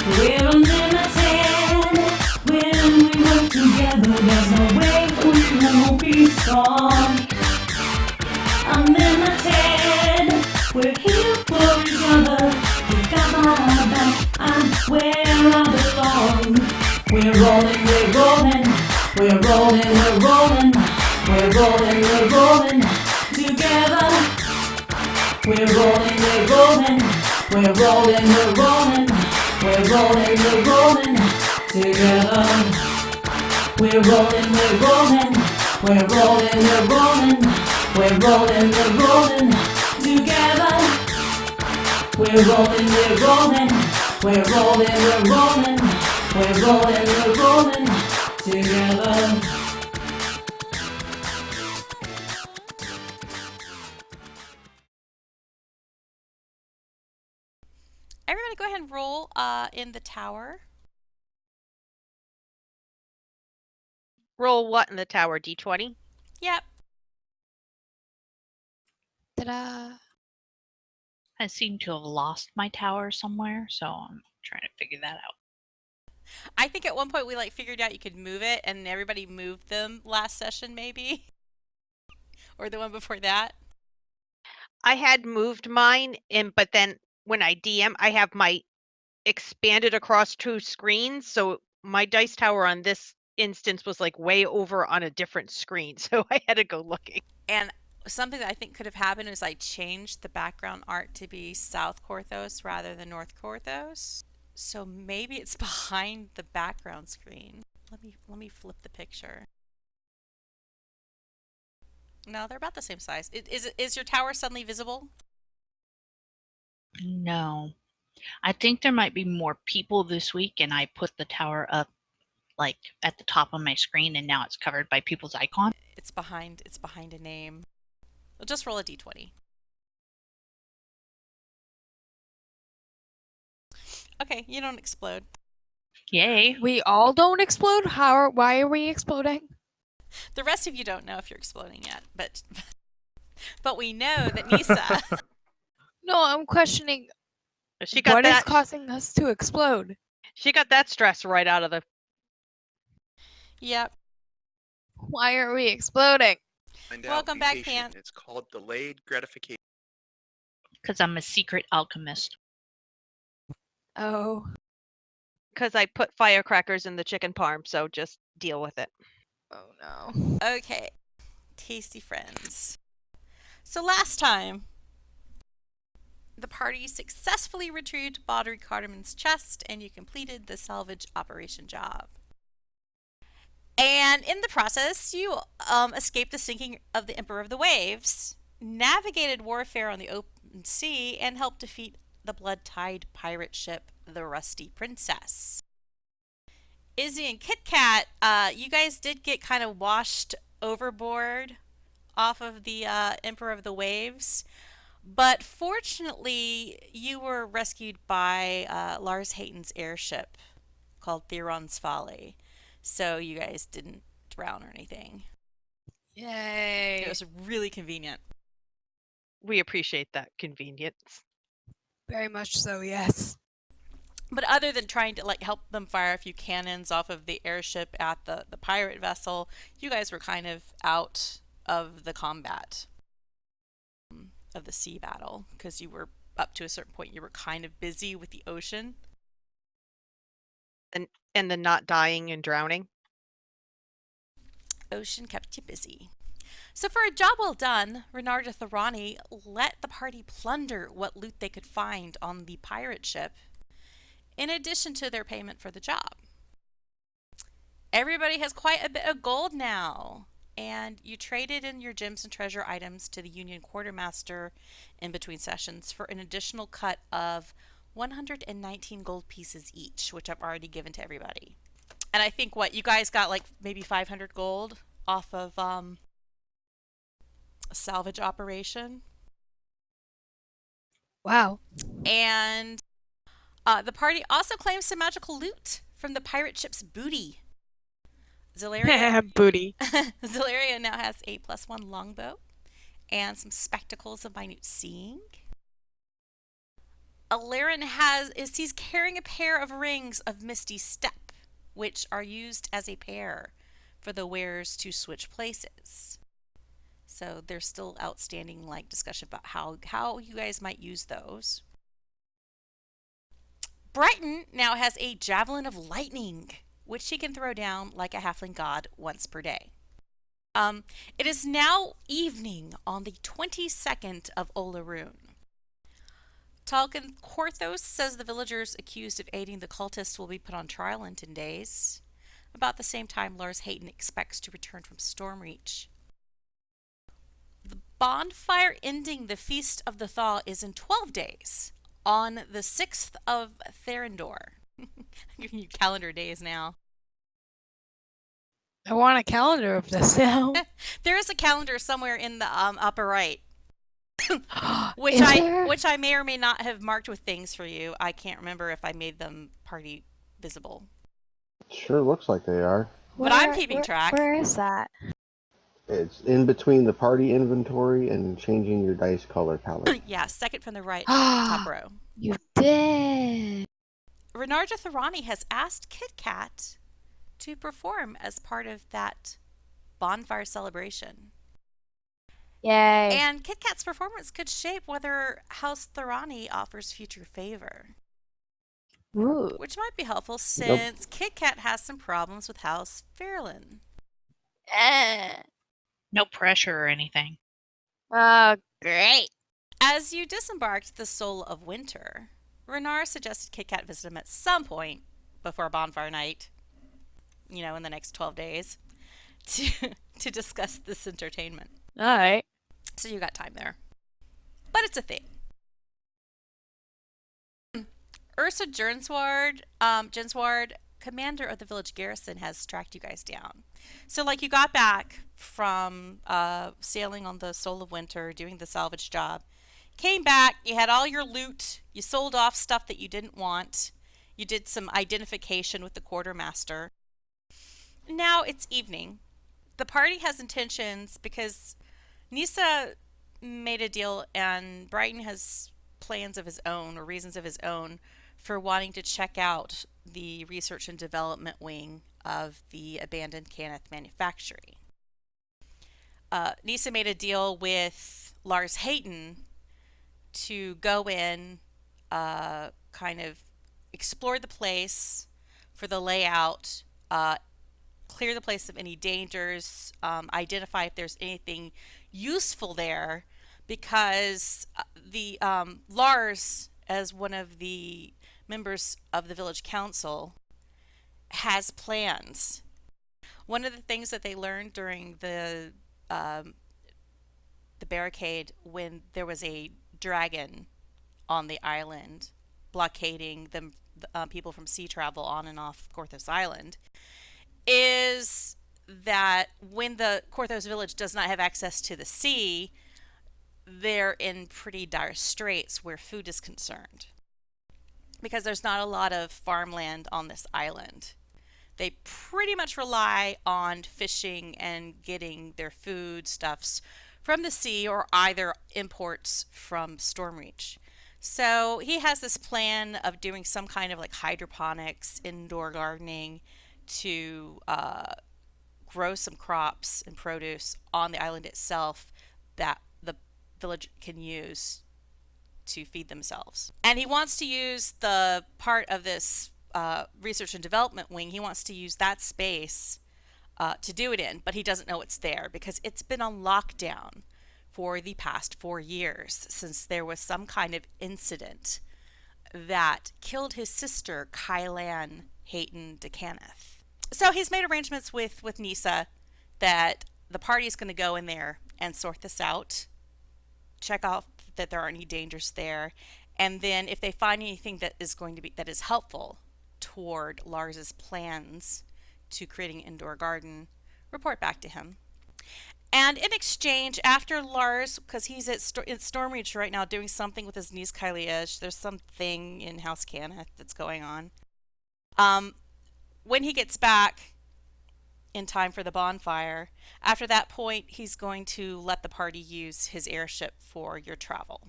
We're unlimited. When we work together, there's no way we won't be strong. Unlimited. We're here for each other. We've got my back. I'm where I belong. We're rolling, we're rolling. We're rolling, we're rolling. We're rolling, we're rolling. Together. We're rolling, we're rolling. We're rolling, we're rolling. We're rolling, we're rolling. Together. We're rolling, we're rolling. We're rolling, we're rolling. We're rolling, we're rolling. Together. We're rolling, we're rolling. We're rolling, we're rolling. We're rolling, we're rolling. Together. Everybody go ahead and roll in the tower. Roll what in the tower? D20? Yep. Ta-da! I seem to have lost my tower somewhere, so I'm trying to figure that out. I think at one point we figured out you could move it, and everybody moved them last session, maybe, or the one before that. I had moved mine, but then when I DM, I have my expanded across 2 screens, so my dice tower on this instance was way over on a different screen, so I had to go looking. And something that I think could have happened is I changed the background art to be South Korthos rather than North Korthos. So maybe it's behind the background screen. Let me flip the picture. No, they're about the same size. Is your tower suddenly visible? No. I think there might be more people this week, and I put the tower up at the top of my screen, and now it's covered by people's icon. It's behind a name. We'll just roll a d20. Okay, you don't explode. Yay. We all don't explode? Why are we exploding? The rest of you don't know if you're exploding yet, but we know that Nissha. No, I'm questioning She got what that. is causing us to explode. She got that stress right out of the. Yep. Why are we exploding? Welcome back, Pant. It's called delayed gratification. Because I'm a secret alchemist. Oh. Because I put firecrackers in the chicken parm, so just deal with it. Oh no. Okay. Tasty friends. So last time, the party successfully retrieved Baudry Carterman's chest, and you completed the salvage operation job. And in the process, you escaped the sinking of the Emperor of the Waves, navigated warfare on the open sea, and helped defeat the blood-tied pirate ship, the Rusty Princess. Izzy and Kit Kat, you guys did get kind of washed overboard off of the Emperor of the Waves, but fortunately, you were rescued by Lars Hayton's airship called Theron's Folly. So you guys didn't drown or anything. Yay. It was really convenient. We appreciate that convenience. Very much so, yes. But other than trying to help them fire a few cannons off of the airship at the pirate vessel, you guys were kind of out of the combat of the sea battle, because you were up to a certain point, you were kind of busy with the ocean. And the not dying and drowning. Ocean kept you busy. So for a job well done, Renarda Thorani let the party plunder what loot they could find on the pirate ship, in addition to their payment for the job. Everybody has quite a bit of gold now, and you traded in your gems and treasure items to the Union Quartermaster in between sessions for an additional cut of 119 gold pieces each, which I've already given to everybody. And I think you guys got maybe 500 gold off of a salvage operation. Wow. And the party also claims some magical loot from the pirate ship's booty. Zaleria Booty. Zaleria now has a +1 longbow and some spectacles of minute seeing. Aleran he's carrying a pair of rings of Misty Step, which are used as a pair for the wearers to switch places. So there's still outstanding discussion about how you guys might use those. Brighton now has a Javelin of Lightning, which she can throw down like a halfling god once per day. It is now evening on the 22nd of Olarun. Tholgrin Korthos says the villagers accused of aiding the cultists will be put on trial in 10 days. About the same time, Lars Hayton expects to return from Stormreach. The bonfire ending the Feast of the Thaw is in 12 days, on the 6th of Tairnadal. I'm giving you calendar days now. I want a calendar of this now. There is a calendar somewhere in the upper right, Is there? which I may or may not have marked with things for you. I can't remember if I made them party visible. Sure looks like they are. But I'm keeping track. Where is that? It's in between the party inventory and changing your dice color palette. Yeah, second from the right, top row. You did. Renarja Thorani has asked Kit Kat to perform as part of that bonfire celebration. Yay. And Kit Kat's performance could shape whether House Thorani offers future favor. Ooh. Which might be helpful since Kit Kat has some problems with House Fairlin. No pressure or anything. Oh, great. As you disembarked the Soul of Winter, Renar suggested Kit Kat visit him at some point before bonfire night, in the next 12 days, to discuss this entertainment. All right. So you got time there. But it's a thing. Ursa Jensward, commander of the village garrison, has tracked you guys down. So, you got back from sailing on the Soul of Winter, doing the salvage job. Came back, you had all your loot, you sold off stuff that you didn't want. You did some identification with the quartermaster. Now it's evening. The party has intentions because Nissha made a deal and Brighton has plans of his own or reasons of his own for wanting to check out the research and development wing of the abandoned Cannith Manufactury. Nissha made a deal with Lars Hayton to go in, kind of explore the place for the layout, clear the place of any dangers, identify if there's anything useful there, because the Lars, as one of the members of the village council, has plans. One of the things that they learned during the barricade, when there was a dragon on the island blockading the people from sea travel on and off Korthos Island, is that when the Korthos village does not have access to the sea, they're in pretty dire straits where food is concerned, because there's not a lot of farmland on this island. They pretty much rely on fishing and getting their foodstuffs from the sea or either imports from Stormreach. So he has this plan of doing some kind of hydroponics, indoor gardening, to grow some crops and produce on the island itself that the village can use to feed themselves. And he wants to use the part of this research and development wing, he wants to use that space to do it in, but he doesn't know it's there because it's been on lockdown for the past 4 years since there was some kind of incident that killed his sister, Kylan Hayton de Cannith. So he's made arrangements with Nissha that the party is going to go in there and sort this out, check out that there aren't any dangers there, and then if they find anything that is helpful toward Lars's plans to creating an indoor garden, report back to him. And in exchange, after Lars, because he's in Stormreach right now doing something with his niece Kylie, there's something in House Cannith that's going on. When he gets back in time for the bonfire, after that point, he's going to let the party use his airship for your travel.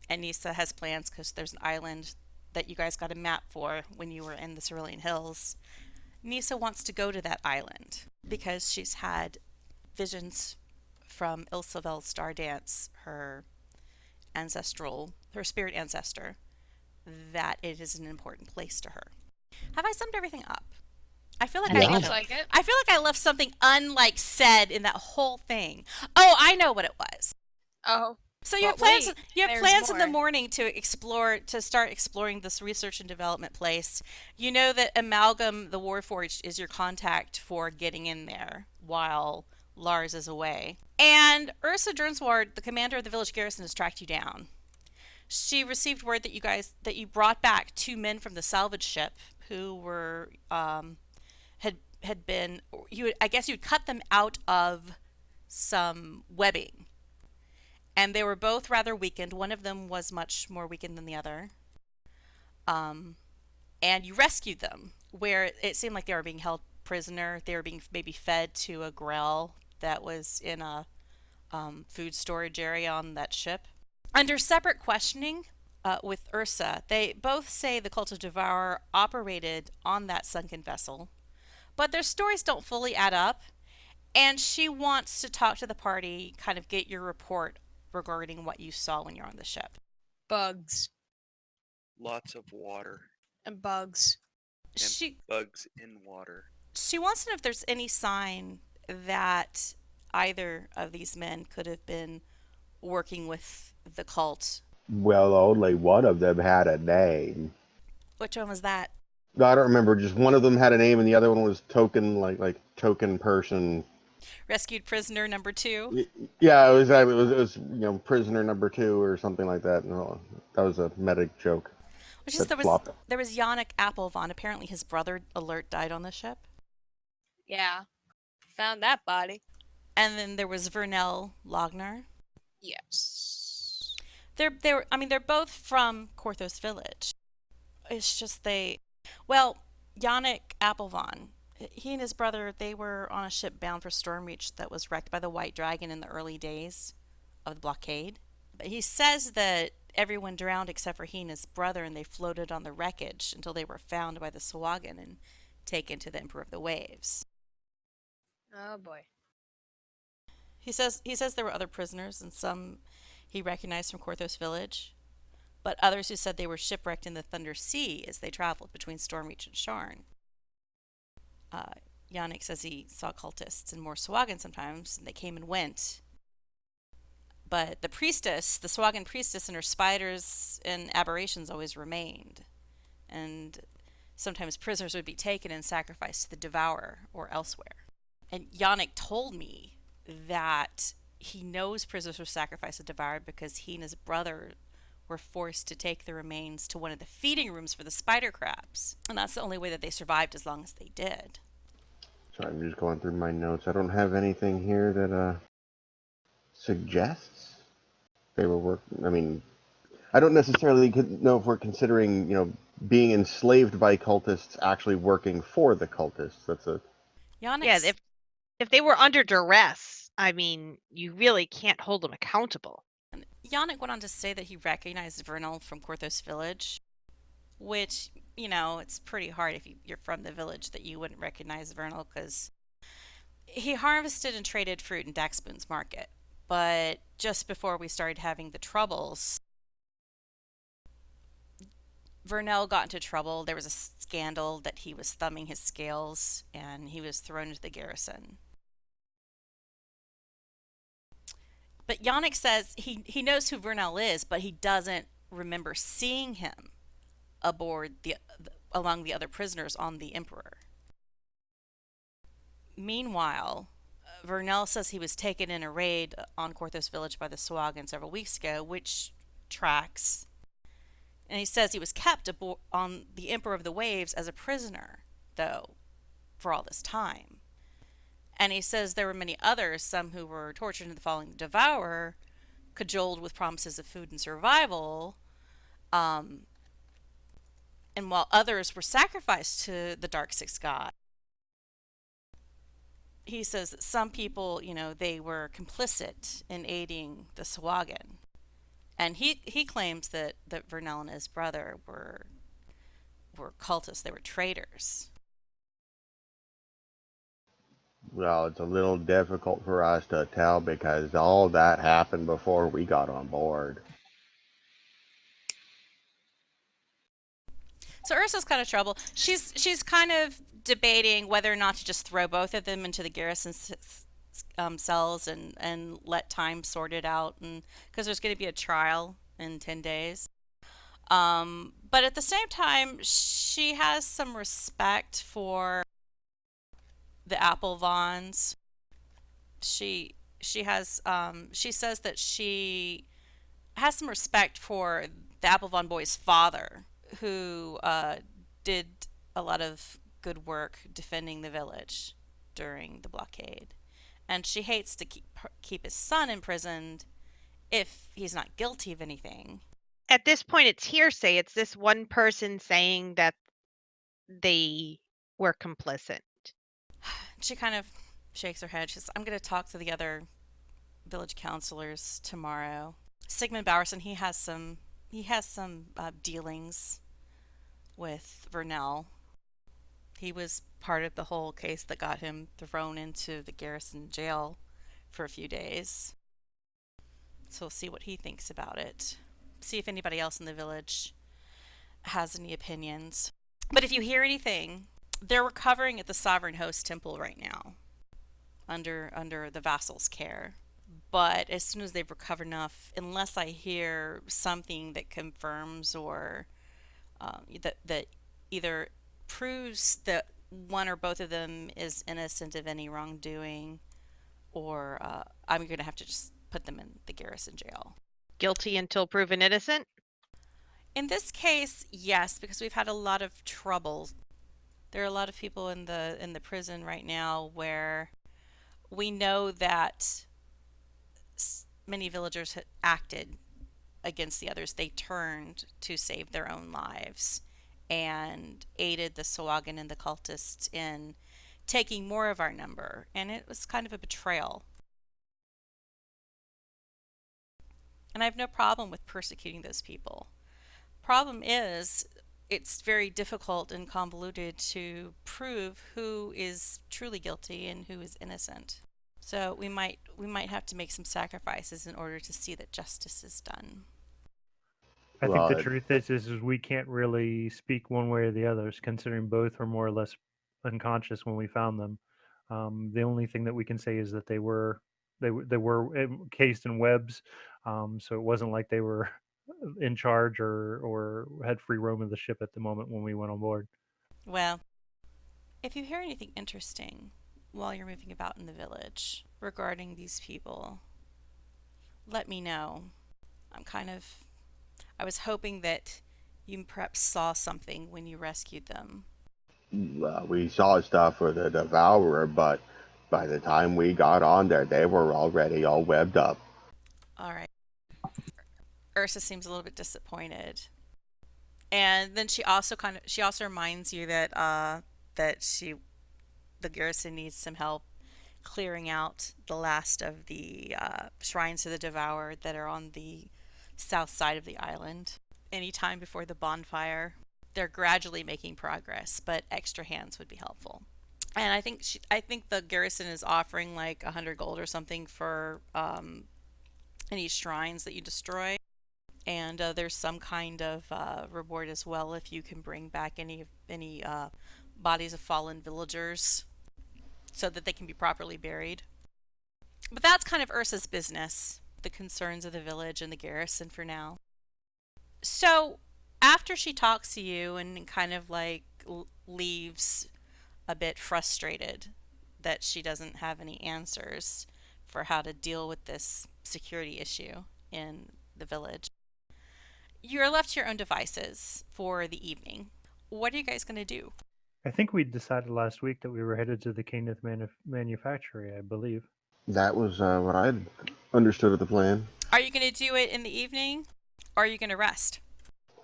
and Nissha has plans because there's an island that you guys got a map for when you were in the Cerulean Hills. Nissha wants to go to that island because she's had visions from Ilsavel's star dance, her spirit ancestor, that it is an important place to her. Have I summed everything up? I feel like I think left, so. like it. I feel like I left something said in that whole thing. Oh, I know what it was. Oh. So you have But plans. wait, You have there's plans in the more. morning to start exploring this research and development place. You know that Amalgam, the Warforged, is your contact for getting in there while Lars is away. And Ursa Durnsward, the commander of the village garrison, has tracked you down. She received word that you brought back 2 men from the salvage ship who were had been I guess you'd cut them out of some webbing, and they were both rather weakened. One of them was much more weakened than the other. And you rescued them, where it seemed like they were being held prisoner. They were being maybe fed to a grell that was in a food storage area on that ship. Under separate questioning with Ursa, they both say the Cult of Devourer operated on that sunken vessel, but their stories don't fully add up, and she wants to talk to the party, kind of get your report regarding what you saw when you're on the ship. Bugs Lots of water. and bugs. And She bugs in water. wants to know if there's any sign that either of these men could have been working with the cult. Well, only one of them had a name. Which one was that? I don't remember. Just one of them had a name, and the other one was token, like token person. Rescued prisoner number 2? Yeah, it was prisoner number 2 or something like that. No, that was a meta joke. Which is That flopped. there was Yannick Appelvon. Apparently his brother Alert died on the ship. Yeah. Found that body. And then there was Vernell Logner. Yes. They're both from Korthos village. It's just Yannick Appelvon, he and his brother, they were on a ship bound for Stormreach that was wrecked by the White Dragon in the early days of the blockade. But he says that everyone drowned except for he and his brother, and they floated on the wreckage until they were found by the Swagan and taken to the Emperor of the Waves. Oh boy. He says there were other prisoners, and some he recognized from Korthos village, but others who said they were shipwrecked in the Thunder Sea as they traveled between Stormreach and Sharn. Yannick says he saw cultists and more Swagan sometimes, and they came and went. But the Swagan priestess and her spiders and aberrations always remained. And sometimes prisoners would be taken and sacrificed to the Devourer or elsewhere. And Yannick told me that he knows prisoners were sacrificed to the Devourer because he and his brother were forced to take the remains to one of the feeding rooms for the spider crabs. And that's the only way that they survived as long as they did. Sorry, I'm just going through my notes. I don't have anything here that suggests they were working. I mean, I don't necessarily know if we're considering, being enslaved by cultists actually working for the cultists. That's a... Yannick's, Yeah, if they were under duress, I mean, you really can't hold them accountable. Yannick went on to say that he recognized Vernal from Korthos village, which, it's pretty hard if you're from the village that you wouldn't recognize Vernal, because he harvested and traded fruit in Daxpoon's market. But just before we started having the troubles, Vernal got into trouble. There was a scandal that he was thumbing his scales, and he was thrown into the garrison. But Yannick says he knows who Vernal is, but he doesn't remember seeing him aboard along the other prisoners on the Emperor. Meanwhile, Vernal says he was taken in a raid on Korthos village by the Swagan several weeks ago, which tracks. And he says he was kept on the Emperor of the Waves as a prisoner, though, for all this time. And he says there were many others, some who were tortured into following the Devourer, cajoled with promises of food and survival, and while others were sacrificed to the Dark Six God. He says that some people, they were complicit in aiding the Swagan. And he claims that Vernell and his brother were cultists. They were traitors. Well, it's a little difficult for us to tell because all that happened before we got on board. So Ursa's kind of trouble. She's kind of debating whether or not to just throw both of them into the garrison cells and let time sort it out, and because there's going to be a trial in 10 days. But at the same time, she has some respect for the Applevons. She has she says that she has some respect for the Applevon boy's father, who did a lot of good work defending the village during the blockade, and she hates to keep his son imprisoned if he's not guilty of anything. At this point, it's hearsay. It's this one person saying that they were complicit. She kind of shakes her head. She says, I'm going to talk to the other village counselors tomorrow. Sigmund Bowerson, he has some dealings with Vernell. He was part of the whole case that got him thrown into the garrison jail for a few days. So we'll see what he thinks about it. See if anybody else in the village has any opinions. But if you hear anything, they're recovering at the Sovereign Host Temple right now, under the vassal's care. But as soon as they've recovered enough, unless I hear something that confirms or that either proves that one or both of them is innocent of any wrongdoing, or I'm going to have to just put them in the garrison jail. Guilty until proven innocent? In this case, yes, because we've had a lot of trouble. There are a lot of people in the prison right now where we know that many villagers had acted against the others. They turned to save their own lives and aided the Sahuagin and the cultists in taking more of our number, and it was kind of a betrayal. And I have no problem with persecuting those people. Problem is, it's very difficult and convoluted to prove who is truly guilty and who is innocent. So we might have to make some sacrifices in order to see that justice is done. I think Well, the truth is we can't really speak one way or the others, considering both were more or less unconscious when we found them. The only thing that we can say is that they were encased in webs, so it wasn't like they were in charge or had free roam of the ship at the moment when we went on board. Well, if you hear anything interesting while you're moving about in the village regarding these people, let me know. I was hoping that you perhaps saw something when you rescued them. we saw stuff for the Devourer, but by the time we got on there, they were already all webbed up. All right. Ursa seems a little bit disappointed. And then she also reminds you that the garrison needs some help clearing out the last of the shrines to the Devourer that are on the south side of the island. Anytime before the bonfire. They're gradually making progress, but extra hands would be helpful. And I think the garrison is offering like 100 gold or something for any shrines that you destroy. And there's some kind of reward as well if you can bring back any bodies of fallen villagers so that they can be properly buried. But that's kind of Ursa's business, the concerns of the village and the garrison for now. So after she talks to you and kind of like leaves a bit frustrated that she doesn't have any answers for how to deal with this security issue in the village, you're left to your own devices for the evening. What are you guys going to do? I think we decided last week that we were headed to the Cannith Manufactory, I believe. That was what I understood of the plan. Are you going to do it in the evening, or are you going to rest?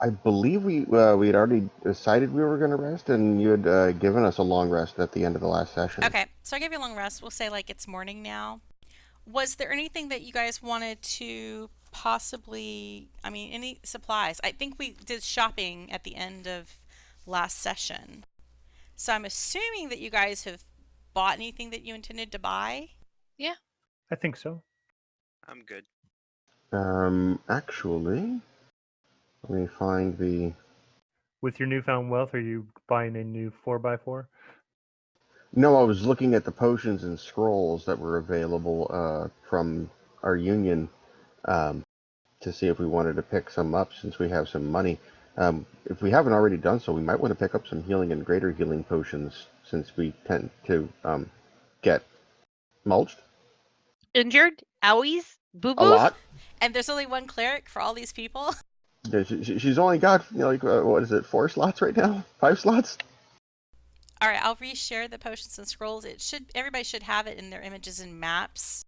I believe we had already decided we were going to rest, and you had given us a long rest at the end of the last session. Okay, so I gave you a long rest. We'll say like it's morning now. Was there anything that you guys wanted to possibly, I mean, any supplies. I think we did shopping at the end of last session. So I'm assuming that you guys have bought anything that you intended to buy. I think so. I'm good. Actually, let me find the. With your newfound wealth, are you buying a new 4x4? No, I was looking at the potions and scrolls that were available from our union to see if we wanted to pick some up since we have some money. If we haven't already done so, we might want to pick up some healing and greater healing potions since we tend to get mulched Injured? Owies? a Boo-boos? lot. And there's only one cleric for all these people. Yeah, she's only got what is it, 4 slots right now? 5 slots? All right, I'll reshare the potions and scrolls. Everybody should have it in their images and maps.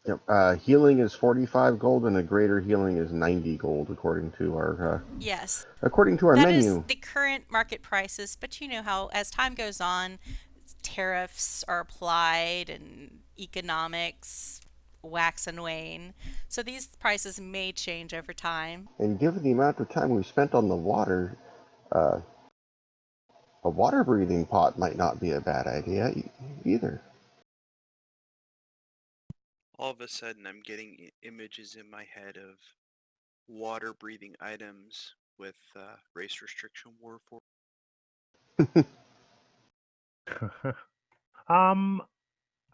Yep. Healing is 45 gold, and a greater healing is 90 gold, according to our Yes. menu. That is the current market prices, but you know how as time goes on, tariffs are applied and economics wax and wane. So these prices may change over time. And given the amount of time we spent on the water, a water breathing pot might not be a bad idea either. All of a sudden, I'm getting images in my head of water breathing items with race restriction Warforged.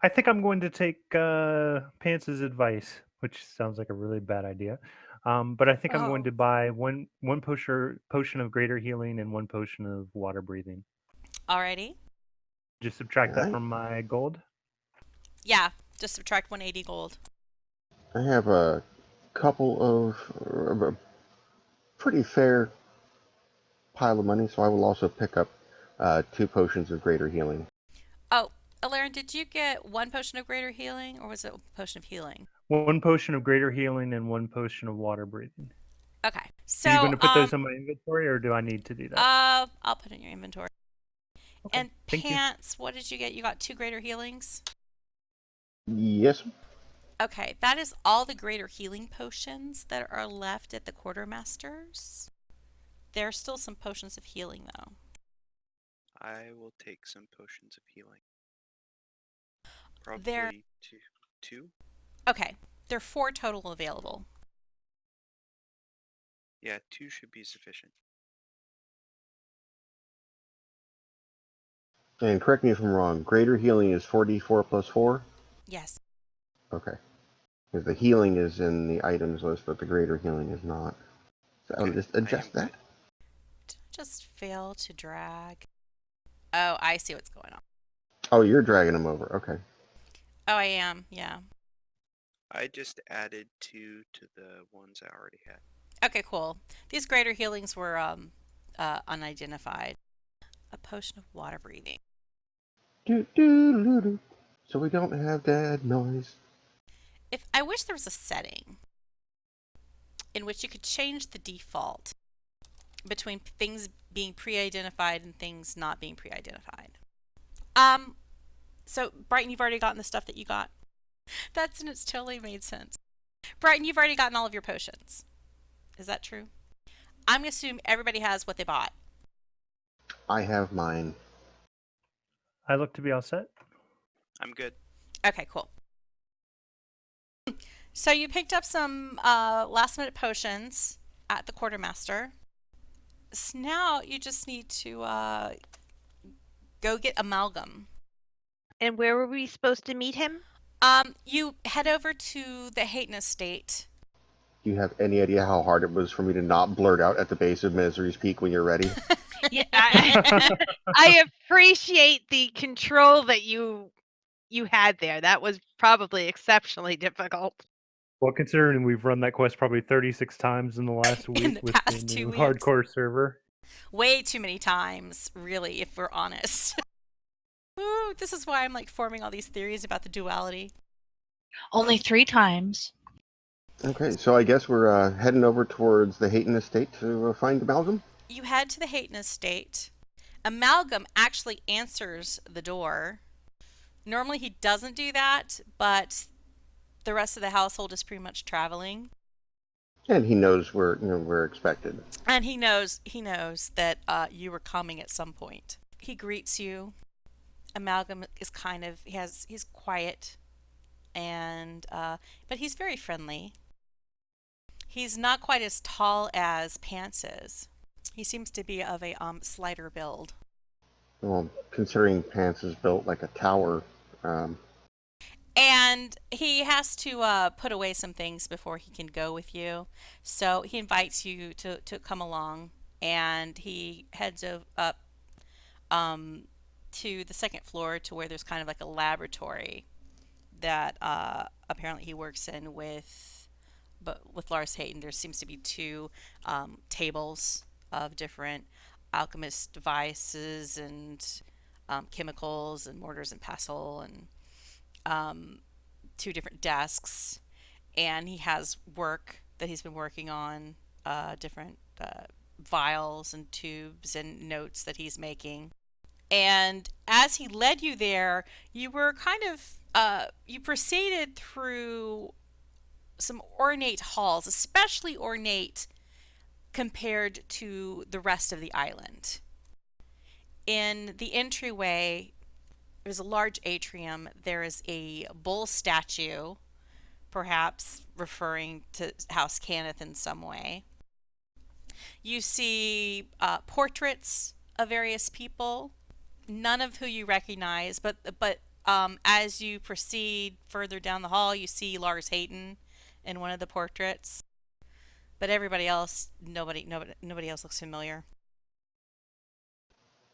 I think I'm going to take Pants's advice, which sounds like a really bad idea. But I think I'm going to buy one potion of greater healing and one potion of water breathing. Alrighty. Just subtract that Alright. from my gold. Yeah, just subtract 180 gold. I have a couple of a pretty fair pile of money, so I will also pick up 2 potions of greater healing. Oh, Aleran, did you get one potion of greater healing or was it a potion of healing? One potion of greater healing and one potion of water breathing. Okay. So Are you going to put those in my inventory, or do I need to do that? I'll put it in your inventory. Okay, And thank you. Pants, what did you get? You got 2 greater healings? Yes. Okay, that is all the greater healing potions that are left at the quartermasters. There are still some potions of healing, though. I will take some potions of healing. Probably There. two. Okay, there are 4 total available. Yeah, 2 should be sufficient. And correct me if I'm wrong, greater healing is 4d4 plus 4? Yes. Okay. Because the healing is in the items list, but the greater healing is not. So I'll Okay, just I am adjust that. good. Just fail to drag. Oh, I see what's going on. Oh, you're dragging them over. Okay. Oh, I am, yeah. I just added 2 to the ones I already had. Okay, cool. These greater healings were unidentified. A potion of water breathing. Do. So we don't have dad noise. If I wish there was a setting in which you could change the default between things being pre-identified and things not being pre-identified. So Brighton, you've already gotten the stuff that you got. It's totally made sense. Brighton, you've already gotten all of your potions. Is that true? I'm gonna assume everybody has what they bought. I have mine. I look to be all set. I'm good. Okay, cool. So you picked up some last minute potions at the quartermaster. So now you just need to go get Amalgam. And where were we supposed to meet him? You head over to the Hayton Estate. Do you have any idea how hard it was for me to not blurt out at the base of Misery's Peak when you're ready? Yeah, I appreciate the control that you had there. That was probably exceptionally difficult. Well, considering we've run that quest probably 36 times in the last week the with past the 2 new weeks. hardcore server. Way too many times, really, if we're honest. Ooh, this is why I'm like forming all these theories about the duality. Only 3 times. Okay, so I guess we're heading over towards the Hayton Estate to find Amalgam? You head to the Hayton Estate. Amalgam actually answers the door. Normally he doesn't do that, but The rest of the household is pretty much traveling. And he knows we're expected. And he knows that you were coming at some point. He greets you. Amalgam is he's quiet, and but he's very friendly. He's not quite as tall as Pants is. He seems to be of a slighter build. Well, considering Pants is built like a tower. And he has to put away some things before he can go with you. So he invites you to come along, and he heads up to the second floor to where there's kind of like a laboratory that apparently he works in with Lars Hayden. There seems to be two tables of different alchemist devices and chemicals and mortars and pestle and two different desks, and he has work that he's been working on, different vials and tubes and notes that he's making. And as he led you there, you were kind of you proceeded through some ornate halls, especially ornate compared to the rest of the island. In the entryway, there's a large atrium. There is a bull statue, perhaps referring to House Cannith in some way. You see portraits of various people, none of who you recognize, but as you proceed further down the hall, you see Lars Hayden in one of the portraits. But everybody else, nobody else looks familiar.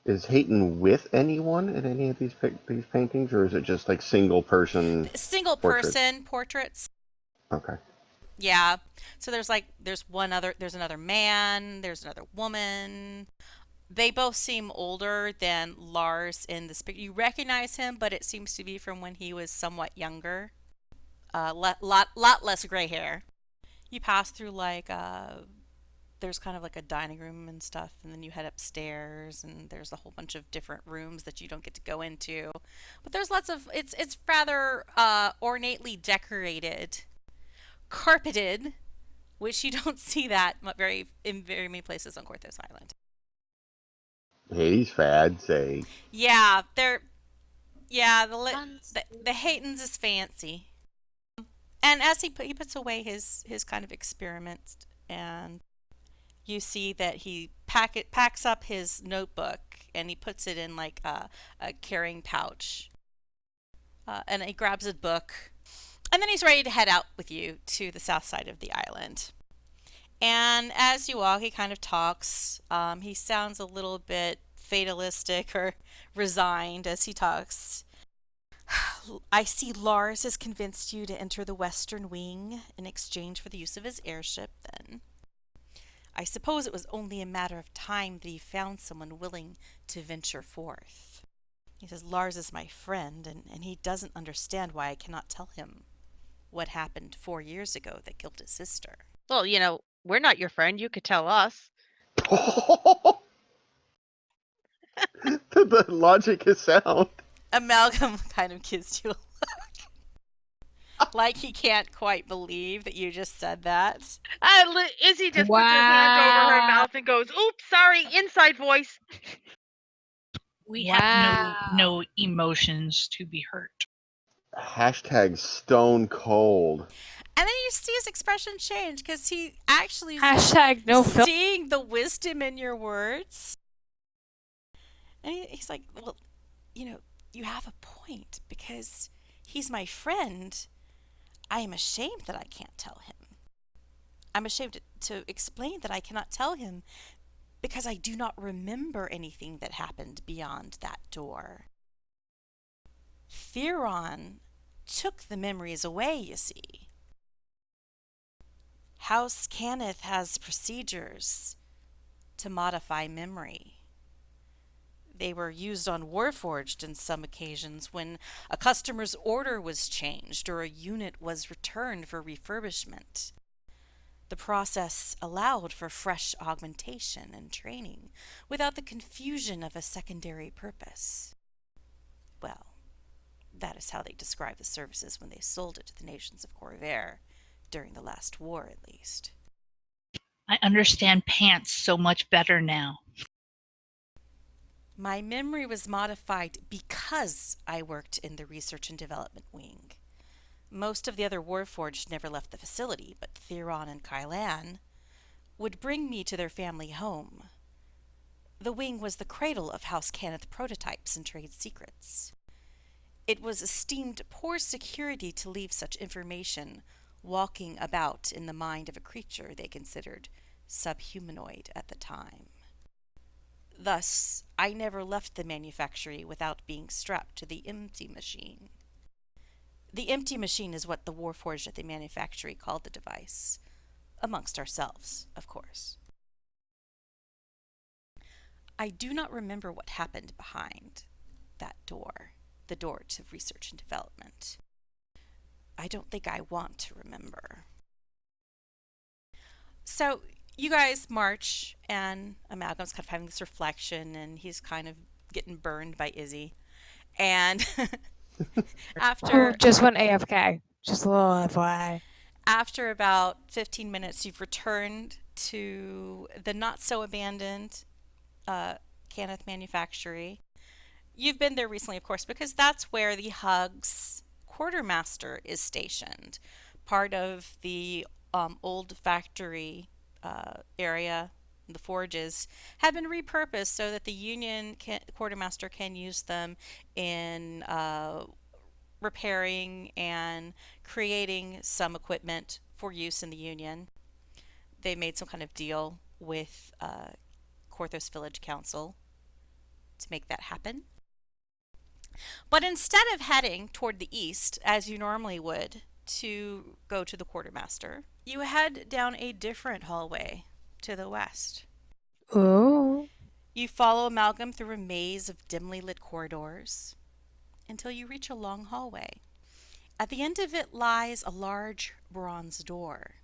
Is Hayton with anyone in any of these paintings, or is it just like single person? Single portraits? person portraits. Okay. Yeah. So there's another man, there's another woman. They both seem older than Lars in this picture. You recognize him, but it seems to be from when he was somewhat younger. Lot less gray hair. You pass through there's kind of like a dining room and stuff, and then you head upstairs, and there's a whole bunch of different rooms that you don't get to go into. But there's lots of it's rather ornately decorated, carpeted, which you don't see that in very many places on Korthos Island. Hades fads, Yeah, the Haytons is fancy. And as he puts away his kind of experiments, and you see that he packs up his notebook and he puts it in like a carrying pouch, and he grabs a book, and then he's ready to head out with you to the south side of the island. And as you walk, he kind of talks. He sounds a little bit fatalistic or resigned as he talks. I see Lars has convinced you to enter the Western Wing in exchange for the use of his airship, then. I suppose it was only a matter of time that he found someone willing to venture forth. He says Lars is my friend, and he doesn't understand why I cannot tell him what happened 4 years ago that killed his sister. Well, we're not your friend. You could tell us. The logic is sound. Amalgam kind of gives you a look. Like he can't quite believe that you just said that. Izzy just puts her hand over her mouth and goes, "Oops, sorry, inside voice." We have no emotions to be hurt. Hashtag stone cold. And then you see his expression change because he actually Hashtag no seeing the wisdom in your words. And he's like, well, you have a point because he's my friend. I am ashamed that I can't tell him. I'm ashamed to explain that I cannot tell him because I do not remember anything that happened beyond that door. Theron took the memories away, you see. House Cannith has procedures to modify memory. They were used on Warforged in some occasions when a customer's order was changed or a unit was returned for refurbishment. The process allowed for fresh augmentation and training without the confusion of a secondary purpose. Well, That is how they describe the services when they sold it to the nations of Corvair, during the last war at least. I understand pants so much better now. My memory was modified because I worked in the research and development wing. Most of the other Warforged never left the facility, but Theron and Kylan would bring me to their family home. The wing was the cradle of House Cannith prototypes and trade secrets. It was esteemed poor security to leave such information walking about in the mind of a creature they considered subhumanoid at the time. Thus, I never left the Manufactury without being strapped to the empty machine. The empty machine is what the Warforged at the Manufactury called the device. Amongst ourselves, of course. I do not remember what happened behind that door, the door to research and development. I don't think I want to remember. So, you guys march, and Amalgam's kind of having this reflection, and he's kind of getting burned by Izzy. And after Just went AFK. Just a little FYI. after about 15 minutes, you've returned to the not-so-abandoned Cannith Manufactory. You've been there recently, of course, because that's where the HUGS quartermaster is stationed. Part of the old factory area, the forges, have been repurposed so that the Union quartermaster can use them in repairing and creating some equipment for use in the Union. They made some kind of deal with Korthos Village Council to make that happen. But instead of heading toward the east, as you normally would, to go to the quartermaster, you head down a different hallway to the west. Oh. You follow Amalgam through a maze of dimly lit corridors until you reach a long hallway. At the end of it lies a large bronze door.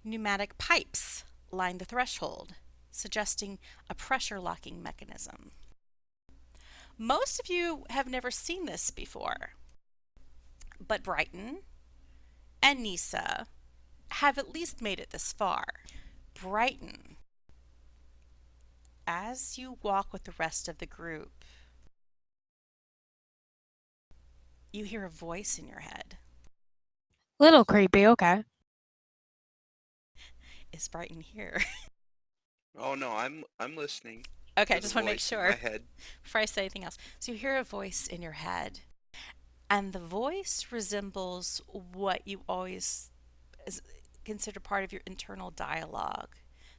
Pneumatic pipes line the threshold, suggesting a pressure locking mechanism. Most of you have never seen this before, but Brighton and Nissha have at least made it this far. Brighton, as you walk with the rest of the group, you hear a voice in your head. Little creepy, okay. Is Brighton here? Oh no, I'm listening. Okay, I to the just want to make voice in sure my head. before I say anything else. So you hear a voice in your head, and the voice resembles what you always consider part of your internal dialogue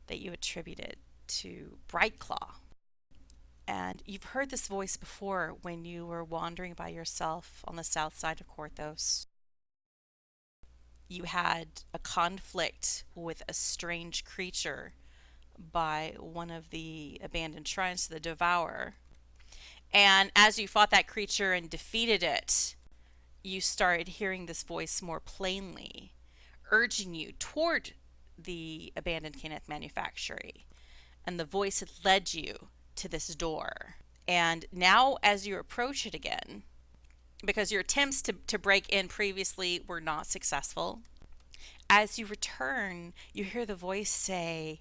that you attributed to Brightclaw. And you've heard this voice before when you were wandering by yourself on the south side of Korthos. You had a conflict with a strange creature by one of the abandoned shrines to the Devourer. And as you fought that creature and defeated it, you started hearing this voice more plainly, urging you toward the abandoned Cannith Manufactory. And the voice had led you to this door. And now as you approach it again, because your attempts to break in previously were not successful, as you return, you hear the voice say,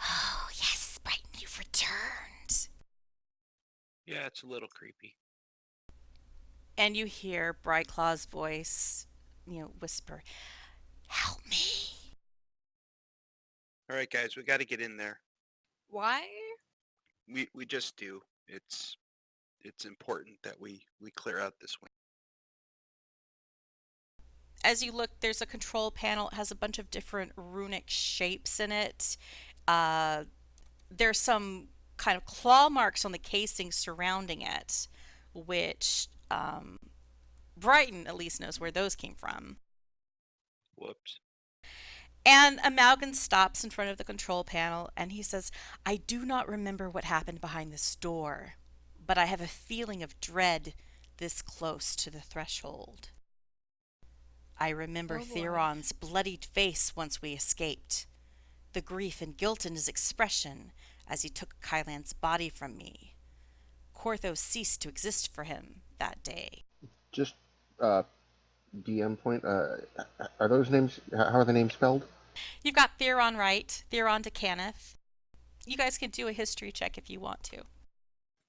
"Oh, yes, Brighton, you've returned." Yeah, it's a little creepy. And you hear Brightclaw's voice, whisper, "Help me." All right, guys, we got to get in there. Why? We just do. It's important that we clear out this wing. As you look, there's a control panel. It has a bunch of different runic shapes in it. There's some kind of claw marks on the casing surrounding it, which Brighton at least knows where those came from. Whoops. And Amalgam stops in front of the control panel and he says, "I do not remember what happened behind this door, but I have a feeling of dread this close to the threshold. I remember Oh, boy. Theron's bloodied face once we escaped, the grief and guilt in his expression as he took Kylan's body from me. Korthos ceased to exist for him that day." Just DM point. Are those names? How are the names spelled? You've got Theron right, Theron to Cannith. You guys can do a history check if you want to.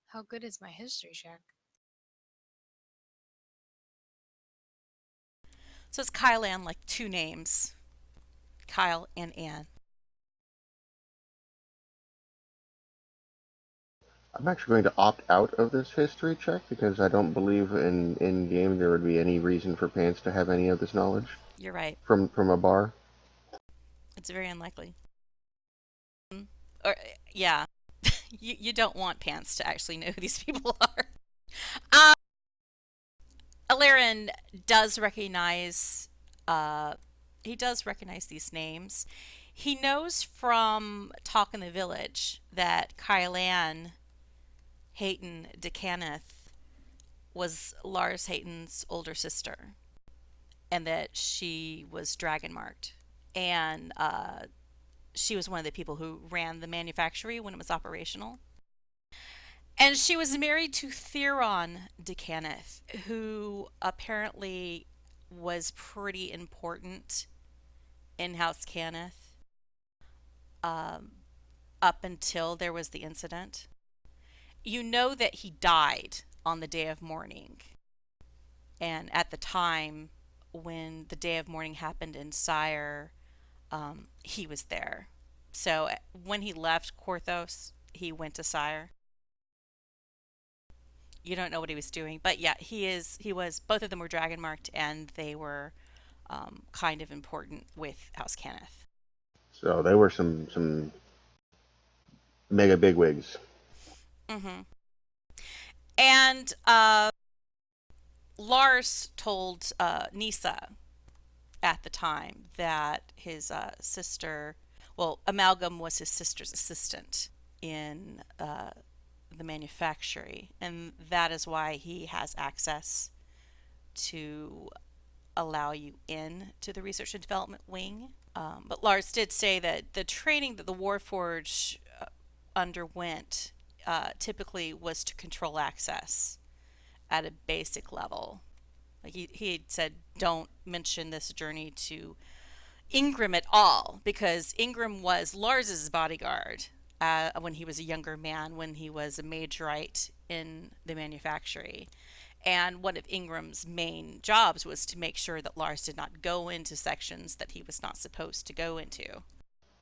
How good is my history check? So it's Kyle Ann, like 2 names. Kyle and Ann. I'm actually going to opt out of this history check because I don't believe in game there would be any reason for Pants to have any of this knowledge You're right. from a bar. It's very unlikely. Or, yeah. you don't want Pants to actually know who these people are. Aleran does recognize these names. He knows from Talk in the Village that Kylan Hayton de Cannith was Lars Hayton's older sister, and that she was Dragonmarked. And she was one of the people who ran the Manufactury when it was operational. And she was married to Theron de Cannith, who apparently was pretty important in House Cannith up until there was the incident. You know that he died on the day of mourning. And at the time when the day of mourning happened in Sire, he was there. So when he left Korthos, he went to Sire. You don't know what he was doing, but yeah, he was, both of them were Dragonmarked, and they were kind of important with House Cannith. So they were some mega bigwigs. Mm-hmm. And Lars told Nissha at the time that his sister, well, Amalgam was his sister's assistant in the Manufactury, and that is why he has access to allow you in to the research and development wing. But Lars did say that the training that the Warforged underwent typically was to control access at a basic level. Like he had said, don't mention this journey to Ingram at all, because Ingram was Lars's bodyguard when he was a younger man, when he was a majorite in the Manufactury. And one of Ingram's main jobs was to make sure that Lars did not go into sections that he was not supposed to go into.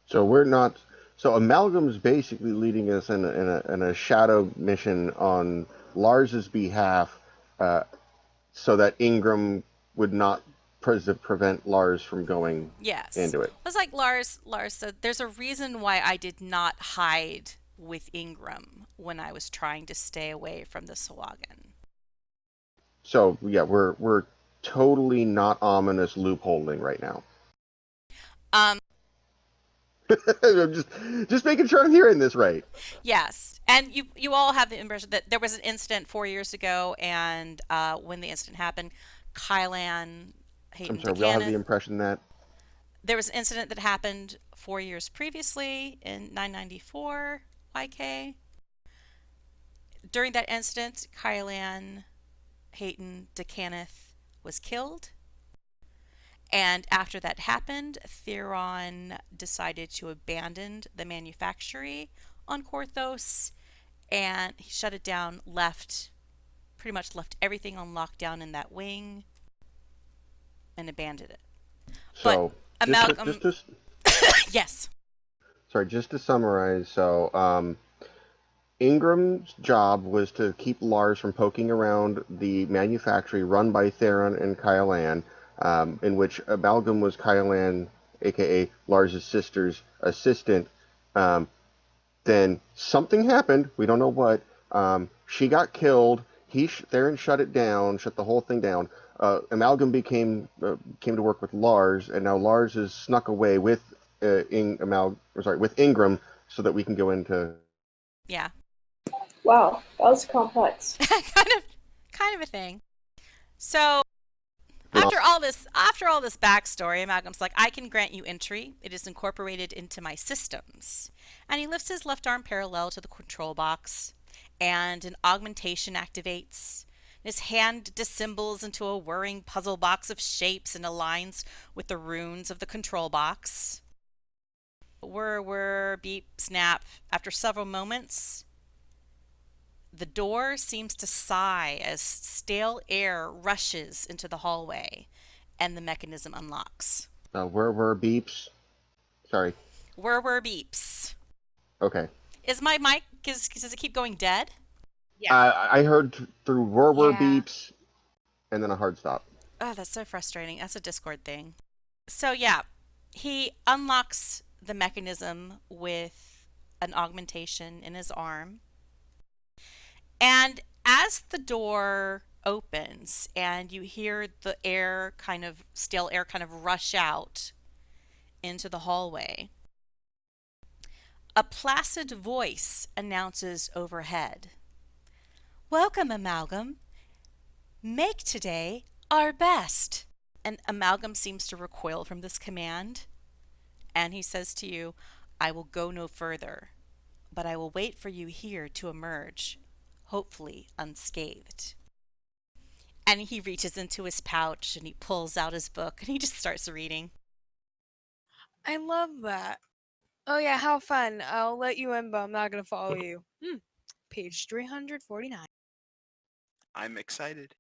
So we're not. So Amalgam's basically leading us in a shadow mission on Lars's behalf, so that Ingram would not prevent Lars from going Yes. into it. It was like Lars said, there's a reason why I did not hide with Ingram when I was trying to stay away from the Sawagan. So yeah, we're totally not ominous loopholing right now. I'm just making sure I'm hearing this right. Yes, and you all have the impression that there was an incident 4 years ago, and when the incident happened, Kylan Hayton I'm sorry, de we all have the Cannith, impression that there was an incident that happened 4 years previously in 994 YK. During that incident, Kylan Hayton de Cannith was killed. And after that happened, Theron decided to abandon the Manufactory on Korthos, and he shut it down, pretty much left everything on lockdown in that wing, and abandoned it. so But Amalgam, yes. Sorry, just to summarize, so Ingram's job was to keep Lars from poking around the Manufactory run by Theron and Kyle-Ann, in which Amalgam was Kyle-Ann, aka Lars' sister's assistant. Then something happened, we don't know what. She got killed. Theron shut it down, shut the whole thing down. Amalgam came to work with Lars, and now Lars is snuck away with with Ingram, so that we can go into. Yeah. Wow, that was complex. kind of a thing. So after all this backstory, Amalgam's like, I can grant you entry. It is incorporated into my systems. And he lifts his left arm parallel to the control box, and an augmentation activates. His hand dissembles into a whirring puzzle box of shapes and aligns with the runes of the control box. Whir, whir, beep, snap. After several moments, the door seems to sigh as stale air rushes into the hallway, and the mechanism unlocks. Where beeps? Sorry. Whir, whir, beeps. Okay. Is my mic, does it keep going dead? Yeah. I heard through whir Yeah. beeps and then a hard stop. Oh, that's so frustrating. That's a Discord thing. So yeah, he unlocks the mechanism with an augmentation in his arm. And as the door opens and you hear the stale air kind of rush out into the hallway, a placid voice announces overhead, "Welcome, Amalgam. Make today our best." And Amalgam seems to recoil from this command, and he says to you, "I will go no further, but I will wait for you here to emerge, hopefully unscathed." And he reaches into his pouch and he pulls out his book and he just starts reading. I love that. Oh yeah, how fun. I'll let you in, but I'm not gonna follow you. Page 349. I'm excited.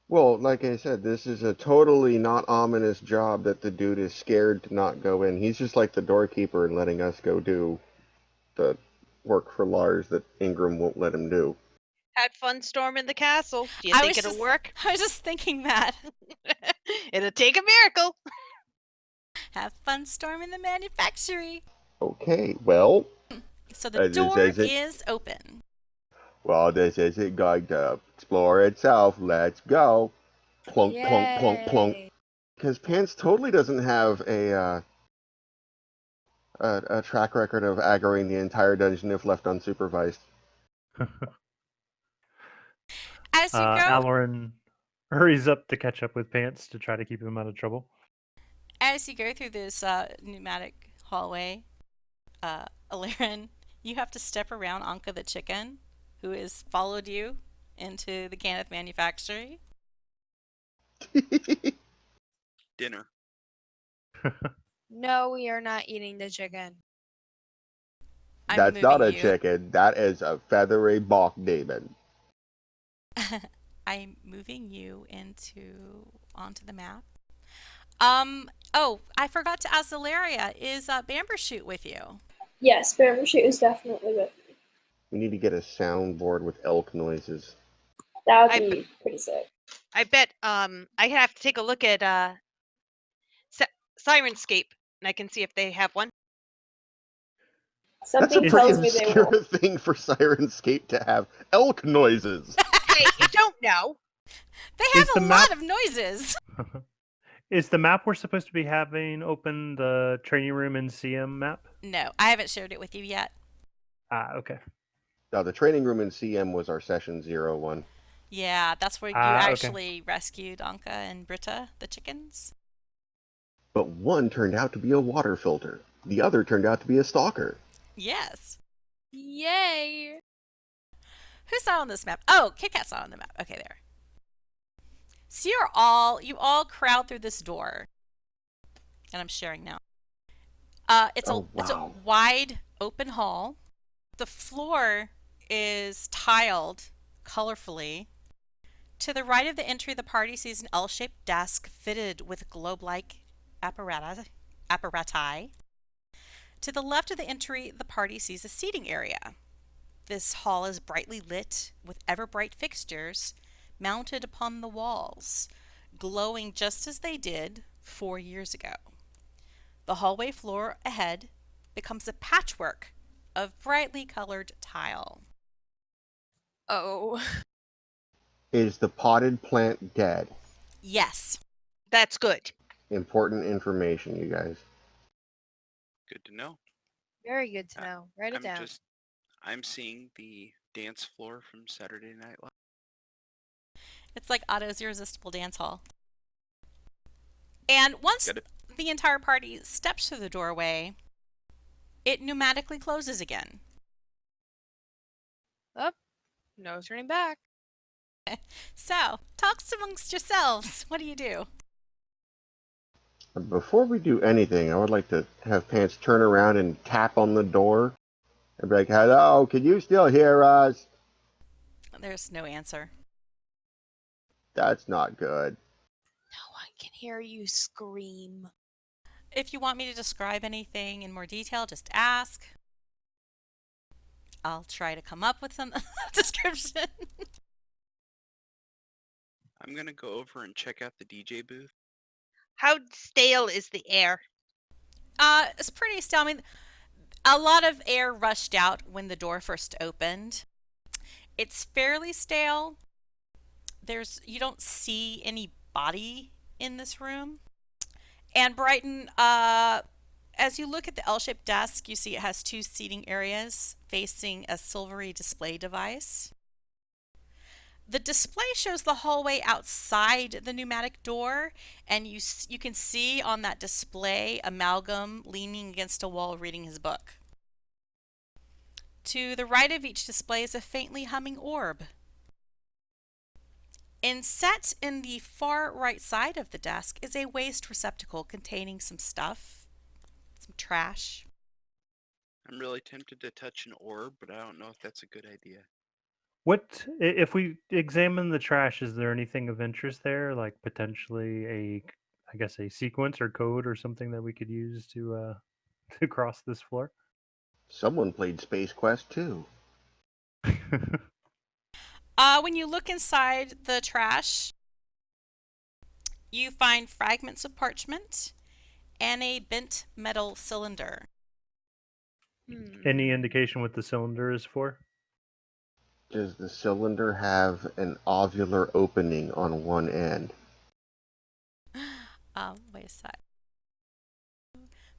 Well, like I said, this is a totally not ominous job that the dude is scared to not go in. He's just like the doorkeeper and letting us go do the work for Lars that Ingram won't let him do. Had fun storming the castle. Do you think it'll work? I was just thinking that. It'll take a miracle. Have fun storming the Manufactury. Okay, well, So the As it door says it- is open. well, this isn't going to explore itself. Let's go. Plunk, plunk, plunk, plunk. Yay. Because Pants totally doesn't have a track record of aggroing the entire dungeon if left unsupervised. As you go Aleran hurries up to catch up with Pants to try to keep him out of trouble. through this pneumatic hallway, Aleran, you have to step around Anka the chicken, who has followed you into the Cannith Manufactury. Dinner. No, we are not eating the chicken. That's not a you. chicken. That is a feathery bok demon. I'm moving you onto the map. Oh, I forgot to ask Zaleria, is Bambershoot with you? Yes, Bambershoot is definitely with me. We need to get a soundboard with elk noises. That would be pretty sick. I bet I have to take a look at Sirenscape and I can see if they have one. That's a Something pretty tells me they obscure will. thing for Sirenscape to have elk noises. Hey, you don't know. They have Is a the lot map- of noises. Is the map we're supposed to be having open the training room and CM map? No, I haven't shared it with you yet. Ah, okay. Now, the training room in CM was our session 01. Yeah, that's where you Okay. actually rescued Anka and Britta, the chickens. But one turned out to be a water filter. The other turned out to be a stalker. Yes. Yay! Who's not on this map? Oh, Kit Kat's not on the map. Okay, there. So you all crowd through this door. And I'm sharing now. It's a wide open hall. The floor is tiled colorfully. To the right of the entry, the party sees an L-shaped desk fitted with globe-like apparati. To the left of the entry, the party sees a seating area. This hall is brightly lit with ever-bright fixtures mounted upon the walls, glowing just as they did 4 years ago. The hallway floor ahead becomes a patchwork of brightly colored tile. Oh. Is the potted plant dead? Yes. That's good. Important information, you guys. Good to know. Very good to know. Write it down. I'm seeing the dance floor from Saturday Night Live. It's like Otto's Irresistible Dance Hall. And once the entire party steps through the doorway, it pneumatically closes again. Up. No turning back. So, talks amongst yourselves. What do you do? Before we do anything, I would like to have Pants turn around and tap on the door and be like, "Hello, can you still hear us?" There's no answer. That's not good. No one can hear you scream. If you want me to describe anything in more detail, just ask. I'll try to come up with some description. I'm gonna go over and check out the DJ booth. How stale is the air? It's pretty stale. I mean, a lot of air rushed out when the door first opened. It's fairly stale. You don't see any body in this room. And Brighton, as you look at the L-shaped desk, you see it has 2 seating areas facing a silvery display device. The display shows the hallway outside the pneumatic door, and you can see on that display Amalgam leaning against a wall reading his book. To the right of each display is a faintly humming orb. And set in the far right side of the desk is a waste receptacle containing some stuff, some trash. I'm really tempted to touch an orb, but I don't know if that's a good idea. What if we examine the trash? Is there anything of interest there, like potentially I guess a sequence or code or something that we could use to to cross this floor? Someone played Space Quest too. When you look inside the trash, you find fragments of parchment and a bent metal cylinder. Any indication what the cylinder is for? Does the cylinder have an ovular opening on one end? Wait a sec.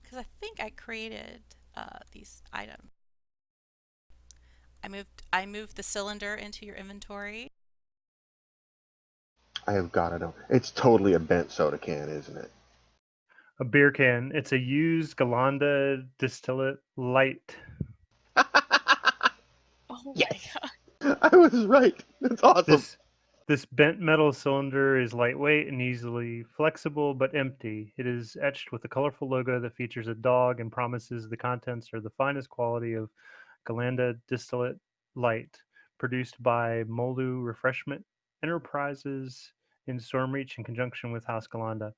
Because I think I created these items. I moved the cylinder into your inventory. I have got it. It's totally a bent soda can, isn't it? A beer can. It's a used Galanda distillate light. Oh Yes! my god. I was right. That's awesome. This bent metal cylinder is lightweight and easily flexible but empty. It is etched with a colorful logo that features a dog and promises the contents are the finest quality of Galanda distillate light, produced by Molu Refreshment Enterprises in Stormreach in conjunction with House Galanda.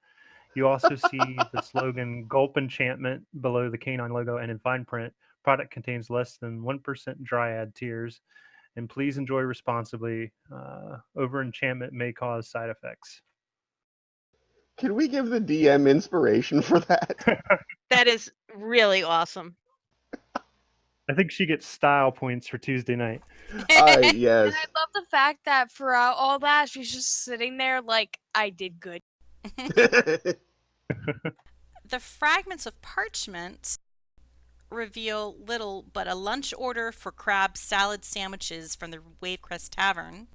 You also see the slogan Gulp Enchantment below the canine logo, and in fine print, product contains less than 1% dryad tears, and please enjoy responsibly. Over enchantment may cause side effects. Can we give the DM inspiration for that? That is really awesome. I think she gets style points for Tuesday night. Yes. And I love the fact that throughout all that, she's just sitting there like, I did good. The fragments of parchment reveal little but a lunch order for crab salad sandwiches from the Wavecrest Tavern,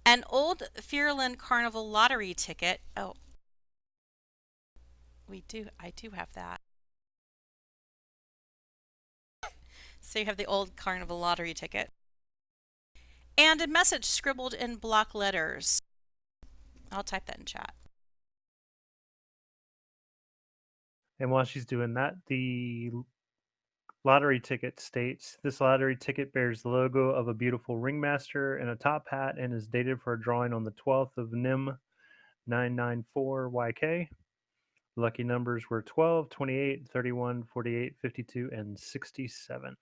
an old Fearland Carnival lottery ticket. Oh, I do have that. So you have the old Carnival lottery ticket. And a message scribbled in block letters. I'll type that in chat. And while she's doing that, the lottery ticket states, this lottery ticket bears the logo of a beautiful ringmaster and a top hat and is dated for a drawing on the 12th of Nim 994YK. Lucky numbers were 12, 28, 31, 48, 52, and 67.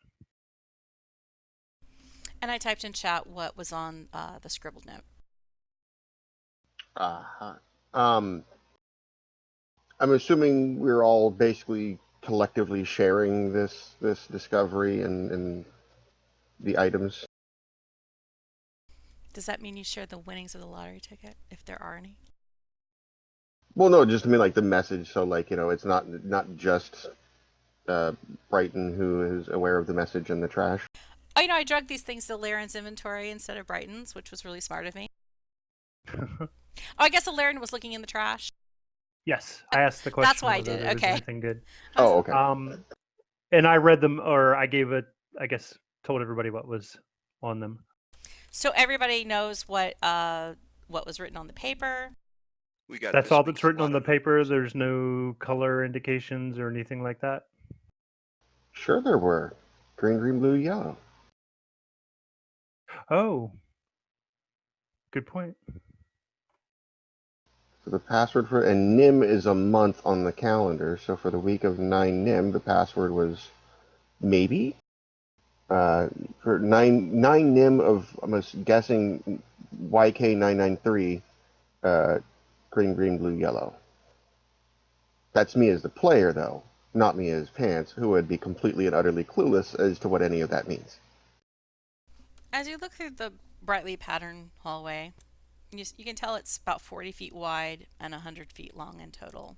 And I typed in chat what was on the scribbled note. Uh-huh. I'm assuming we're all basically collectively sharing this discovery and the items. Does that mean you share the winnings of the lottery ticket, if there are any? Well, no, just I mean like the message. So like it's not just Brighton who is aware of the message in the trash. Oh, I drug these things to Aleran's inventory instead of Brighton's, which was really smart of me. Oh, I guess Aleran was looking in the trash. Yes, I asked the question. That's why I whether did it. there was Okay. anything good. Oh, okay. And I read them, or I gave it. I guess told everybody what was on them. So everybody knows what was written on the paper. We got That's this all week's that's written on the lotto paper. numbers. There's no color indications or anything like that. Sure, there were. Green, green, blue, yellow. Oh, good point. So the password for and Nim is a month on the calendar. So for the week of 9 Nim, the password was maybe for nine Nim of I'm guessing YK993. Green, green, blue, yellow. That's me as the player, though, not me as Pants, who would be completely and utterly clueless as to what any of that means. As you look through the brightly patterned hallway, you can tell it's about 40 feet wide and 100 feet long in total.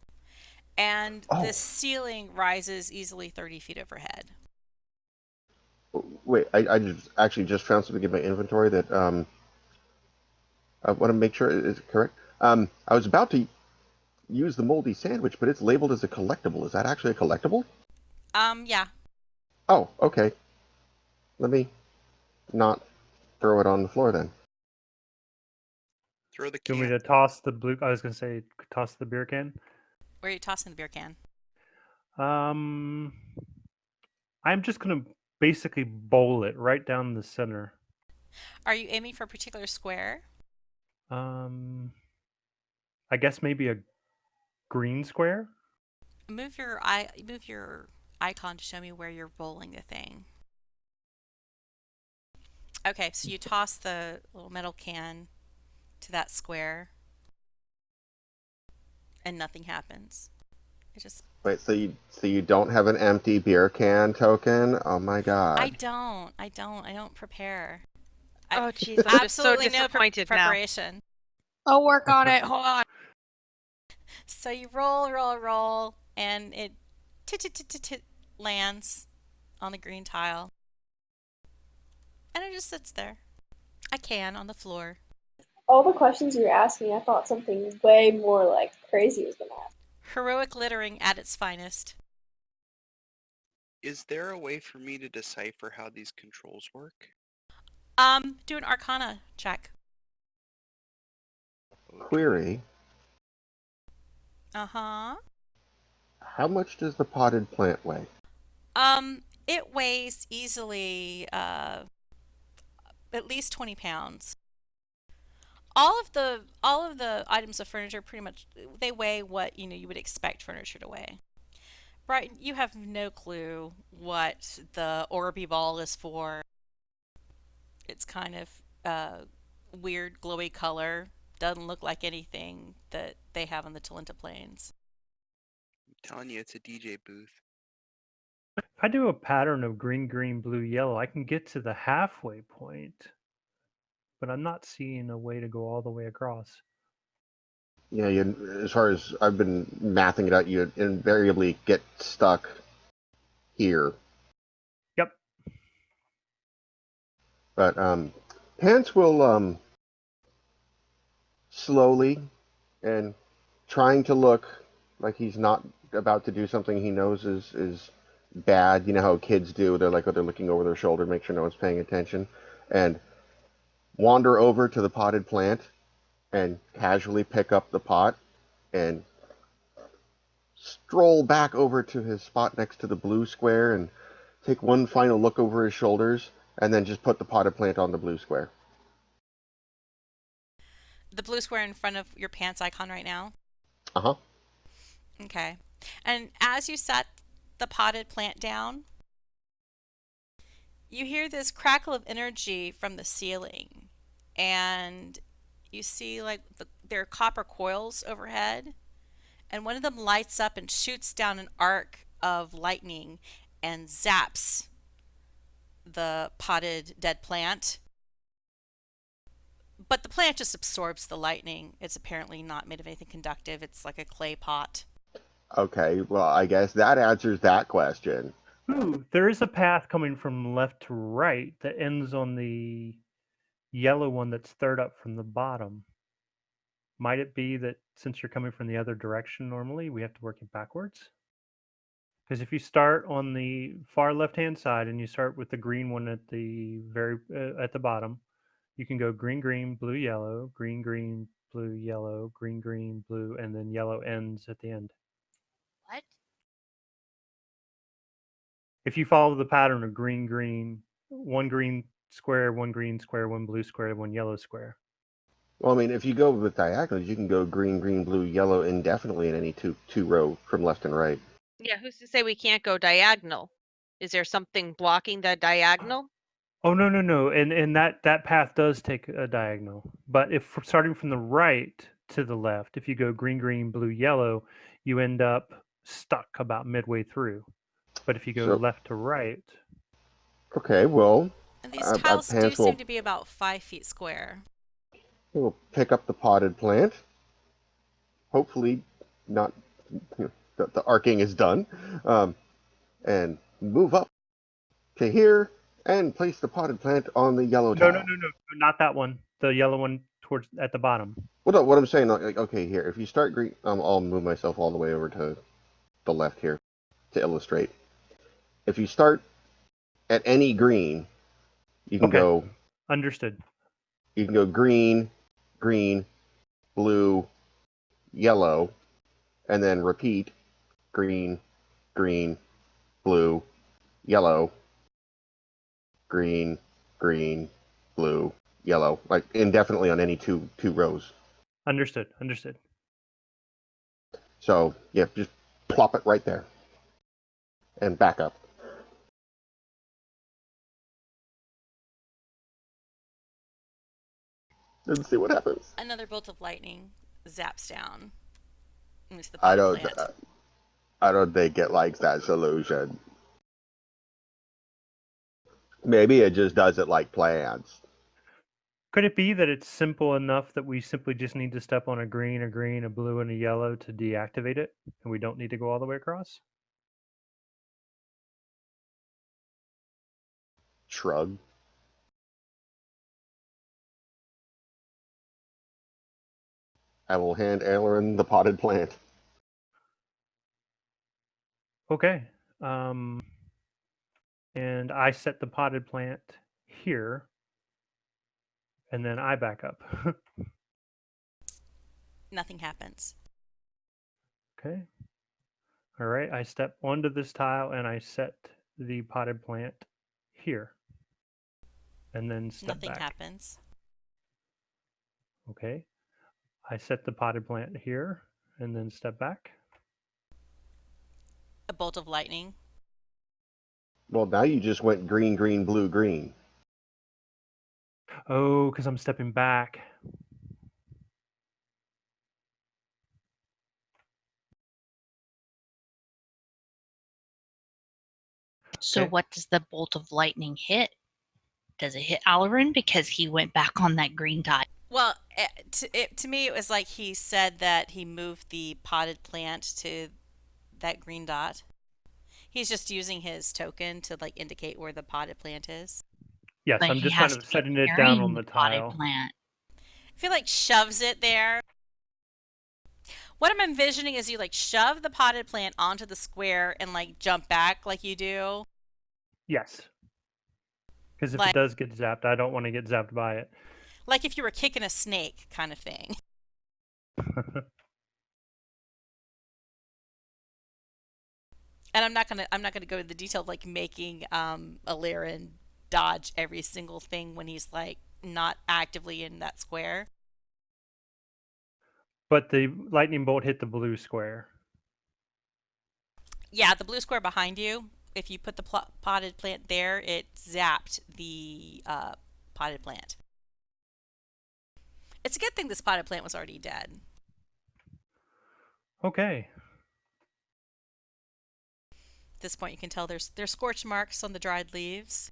And Oh. the ceiling rises easily 30 feet overhead. Wait, I just found something in my inventory that I want to make sure is correct. I was about to use the moldy sandwich, but it's labeled as a collectible. Is that actually a collectible? Yeah. Oh, okay. Let me not throw it on the floor then. Throw the Do you want can. me to toss the blue? I was gonna say toss the beer can. Where are you tossing the beer can? I'm just gonna basically bowl it right down the center. Are you aiming for a particular square? I guess maybe a green square. Move your icon to show me where you're rolling the thing. Okay, so you toss the little metal can to that square and nothing happens. It just Wait, so you don't have an empty beer can token? Oh my god. I don't prepare. Oh, jeez, I'm just so Absolutely no disappointed now. preparation. I'll work on it. Hold on. So you roll, and it lands on the green tile. And it just sits there. A can on the floor. All the questions you were asking, I thought something way more like crazy was gonna happen. Heroic littering at its finest. Is there a way for me to decipher how these controls work? Do an Arcana check. Okay. Query. Uh-huh. How much does the potted plant weigh? It weighs easily at least 20 pounds. All of the items of furniture pretty much they weigh what you would expect furniture to weigh. Brighton, you have no clue what the Orby ball is for. It's kind of weird glowy color. Doesn't look like anything that they have on the Talenta Plains. I'm telling you, it's a DJ booth. If I do a pattern of green, green, blue, yellow, I can get to the halfway point, but I'm not seeing a way to go all the way across. Yeah, as far as I've been mathing it out, you invariably get stuck here. Yep. But Pants will slowly and trying to look like he's not about to do something he knows is bad. You know how kids do. They're like, oh, they're looking over their shoulder, make sure no one's paying attention, and wander over to the potted plant and casually pick up the pot and stroll back over to his spot next to the blue square and take one final look over his shoulders and then just put the potted plant on the blue square. The blue square in front of your pants icon right now? Uh-huh. Okay. And as you set the potted plant down, you hear this crackle of energy from the ceiling. And you see there are copper coils overhead. And one of them lights up and shoots down an arc of lightning and zaps the potted dead plant. But the plant just absorbs the lightning. It's apparently not made of anything conductive. It's like a clay pot. Okay, well, I guess that answers that question. Ooh, there is a path coming from left to right that ends on the yellow one that's third up from the bottom. Might it be that since you're coming from the other direction normally, we have to work it backwards? Because if you start on the far left-hand side and you start with the green one at the at the bottom, You can go green, green, blue, yellow, green, green, blue, yellow, green, green, blue, and then yellow ends at the end. What? If you follow the pattern of green, green, one green square, one green square, one blue square, one yellow square. Well, I mean, if you go with diagonals, you can go green, green, blue, yellow indefinitely in any two row from left and right. Yeah, who's to say we can't go diagonal? Is there something blocking the diagonal? Oh no, and that path does take a diagonal. But if starting from the right to the left, if you go green, green, blue, yellow, you end up stuck about midway through. But if you go So, left to right, okay, well, And these tiles do Pants seem to be about 5 feet square. will pick up the potted plant. Hopefully, not the arcing is done, and move up to here and place the potted plant on the yellow no, tile. not that one. The yellow one towards at the bottom. Well, no, what I'm saying, like, okay, here, if you start green, I'll move myself all the way over to the left here to illustrate. If you start at any green, you can Okay. go. Understood. You can go green, green, blue, yellow, and then repeat green, green, blue, yellow, green, green, blue, yellow, like indefinitely on any two rows. Understood. So yeah, just plop it right there and back up. And see what happens. Another bolt of lightning zaps down into the I potted don't. plant. I don't think it likes that solution. Maybe it just doesn't like plants. Could it be that it's simple enough that we simply just need to step on a green, a blue, and a yellow to deactivate it, and we don't need to go all the way across? Shrug. I will hand Aleran the potted plant. Okay. And I set the potted plant here, and then I back up. Nothing happens. Okay. All right. I step onto this tile and I set the potted plant here, and then step Nothing back. happens. Okay. I set the potted plant here, and then step back. A bolt of lightning. Well, now you just went green, green, blue, green. Oh, because I'm stepping back. So Okay. what does the bolt of lightning hit? Does it hit Aleran because he went back on that green dot? Well, to me, it was like he said that he moved the potted plant to that green dot. He's just using his token to like indicate where the potted plant is. Yes, But I'm he just kind has of to be setting it down carrying on the the potted tile. plant. I feel like shoves it there. What I'm envisioning is you like shove the potted plant onto the square and like jump back like you do. Yes. Because if Like, it does get zapped, I don't want to get zapped by it. like if you were kicking a snake kind of thing. And I'm not gonna go into the detail of like making Aleran dodge every single thing when he's like not actively in that square. But the lightning bolt hit the blue square. Yeah, the blue square behind you. If you put the potted plant there, it zapped the potted plant. It's a good thing this potted plant was already dead. Okay. At this point, you can tell there's scorch marks on the dried leaves.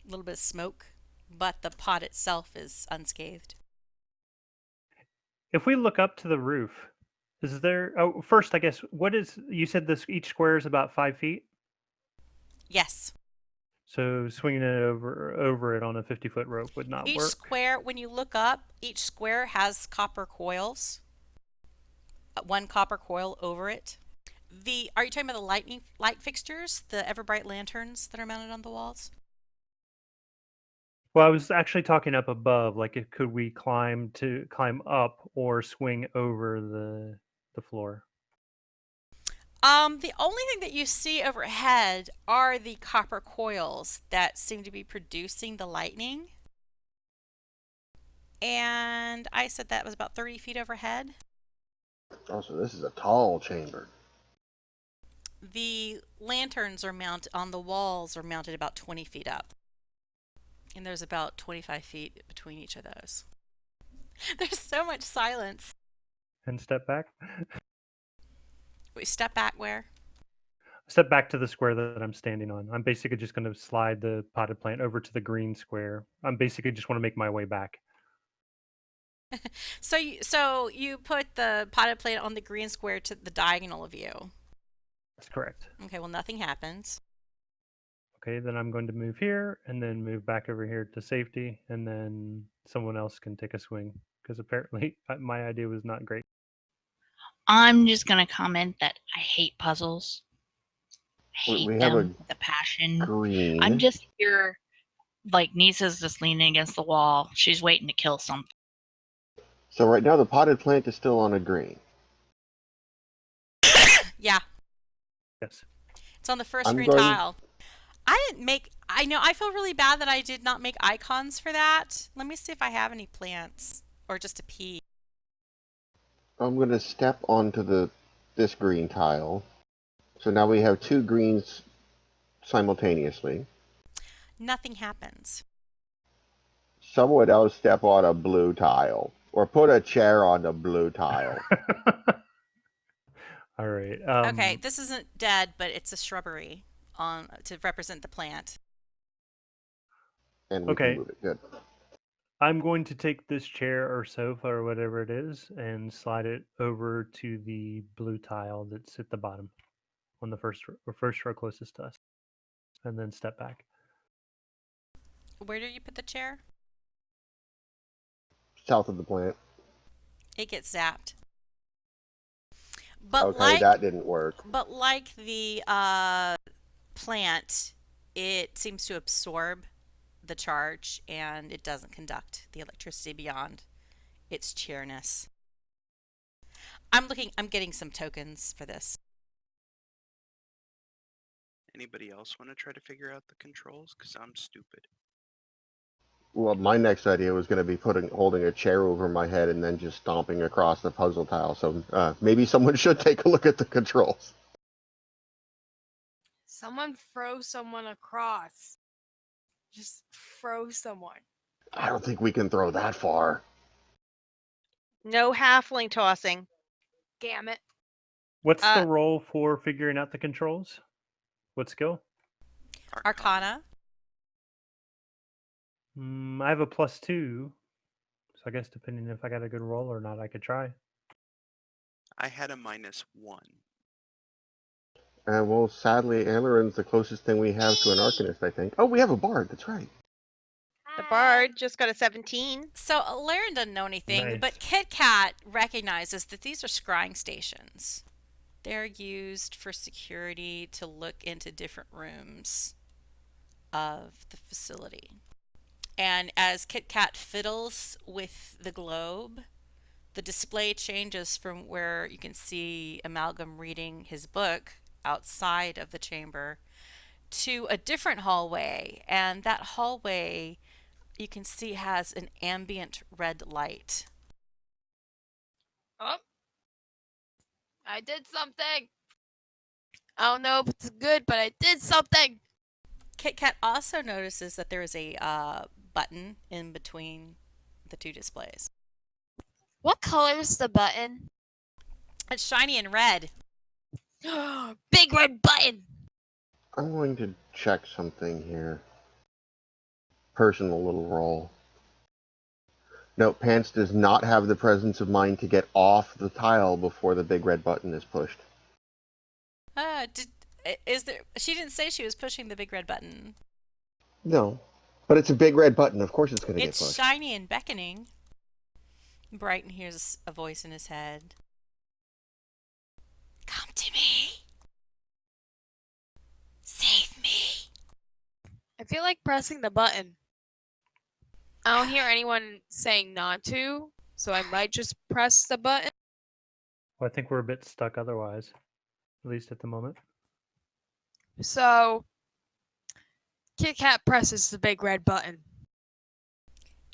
A little bit of smoke, but the pot itself is unscathed. If we look up to the roof, is there... Oh, first, I guess, what is... You said this each square is about 5 feet? Yes. So swinging it over it on a 50-foot rope would not Each work. square, when you look up, each square has copper coils. One copper coil over it. Are you talking about the light fixtures, the ever bright lanterns that are mounted on the walls? Well, I was actually talking up above. Like, could we climb up or swing over the floor? The only thing that you see overhead are the copper coils that seem to be producing the lightning. And I said that was about 30 feet overhead. Oh, so this is a tall chamber. The lanterns are mounted on the walls, are mounted about 20 feet up. And there's about 25 feet between each of those. There's so much silence. And step back. Wait, step back where? Step back to the square that I'm standing on. I'm basically just going to slide the potted plant over to the green square. I'm basically just want to make my way back. So you put the potted plant on the green square to the diagonal of you. That's correct. Okay, well, nothing happens. Okay, then I'm going to move here and then move back over here to safety, and then someone else can take a swing because apparently my idea was not great. I'm just going to comment that I hate puzzles. I hate We have a them with a passion. green. I'm just here, like Nissa's just leaning against the wall. She's waiting to kill something. So right now the potted plant is still on a green. Yeah, Yes. it's on the first I'm green going- tile. I feel really bad that I did not make icons for that. Let me see if I have any plants or just a pea. I'm going to step onto this green tile. So now we have two greens simultaneously. Nothing happens. Someone else step on a blue tile. Or put a chair on the blue tile. All right. Okay, this isn't dead, but it's a shrubbery to represent the plant. And we Okay. can move it. Good. I'm going to take this chair or sofa or whatever it is and slide it over to the blue tile that's at the bottom on the first row closest to us, and then step back. Where do you put the chair? South of the plant. It gets zapped. But Okay, that didn't work. But like the plant, it seems to absorb the charge and it doesn't conduct the electricity beyond its chairness. I'm getting some tokens for this. Anybody else want to try to figure out the controls? Because I'm stupid. Well, my next idea was going to be holding a chair over my head and then just stomping across the puzzle tile. So maybe someone should take a look at the controls. Someone throw someone across. Just throw someone. I don't think we can throw that far. No halfling tossing. Damn it. What's the role for figuring out the controls? What skill? Arcana. I have a +2, so I guess depending if I got a good roll or not, I could try. I had a -1. Well, sadly, Aleran's the closest thing we have to an Arcanist, I think. Oh, we have a Bard. That's right. The bard just got a 17. So Aleran doesn't know anything, Nice. but Kit Kat recognizes that these are scrying stations. They're used for security to look into different rooms of the facility. And as Kit Kat fiddles with the globe, the display changes from where you can see Amalgam reading his book outside of the chamber to a different hallway. And that hallway, you can see, has an ambient red light. Oh. I did something. I don't know if it's good, but I did something. Kit Kat also notices that there is a button in between the two displays. What color is the button? It's shiny and red. Big red button. I'm going to check something here. Personal little roll. No, Pants does not have the presence of mind to get off the tile before the big red button is pushed. She didn't say she was pushing the big red button. No. But it's a big red button. Of course it's going to get It's pushed. shiny and beckoning. Brighton hears a voice in his head. Come to me. Save me. I feel like pressing the button. I don't hear anyone saying not to, so I might just press the button. Well, I think we're a bit stuck otherwise, at least at the moment. So, Kit Kat presses the big red button.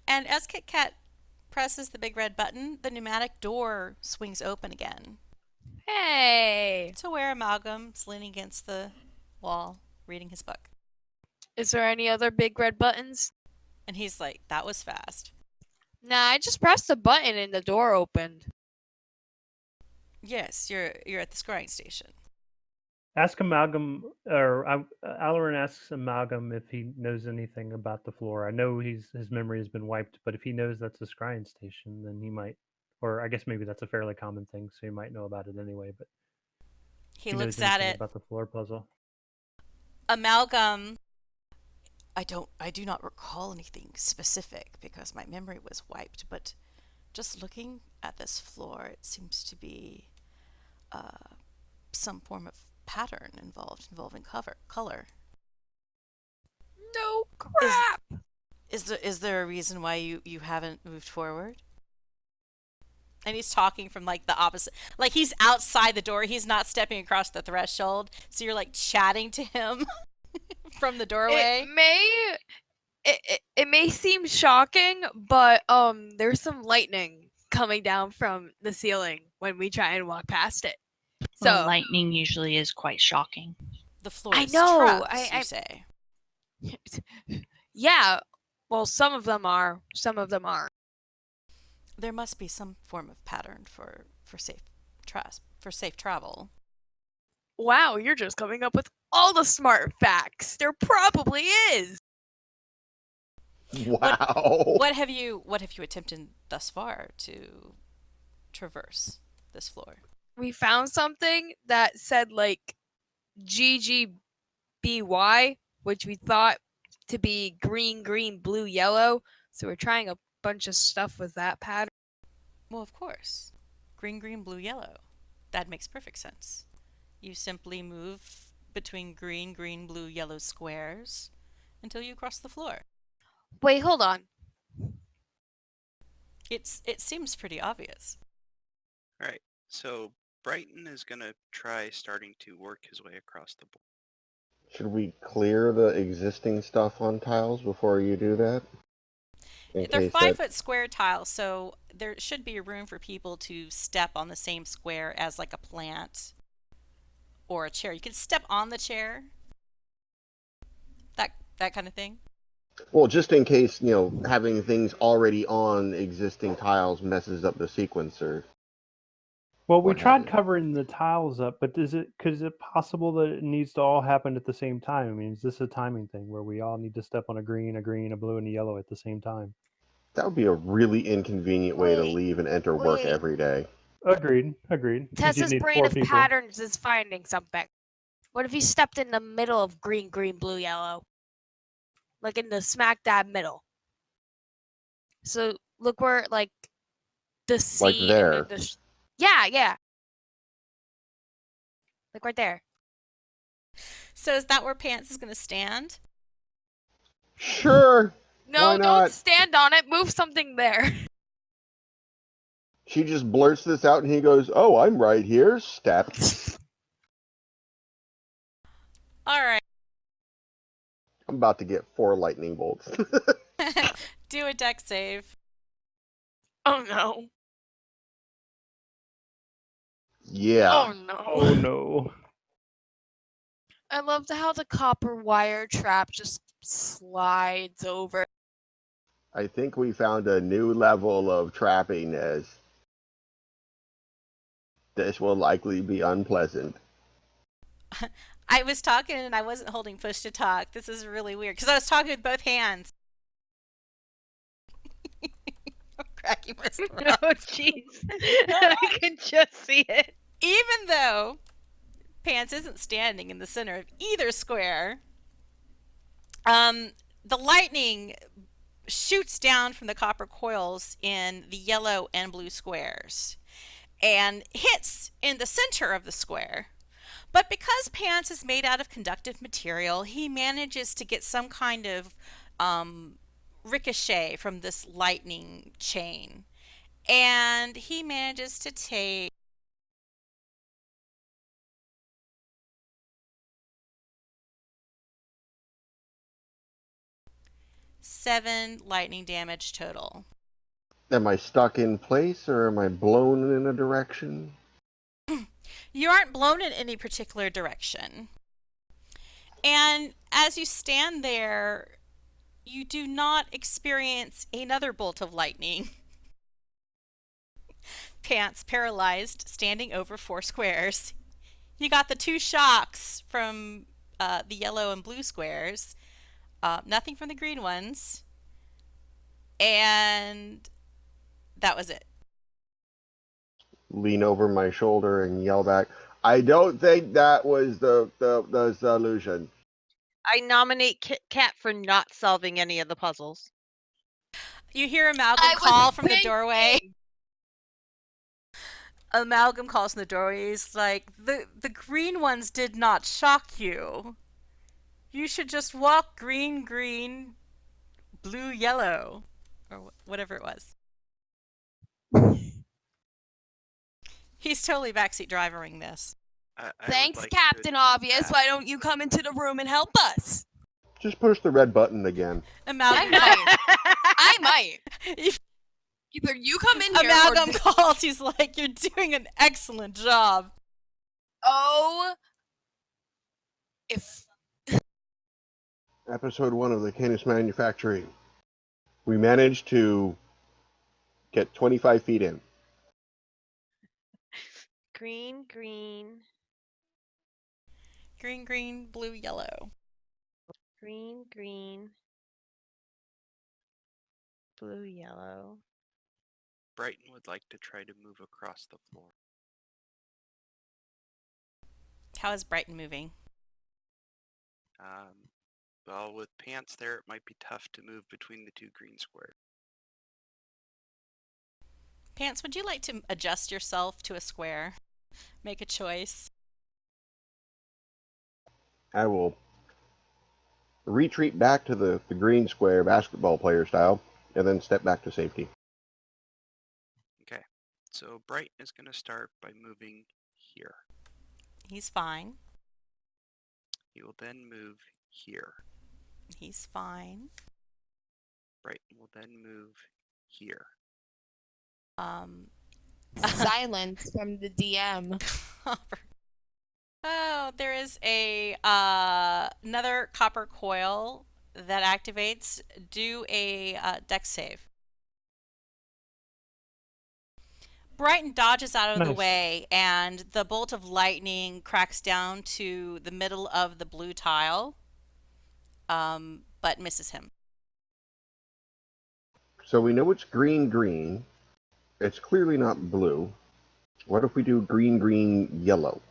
And as Kit Kat presses the big red button, the pneumatic door swings open again. Hey! To where Amalgam's leaning against the wall, reading his book. Is there any other big red buttons? And he's like, that was fast. Nah, I just pressed the button and the door opened. Yes, you're at the scrying station. Ask Amalgam, or Aleran asks Amalgam if he knows anything about the floor. I know his memory has been wiped, but if he knows that's a scrying station, then he might, or I guess maybe that's a fairly common thing, so he might know about it anyway. But He knows looks at anything it. about the floor puzzle. Amalgam, I do not recall anything specific because my memory was wiped, but just looking at this floor, it seems to be some form of pattern involving color. No crap! Is there a reason why you haven't moved forward? And he's talking from like the opposite, like he's outside the door. He's not stepping across the threshold. So you're like chatting to him from the doorway. It may seem shocking, but there's some lightning coming down from the ceiling when we try and walk past it. So Well, lightning usually is quite shocking. The floor I is know, trucks, you say. Yeah, well, some of them are, some of them aren't. There must be some form of pattern for safe travel. Wow, you're just coming up with all the smart facts. There probably is. Wow. What have you attempted thus far to traverse this floor? We found something that said like GGBY, which we thought to be green, green, blue, yellow. So we're trying a bunch of stuff with that pattern. Well, of course. Green, green, blue, yellow. That makes perfect sense. You simply move between green, green, blue, yellow squares until you cross the floor. Wait, hold on. It seems pretty obvious. All right, so Brighton is going to try starting to work his way across the board. Should we clear the existing stuff on tiles before you do that? They're 5-foot square tiles, so there should be room for people to step on the same square as like a plant or a chair. You can step on the chair. That kind of thing. Well, just in case, having things already on existing tiles messes up the sequencer. Well, we What tried have you. covering the tiles up, but is it possible that it needs to all happen at the same time? I mean, is this a timing thing where we all need to step on a green, a blue, and a yellow at the same time? That would be a really inconvenient way to leave and enter work every day. Agreed. 'Cause you'd Tessa's need brain 4 of people. patterns is finding something. What if you stepped in the middle of green, green, blue, yellow? Like in the smack dab middle. So look where like the C Like there. and the yeah. Like right there. So is that where Pants is going to stand? Sure. No, Why not? don't stand on it. Move something there. She just blurts this out and he goes, "Oh, I'm right here." Step. All right. I'm about to get 4 lightning bolts. Do a deck save. Oh no. Yeah. Oh no. Oh no. I loved how the copper wire trap just slides over. I think we found a new level of trapping as this will likely be unpleasant. I was talking and I wasn't holding push to talk. This is really weird because I was talking with both hands. I'm cracking myself up. Oh, jeez. I can just see it. Even though Pants isn't standing in the center of either square, the lightning shoots down from the copper coils in the yellow and blue squares and hits in the center of the square. But because Pants is made out of conductive material, he manages to get some kind of ricochet from this lightning chain. And he manages to take 7 lightning damage total. Am I stuck in place or am I blown in a direction? You aren't blown in any particular direction. And as you stand there, you do not experience another bolt of lightning. Pants paralyzed, standing over 4 squares. You got the 2 shocks from the yellow and blue squares. Nothing from the green ones. And that was it. Lean over my shoulder and yell back, I don't think that was the solution. I nominate Cat for not solving any of the puzzles. You hear Amalgam I was call from the thinking. doorway. Amalgam calls from the doorway. He's like, the green ones did not shock you. You should just walk green, green, blue, yellow. Or whatever it was. He's totally backseat driving this. I Thanks, would like to Captain attempt Obvious. that. Why don't you come into the room and help us? Just push the red button again. Amalgam, I might. If- Either you come in here Amalgam or... calls. He's like, you're doing an excellent job. Oh. If... Episode 1 of the Cannith Manufactury. We managed to get 25 feet in. Green, green, Green, green, blue, yellow. green, green, blue, yellow. Brighton would like to try to move across the floor. How is Brighton moving? Well, with Pants there, it might be tough to move between the 2 green squares. Pants, would you like to adjust yourself to a square? Make a choice. I will retreat back to the green square basketball player style and then step back to safety. Okay, so Brighton is going to start by moving here. He's fine. He will then move here. He's fine. Brighton will then move here. Silence from the DM. Oh, there is a another copper coil that activates. Do a dex save. Brighton dodges out of the Nice. way, and the bolt of lightning cracks down to the middle of the blue tile, but misses him. So we know it's green, green. It's clearly not blue. What if we do green, green, yellow?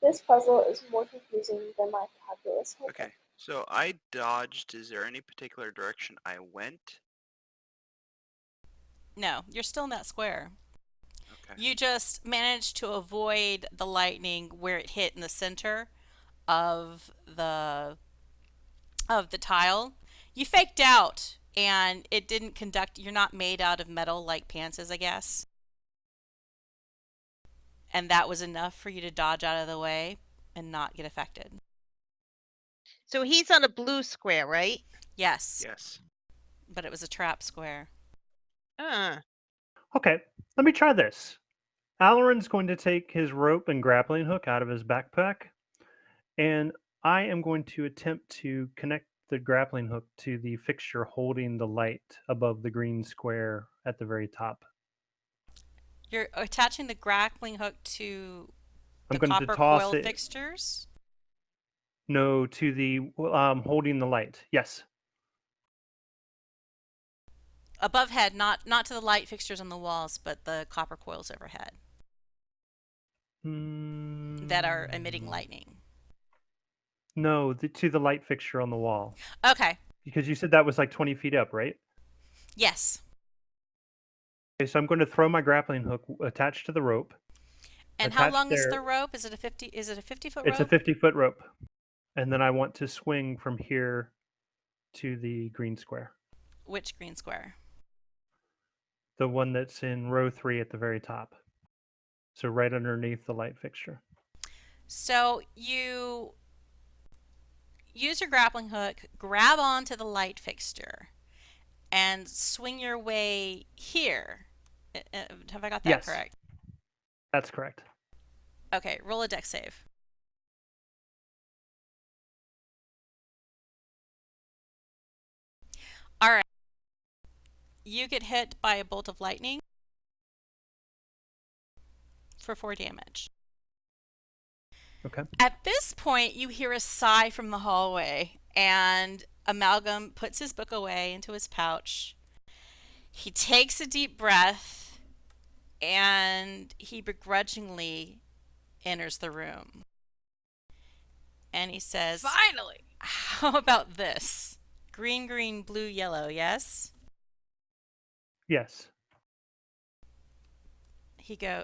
This puzzle is more confusing than my calculus. Okay, so I dodged. Is there any particular direction I went? No, you're still in that square. Okay. You just managed to avoid the lightning where it hit in the center of the tile. You faked out, and it didn't conduct. You're not made out of metal like Pants is, I guess. And that was enough for you to dodge out of the way and not get affected. So he's on a blue square, right? Yes, Yes. but it was a trap square. Okay, let me try this. Aleran's going to take his rope and grappling hook out of his backpack, and I am going to attempt to connect the grappling hook to the fixture holding the light above the green square at the very top. You're attaching the grappling hook to I'm the going to copper toss coil it. fixtures? No, to the holding the light. Yes. Above head, not to the light fixtures on the walls, but the copper coils overhead that are emitting lightning. No, to the light fixture on the wall. Okay. Because you said that was like 20 feet up, right? Yes. Okay, so I'm going to throw my grappling hook attached to the rope. And how Attached long is there. the rope? Is it a 50-foot rope? It's a 50-foot rope. And then I want to swing from here to the green square. Which green square? The one that's in row 3 at the very top. So right underneath the light fixture. So you use your grappling hook, grab onto the light fixture, and swing your way here. Have I got that Yes. correct? That's correct. Okay, roll a dex save. All right. You get hit by a bolt of lightning for 4 damage. Okay. At this point, you hear a sigh from the hallway, and Amalgam puts his book away into his pouch. He takes a deep breath, and he begrudgingly enters the room. And he says, Finally! "How about this? Green, green, blue, yellow, yes?" Yes.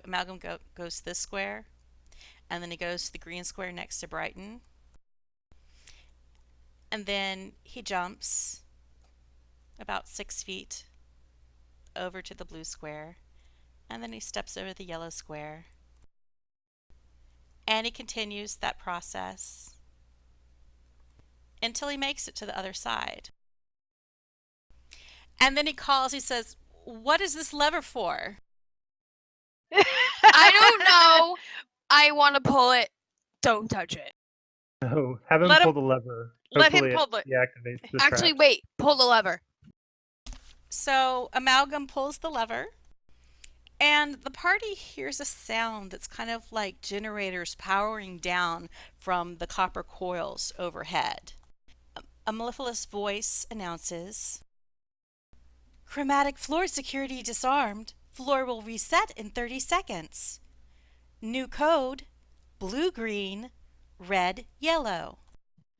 Amalgam goes to this square, and then he goes to the green square next to Brighton. And then he jumps about 6 feet over to the blue square, and then he steps over the yellow square. And he continues that process until he makes it to the other side. And then he says, "What is this lever for?" I don't know. I want to pull it. Don't touch it. No, have him Let pull him- the lever. let him Hopefully pull it deactivates the Actually, traps. wait. Pull the lever. So Amalgam pulls the lever, and the party hears a sound that's kind of like generators powering down from the copper coils overhead. A mellifluous voice announces, "Chromatic floor security disarmed. Floor will reset in 30 seconds. New code, blue, green, red, yellow."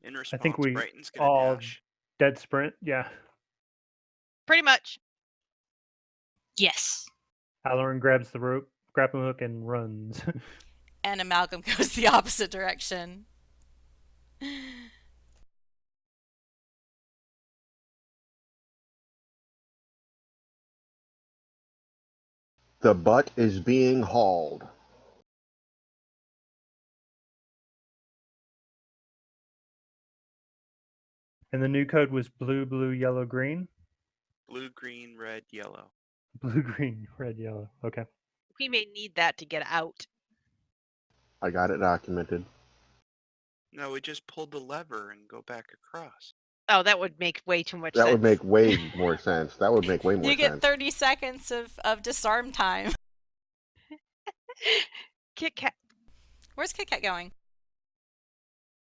In I response, think we Brighton's gonna all dash. dead sprint. Yeah. Pretty much. Yes. Aleran grabs the rope, grappling hook, and runs. And Amalgam goes the opposite direction. The butt is being hauled. And the new code was blue, blue, yellow, green. Blue, green, red, yellow. Blue, green, red, yellow. Okay. We may need that to get out. I got it documented. No, we just pulled the lever and go back across. Oh, that would make way too much That sense. would make way more sense. That would make way more You get sense. 30 seconds of disarm time. Kit Kat. Where's Kit Kat going?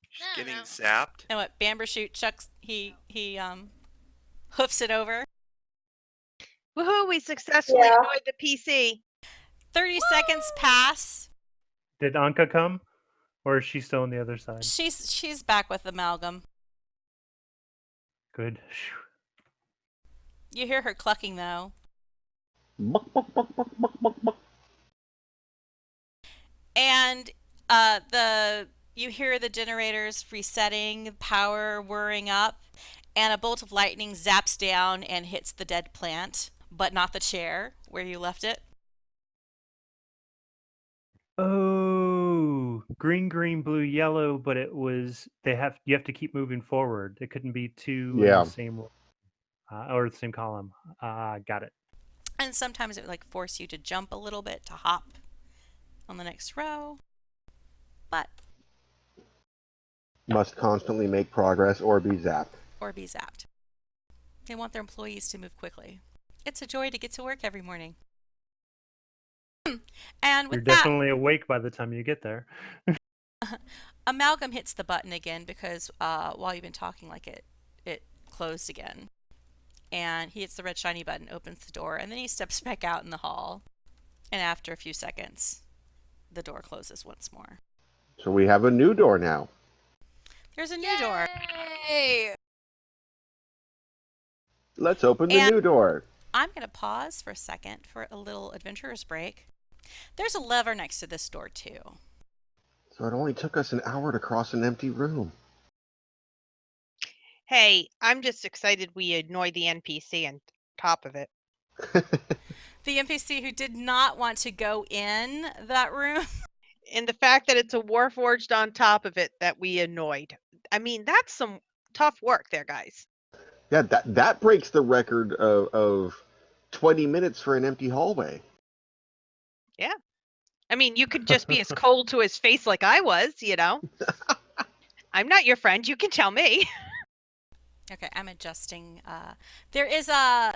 She's I don't getting know. zapped. And what, Bambershoot chucks, he hoofs it over. Woohoo! We successfully Yeah. annoyed the PC. 30 seconds pass. Did Anka come, or is she still on the other side? She's back with Amalgam. Good. You hear her clucking though. Buck, buck, buck, buck, buck, buck, buck. And you hear the generators resetting, power whirring up, and a bolt of lightning zaps down and hits the dead plant, but not the chair where you left it. Oh, green, green, blue, yellow, but it was you have to keep moving forward. It couldn't be two in Yeah. the same or the same column. Got it. And sometimes it would like force you to jump a little bit to hop on the next row. But Must constantly make progress or be zapped. or be zapped. They want their employees to move quickly. It's a joy to get to work every morning. And You're with that, definitely awake by the time you get there. Amalgam hits the button again because while you've been talking, like it closed again. And he hits the red shiny button, opens the door, and then he steps back out in the hall. And after a few seconds, the door closes once more. So we have a new door now. There's a new door. Yay! Let's open the And- new door. I'm going to pause for a second for a little adventurer's break. There's a lever next to this door, too. So it only took us an hour to cross an empty room. Hey, I'm just excited we annoyed the NPC on top of it. The NPC who did not want to go in that room. And the fact that it's a Warforged on top of it that we annoyed. I mean, that's some tough work there, guys. Yeah, that breaks the record of 20 minutes for an empty hallway. Yeah. I mean, you could just be as cold to his face like I was, you know? I'm not your friend. You can tell me. Okay, I'm adjusting. There is a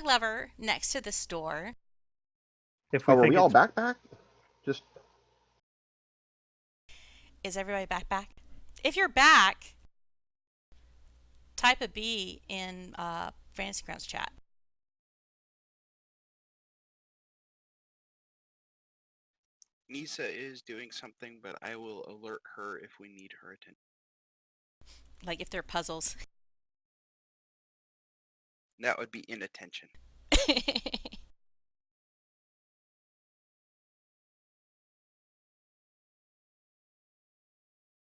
lever next to this door. If Oh, we are think we all it's back? Just Is everybody back? If you're back, type a B in Fantasy Grounds chat. Nissha is doing something, but I will alert her if we need her attention. Like if they're puzzles. That would be inattention.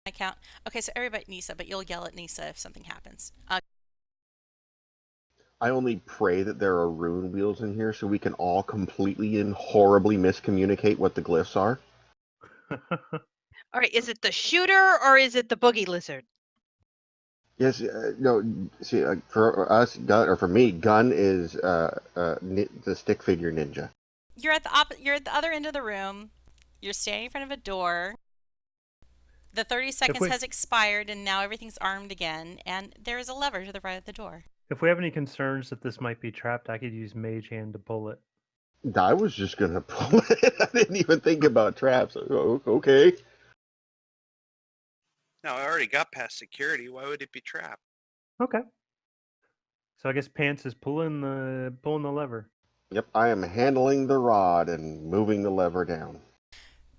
Account. Okay, so everybody Nissha, but you'll yell at Nissha if something happens. I only pray that there are rune wheels in here so we can all completely and horribly miscommunicate what the glyphs are. All right, is it the shooter or is it the boogie lizard? Yes, no. See, for us, gun, or for me, gun is the stick figure ninja. You're at the other end of the room. You're standing in front of a door. The 30 seconds has expired and now everything's armed again, and there is a lever to the right of the door. if we have any concerns that this might be trapped, I could use Mage Hand to pull it. I was just gonna pull it. I didn't even think about traps. Okay. Now, I already got past security. Why would it be trapped? Okay. So I guess Pants is pulling the lever. Yep, I am handling the rod and moving the lever down.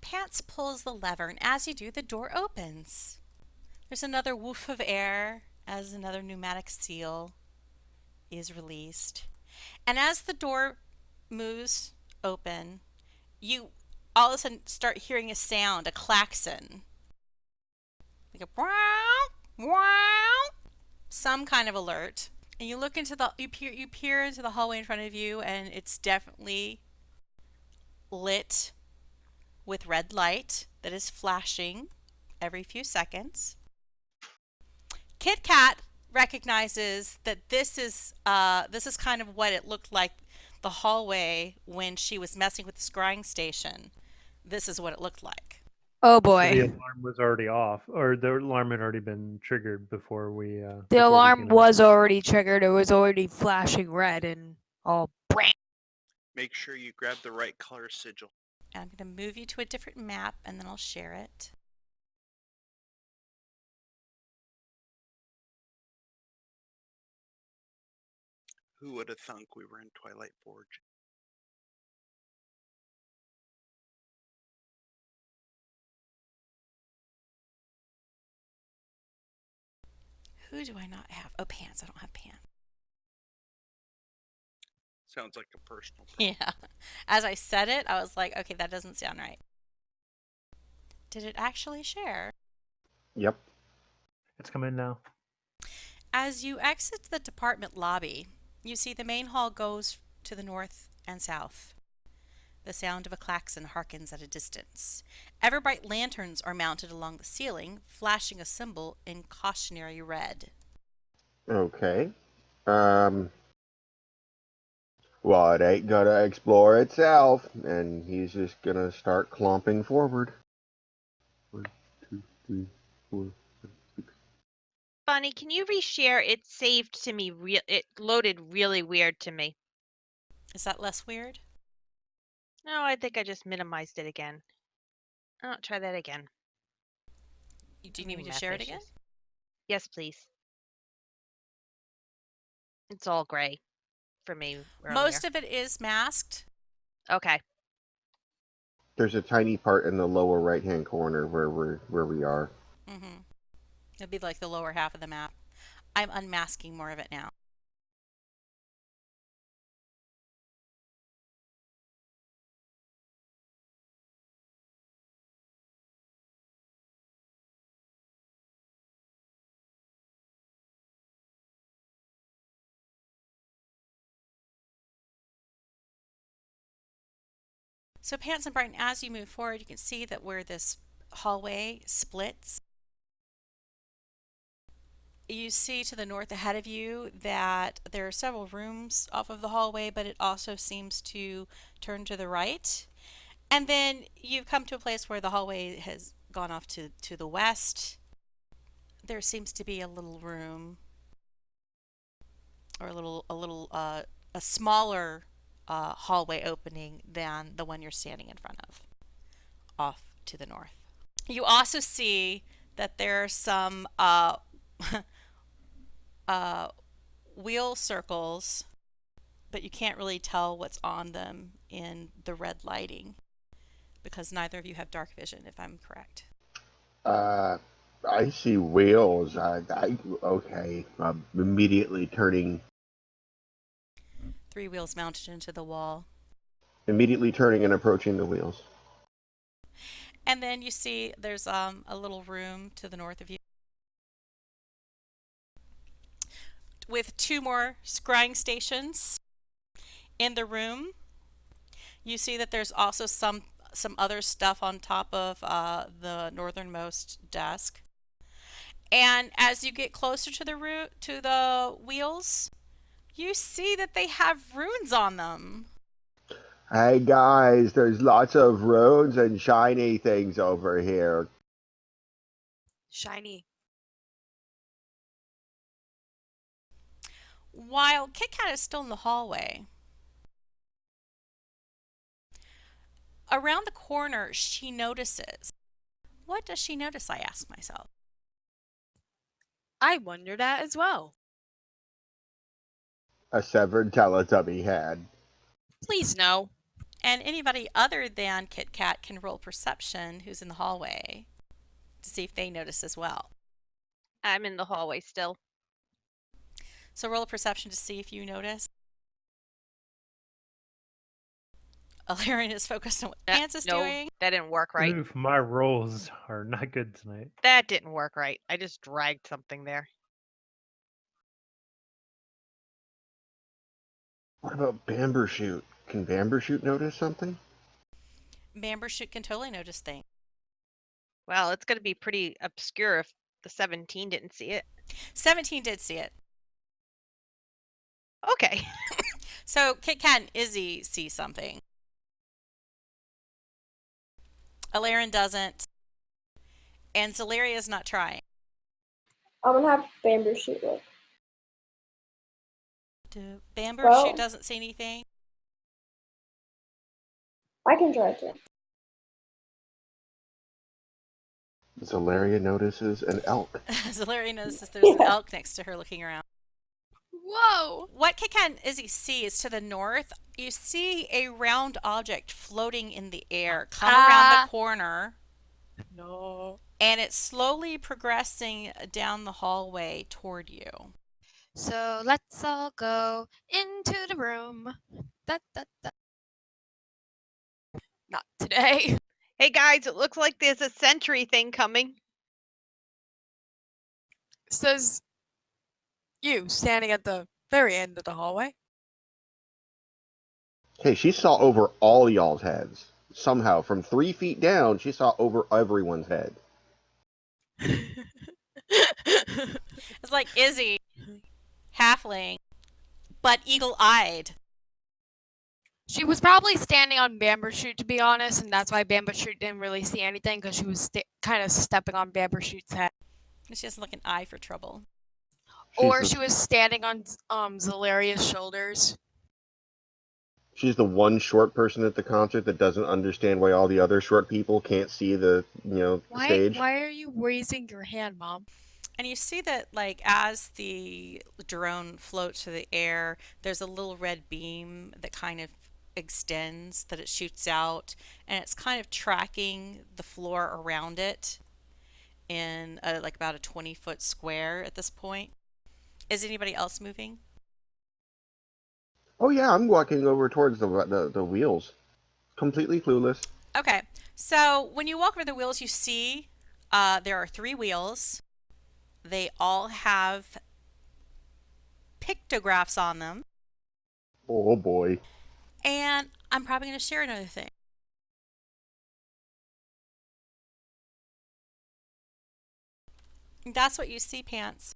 Pants pulls the lever, and as you do, the door opens. There's another woof of air as another pneumatic seal is released. And as the door moves open, you all of a sudden start hearing a sound, a klaxon. Like a wow, wow, some kind of alert. And you look into you peer into the hallway in front of you, and it's definitely lit with red light that is flashing every few seconds. Kit Kat recognizes that this is kind of what it looked like the hallway when she was messing with the scrying station. This is what it looked like. Oh So the boy. alarm was already off, or the alarm had already been triggered before we. The before we alarm came out. was already triggered. It was already flashing red and all brand. Make sure you grab the right color sigil. And I'm going to move you to a different map, and then I'll share it. Who would have thunk we were in Twilight Forge? Who do I not have? Oh, Pants. I don't have Pants. Sounds like a personal problem. Yeah. As I said it, I was like, okay, that doesn't sound right. Did it actually share? Yep. It's coming now. As you exit the department lobby, you see the main hall goes to the north and south. The sound of a klaxon harkens at a distance. Ever-bright lanterns are mounted along the ceiling, flashing a symbol in cautionary red. Okay. Well, it ain't gonna explore itself, and he's just gonna start clomping forward. 1, 2, 3, 4. Bonnie, can you reshare? It saved to me. It loaded really weird to me. Is that less weird? No, I think I just minimized it again. Oh, try that again. Do you need me to share it again? Yes, please. It's all gray for me. Most of it is masked. Okay. There's a tiny part in the lower right-hand corner where we are. Mm-hmm. It'll be like the lower half of the map. I'm unmasking more of it now. So Pants and Brighton, as you move forward, you can see that where this hallway splits, you see to the north ahead of you that there are several rooms off of the hallway, but it also seems to turn to the right. And then you've come to a place where the hallway has gone off to the west. There seems to be a little room, or a smaller hallway opening than the one you're standing in front of, off to the north. You also see that there are some wheel circles, but you can't really tell what's on them in the red lighting because neither of you have dark vision, if I'm correct. I see wheels. Okay. I'm immediately turning Three wheels mounted into the wall. and approaching the wheels. And then you see there's a little room to the north of you with two more scrying stations in the room. You see that there's also some other stuff on top of the northernmost desk. And as you get closer to the wheels, you see that they have runes on them. Hey guys, there's lots of runes and shiny things over here. Shiny. While Kit Kat is still in the hallway, around the corner she notices. What does she notice, I ask myself? I wonder that as well. A severed Teletubby head. Please no. And anybody other than Kit Kat can roll perception who's in the hallway to see if they notice as well. I'm in the hallway still. So roll a perception to see if you notice. Aleran is focused on what Pants is no, doing. that didn't work right. Oof, my rolls are not good tonight. That didn't work right. I just dragged something there. What about Bambershoot? Can Bambershoot notice something? Bambershoot can totally notice things. Well, it's going to be pretty obscure if the 17 didn't see it. 17 did see it. Okay. So Kit Kat and Izzy see something. Aleran doesn't. And Zaleria is not trying. I'm gonna have Bambershoot look. Bambershoot doesn't see anything. I can try to. Zaleria notices an elk. Zaleria notices there's an elk next to her looking around. Whoa! What Kit Kat and Izzy see is to the north, you see a round object floating in the air come around the corner. No. And it's slowly progressing down the hallway toward you. So let's all go into the room. Da, da, da. Not today. Hey guys, it looks like there's a sentry thing coming. Says you standing at the very end of the hallway. Hey, she saw over all y'all's heads. Somehow, from 3 feet down, she saw over everyone's head. It's like Izzy, Halfling, but eagle-eyed. She was probably standing on Bambershoot, to be honest, and that's why Bambershoot didn't really see anything because she was kind of stepping on Bambershoot's head. She doesn't look an eye for trouble. Or she was standing on Zaleria's shoulders. She's the one short person at the concert that doesn't understand why all the other short people can't see the stage. Why are you raising your hand, Mom? And you see that, like, as the drone floats through the air, there's a little red beam that kind of extends, that it shoots out, and it's kind of tracking the floor around it in like about a 20-foot square at this point. Is anybody else moving? Oh yeah, I'm walking over towards the wheels, completely clueless. Okay, so when you walk over the wheels, you see there are 3 wheels. They all have pictographs on them. Oh boy. And I'm probably going to share another thing. That's what you see, Pants.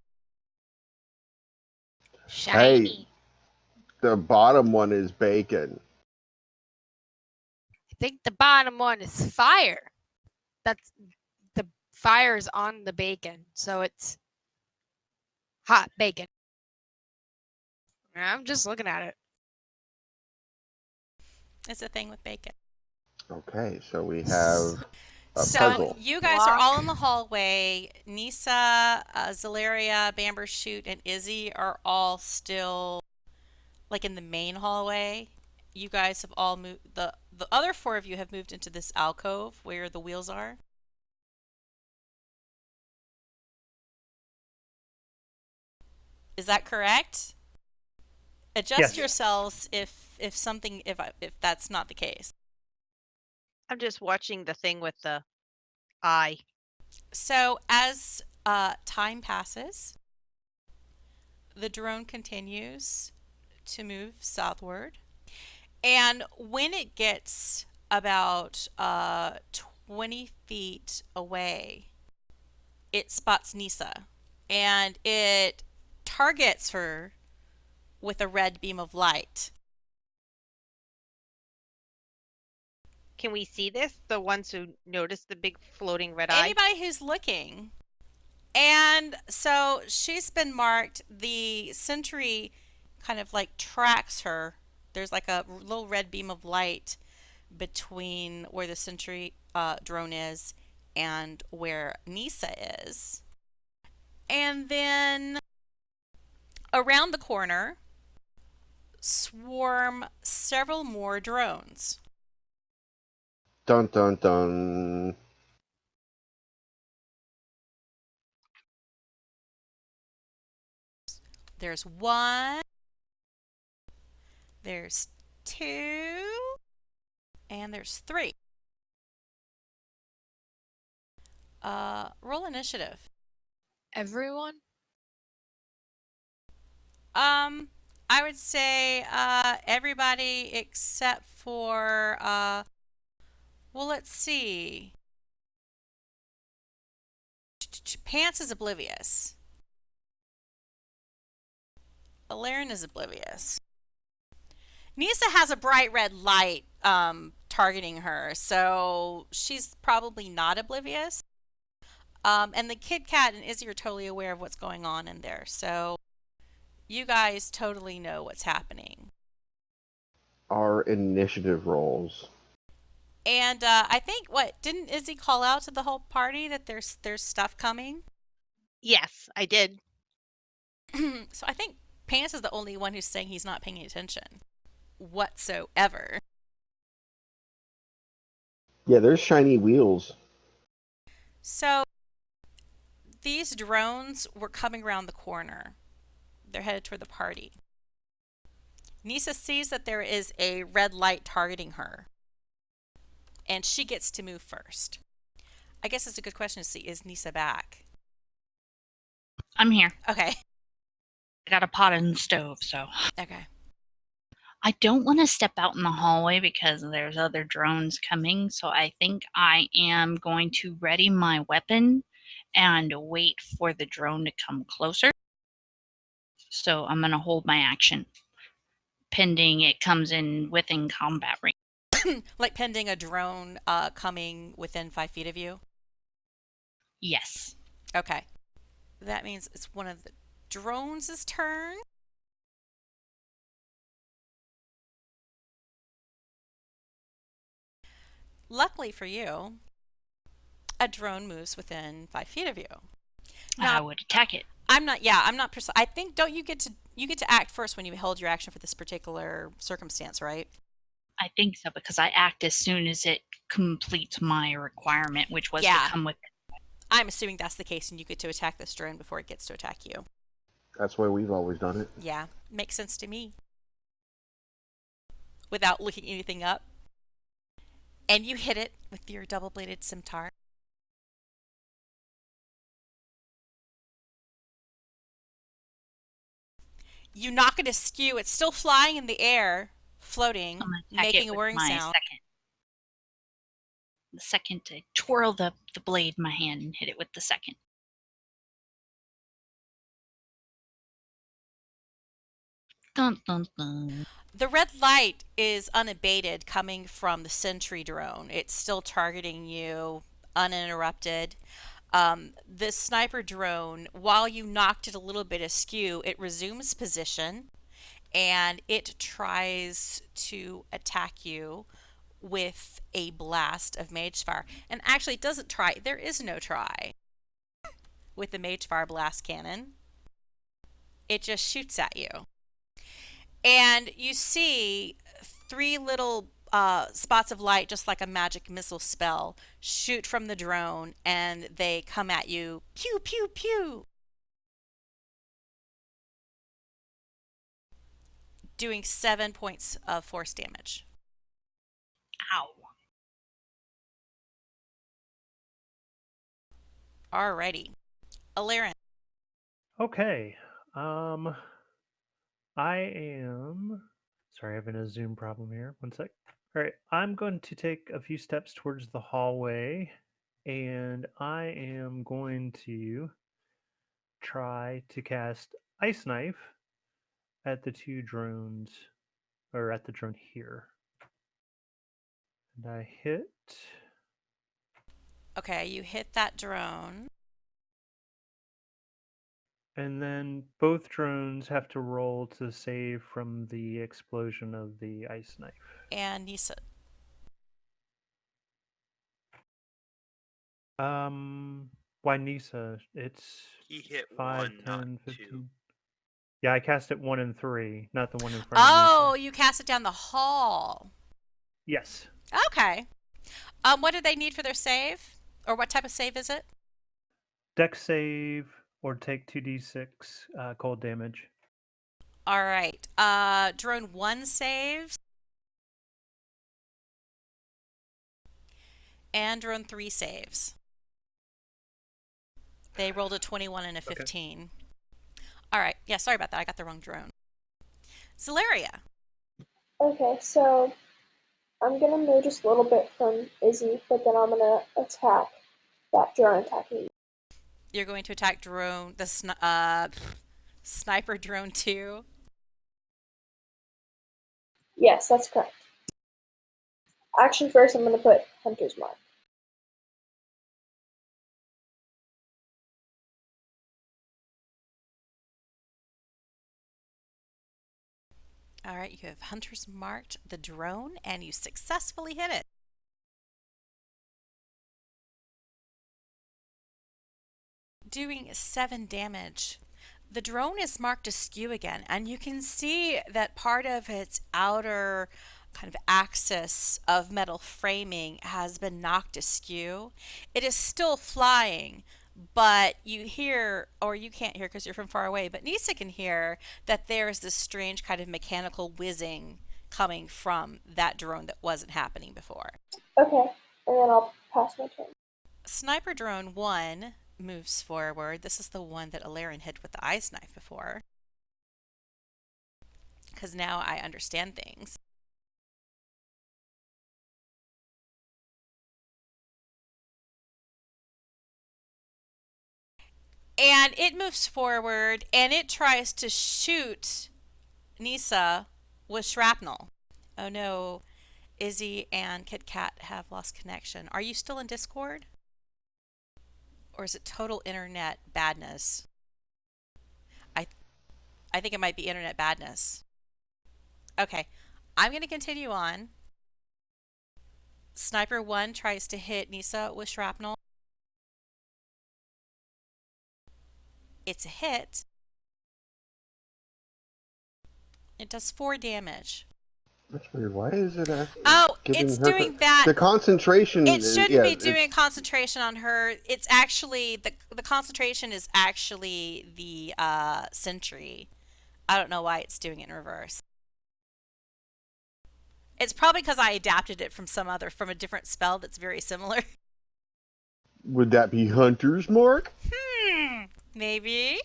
Shiny. Hey, the bottom one is bacon. I think the bottom one is fire. That's the fire's on the bacon, so it's hot bacon. I'm just looking at it. It's a thing with bacon. Okay, so we have a So puzzle. you guys are all Block. in the hallway. Nissha, Zaleria, Bambershoot, and Izzy are all still like in the main hallway. You guys have all moved. The other four of you have moved into this alcove where the wheels are. Is that correct? Adjust Yes. yourselves if something if that's not the case. I'm just watching the thing with the eye. So as time passes, the drone continues to move southward, and when it gets about 20 feet away, it spots Nissha, and it targets her with a red beam of light. Can we see this? The ones who noticed the big floating red eye? Anybody who's looking. And so she's been marked. The sentry kind of like tracks her. There's like a little red beam of light between where the sentry drone is and where Nissha is. And then around the corner swarm several more drones. Dun dun dun. There's one, there's two, and there's three. Roll initiative. Everyone? I would say everybody except for well, let's see. Pants is oblivious. Aleran is oblivious. Nissha has a bright red light targeting her, so she's probably not oblivious. And the Kid Kat and Izzy are totally aware of what's going on in there, so you guys totally know what's happening. Our initiative rolls. And I think didn't Izzy call out to the whole party that there's stuff coming? Yes, I did. So I think Pants is the only one who's saying he's not paying attention whatsoever. Yeah, there's shiny wheels. So these drones were coming around the corner. They're headed toward the party. Nissha sees that there is a red light targeting her, and she gets to move first. I guess it's a good question to see, is Nissha back? I'm here. Okay. I got a pot in the stove, so. Okay. I don't want to step out in the hallway because there's other drones coming, so I think I am going to ready my weapon and wait for the drone to come closer. So I'm going to hold my action pending it comes in within combat range. Like pending a drone coming within 5 feet of you? Yes. Okay. That means it's one of the drones' turn. Luckily for you, a drone moves within 5 feet of you. I would attack it. I'm not precise. I think don't you get to act first when you hold your action for this particular circumstance, right? I think so because I act as soon as it completes my requirement, which was to come with it. I'm assuming that's the case, and you get to attack this drone before it gets to attack you. That's why we've always done it. Yeah, makes sense to me. Without looking anything up. And you hit it with your double-bladed scimitar. You knock it askew. It's still flying in the air, floating, making a whirring sound. The second to twirl the blade in my hand and hit it with the second. Dun, dun, dun. The red light is unabated coming from the sentry drone. It's still targeting you uninterrupted. The sniper drone, while you knocked it a little bit askew, it resumes position and it tries to attack you with a blast of mage fire. And actually, it doesn't try. There is no try with the mage fire blast cannon. It just shoots at you. And you see 3 little spots of light, just like a magic missile spell, shoot from the drone, and they come at you. Pew, pew, pew. Doing 7 points of force damage. Ow. Alrighty. Aleran. Okay. I am. Sorry, having a Zoom problem here. One sec. All right. I'm going to take a few steps towards the hallway, and I am going to try to cast Ice Knife at the 2 drones, or at the drone here. And I hit. Okay, you hit that drone. And then both drones have to roll to save from the explosion of the Ice Knife. And Nissha. Why Nissha? It's He hit 5, 1, 10, not 15. 2. Yeah, I cast it 1 and 3, not the one in front Oh, of Nissha. you cast it down the hall. Yes. Okay. What do they need for their save? Or what type of save is it? Dex save or take 2d6 cold damage. All right. Drone 1 saves. And drone 3 saves. They rolled a 21 and a 15. Okay. All right. Yeah, sorry about that. I got the wrong drone. Zaleria. Okay, so I'm gonna move just a little bit from Izzy, but then I'm gonna attack that drone attacking. You're going to attack drone, the sniper drone 2? Yes, that's correct. Actually, first I'm gonna put Hunter's Mark. All right, you have Hunter's Marked the drone, and you successfully hit it. Doing 7 damage. The drone is marked askew again, and you can see that part of its outer kind of axis of metal framing has been knocked askew. It is still flying, but you hear, or you can't hear because you're from far away, but Nissha can hear that there is this strange kind of mechanical whizzing coming from that drone that wasn't happening before. Okay, and then I'll pass my turn. Sniper drone 1 moves forward. This is the one that Aleran hit with the ice knife before. Because now I understand things. And it moves forward and it tries to shoot Nissha with shrapnel. Oh no, Izzy and Kit Kat have lost connection. Are you still in Discord? Or is it total internet badness? I think it might be internet badness. Okay, I'm going to continue on. Sniper 1 tries to hit Nissha with shrapnel. It's a hit. It does 4 damage. That's weird. Why is it giving it's her doing that. The concentration. It shouldn't be doing concentration on her. It's actually, the concentration is actually the sentry. I don't know why it's doing it in reverse. It's probably because I adapted it from from a different spell that's very similar. Would that be Hunter's Mark? Maybe.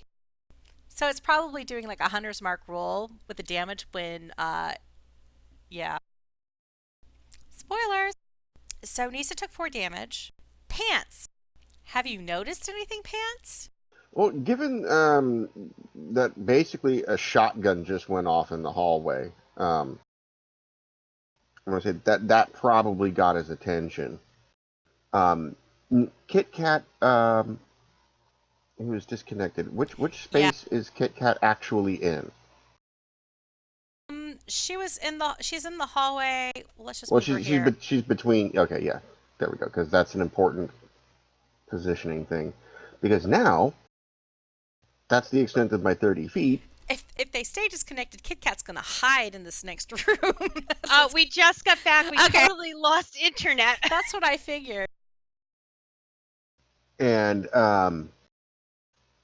So it's probably doing like a Hunter's Mark roll with the damage when, yeah. Spoilers. So Nissha took 4 damage. Pants. Have you noticed anything, Pants? Well, given that basically a shotgun just went off in the hallway, I'm gonna say that probably got his attention. Kit Kat, he was disconnected. Which Yeah. space is Kit Kat actually in? She's in the hallway. Let's just Well, move her here. she's between. Okay, yeah, there we go. Because that's an important positioning thing. Because now that's the extent of my 30 feet. If they stay disconnected, Kit Kat's gonna hide in this next room. We just got back. We Okay. totally lost internet. That's what I figured. And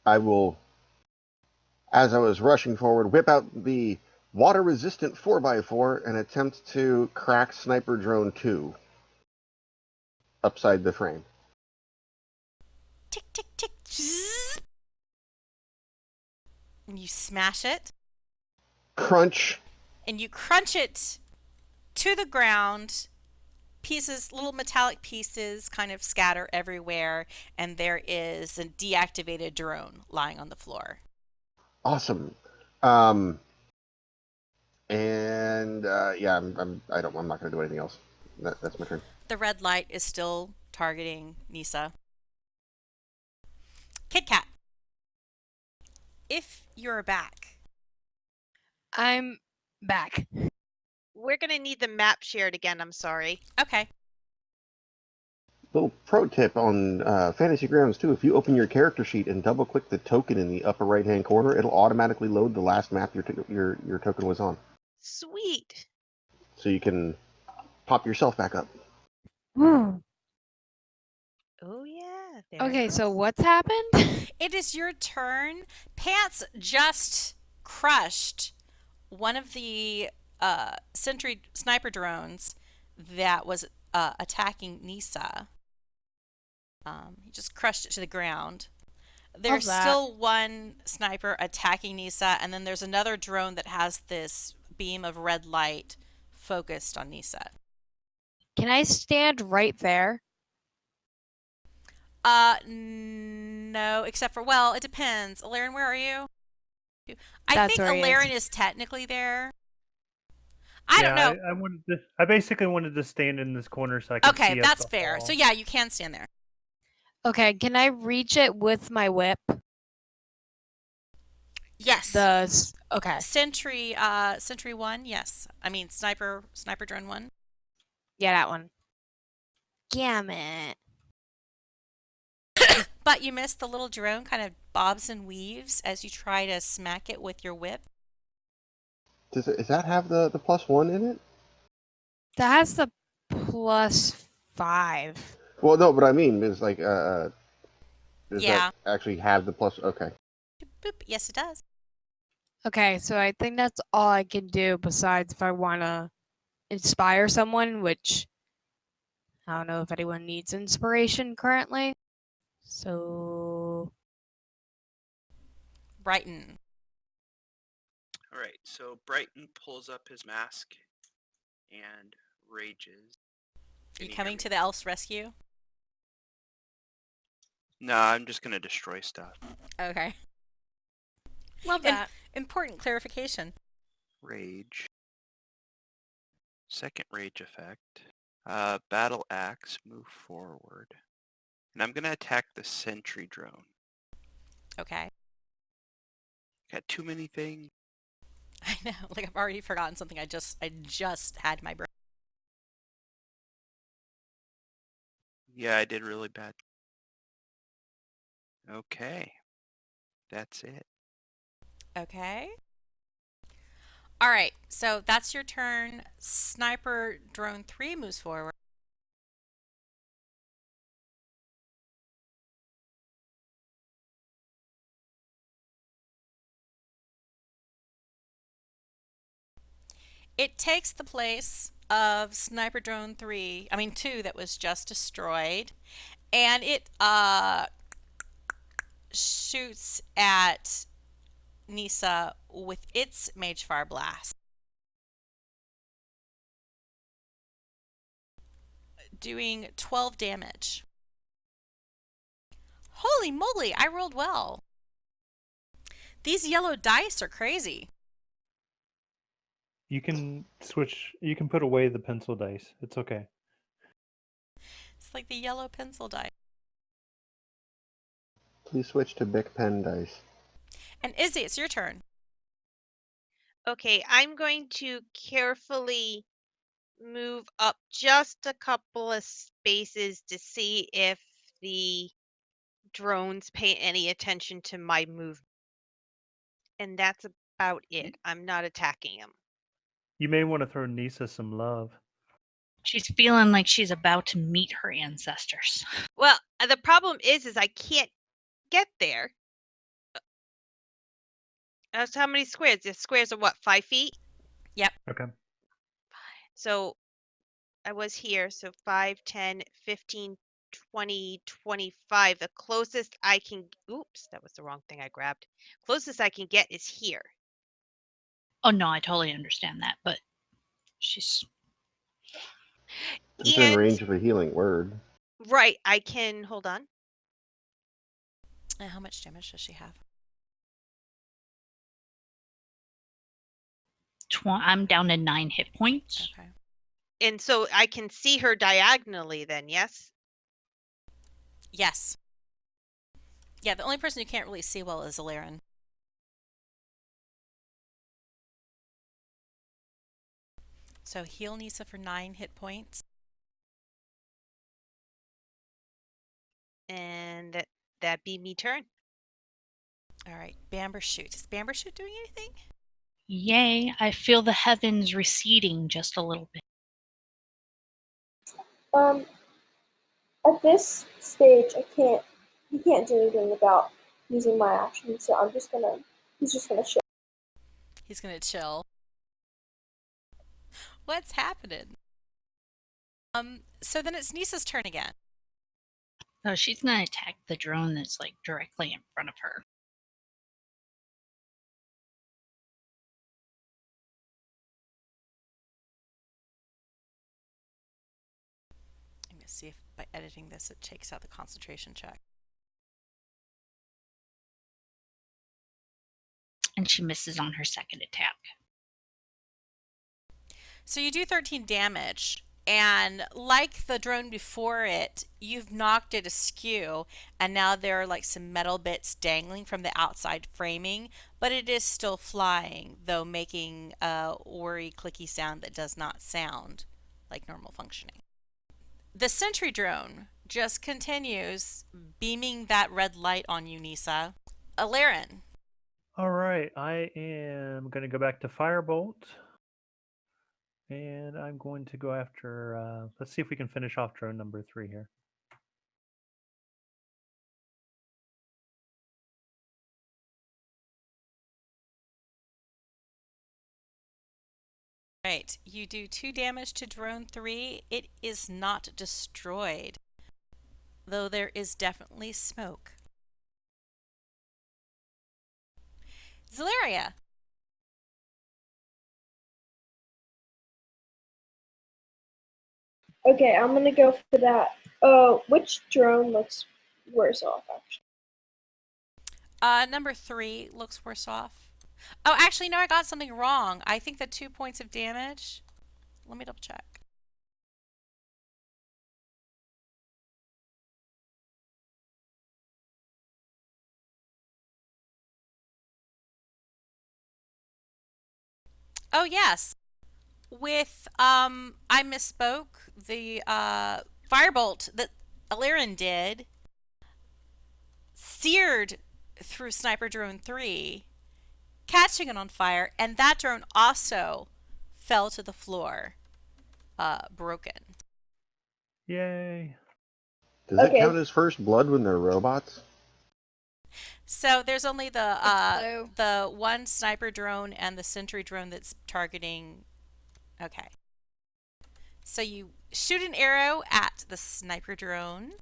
I will, as I was rushing forward, whip out the water-resistant 4x4 and attempt to crack Sniper Drone 2 upside the frame. Tick, tick, tick. Zzz. And you smash it, Crunch. and you crunch it to the ground. Pieces, little metallic pieces, kind of scatter everywhere, and there is a deactivated drone lying on the floor. Awesome. And yeah, I'm not going to do anything else. That's my turn. The red light is still targeting Nissha. Kit Kat, if you're back. I'm back. We're gonna need the map shared again. I'm sorry. Okay. Little pro tip on Fantasy Grounds too: if you open your character sheet and double-click the token in the upper right-hand corner, it'll automatically load the last map your token was on, Sweet. so you can pop yourself back up. Woo. Oh yeah. There it Okay, so goes. what's happened? It is your turn. Pants just crushed one of the sentry sniper drones that was attacking Nissha. He just crushed it to the ground. There's that. still one sniper attacking Nissha, and then there's another drone that has this beam of red light focused on Nissha. Can I stand right there? No, except for, well, it depends. Aleran, where are you? I That's think where he is. Aleran is technically there. I don't know. I basically wanted to stand in this corner so I could see Okay, up that's the fair. hall. So yeah, you can stand there. Okay, can I reach it with my whip? Yes. Okay. Sentry 1, yes. I mean sniper drone 1. Yeah, that one. Damn it. But you missed the little drone kind of bobs and weaves as you try to smack it with your whip. Does that have the +1 in it? That has the +5. Well, no, but I mean, is like does Yeah. that actually have the plus? Okay. Boop, boop. Yes, it does. Okay, so I think that's all I can do besides if I want to inspire someone, which I don't know if anyone needs inspiration currently. So, Brighton. All right, so Brighton pulls up his mask and rages. Are you coming to the elf's rescue? No, I'm just gonna destroy stuff. Okay. love that. Important clarification. Rage. Second rage effect. Battle axe, move forward. And I'm gonna attack the sentry drone. Okay. Got too many things. I know. Like I've already forgotten something I just had in my brain. Yeah, I did really bad. Okay. That's it. Okay. All right. So that's your turn. Sniper drone 3 moves forward. It takes the place of Sniper Drone 2 that was just destroyed, and it shoots at Nissha with its Mage Fire Blast, doing 12 damage. Holy moly, I rolled well. These yellow dice are crazy. You can switch. You can put away the pencil dice. It's okay. It's like the yellow pencil die. Please switch to Bic pen dice. And Izzy, it's your turn. Okay, I'm going to carefully move up just a couple of spaces to see if the drones pay any attention to my move. And that's about it. I'm not attacking him. You may want to throw Nissha some love. She's feeling like she's about to meet her ancestors. Well, the problem is I can't get there. That's how many squares? The squares are what, 5 feet? Yep. Okay. So I was here, so 5, 10, 15, 20, 25. The closest I can, oops, that was the wrong thing I grabbed. Closest I can get is here. Oh no, I totally understand that, but she's Within And, range of a healing word. right, I can, hold on. And how much damage does she have? I'm down to 9 hit points. Okay. And so I can see her diagonally then, yes? Yes. Yeah, the only person you can't really see well is Aleran. So heal Nissha for 9 hit points. And that be me turn. All right, Bambershoot. Is Bambershoot doing anything? Yay, I feel the heavens receding just a little bit. At this stage, he can't do anything about using my action, so he's just gonna shift. He's gonna chill. What's happening? So then it's Nissa's turn again. So she's gonna attack the drone that's like directly in front of her. I'm gonna see if by editing this it takes out the concentration check. And she misses on her second attack. So you do 13 damage, and like the drone before it, you've knocked it askew, and now there are like some metal bits dangling from the outside framing, but it is still flying, though making a whirry, clicky sound that does not sound like normal functioning. The sentry drone just continues beaming that red light on you, Nissha. Aleran. All right. I am going to go back to Firebolt. And I'm going to go after, let's see if we can finish off drone number 3 here. Right, you do 2 damage to drone 3. It is not destroyed, though there is definitely smoke. Zaleria. Okay, I'm gonna go for that. Which drone looks worse off, actually? Number 3 looks worse off. Oh, actually, no, I got something wrong. I think the 2 points of damage. Let me double check. Oh, yes. With, I misspoke. The, firebolt that Aleran did seared through Sniper Drone 3, catching it on fire, and that drone also fell to the floor, broken. Yay. Does it Okay. count as first blood when they're robots? So there's only the It's blue. the one sniper drone and the sentry drone that's targeting. Okay. So you shoot an arrow at the sniper drone,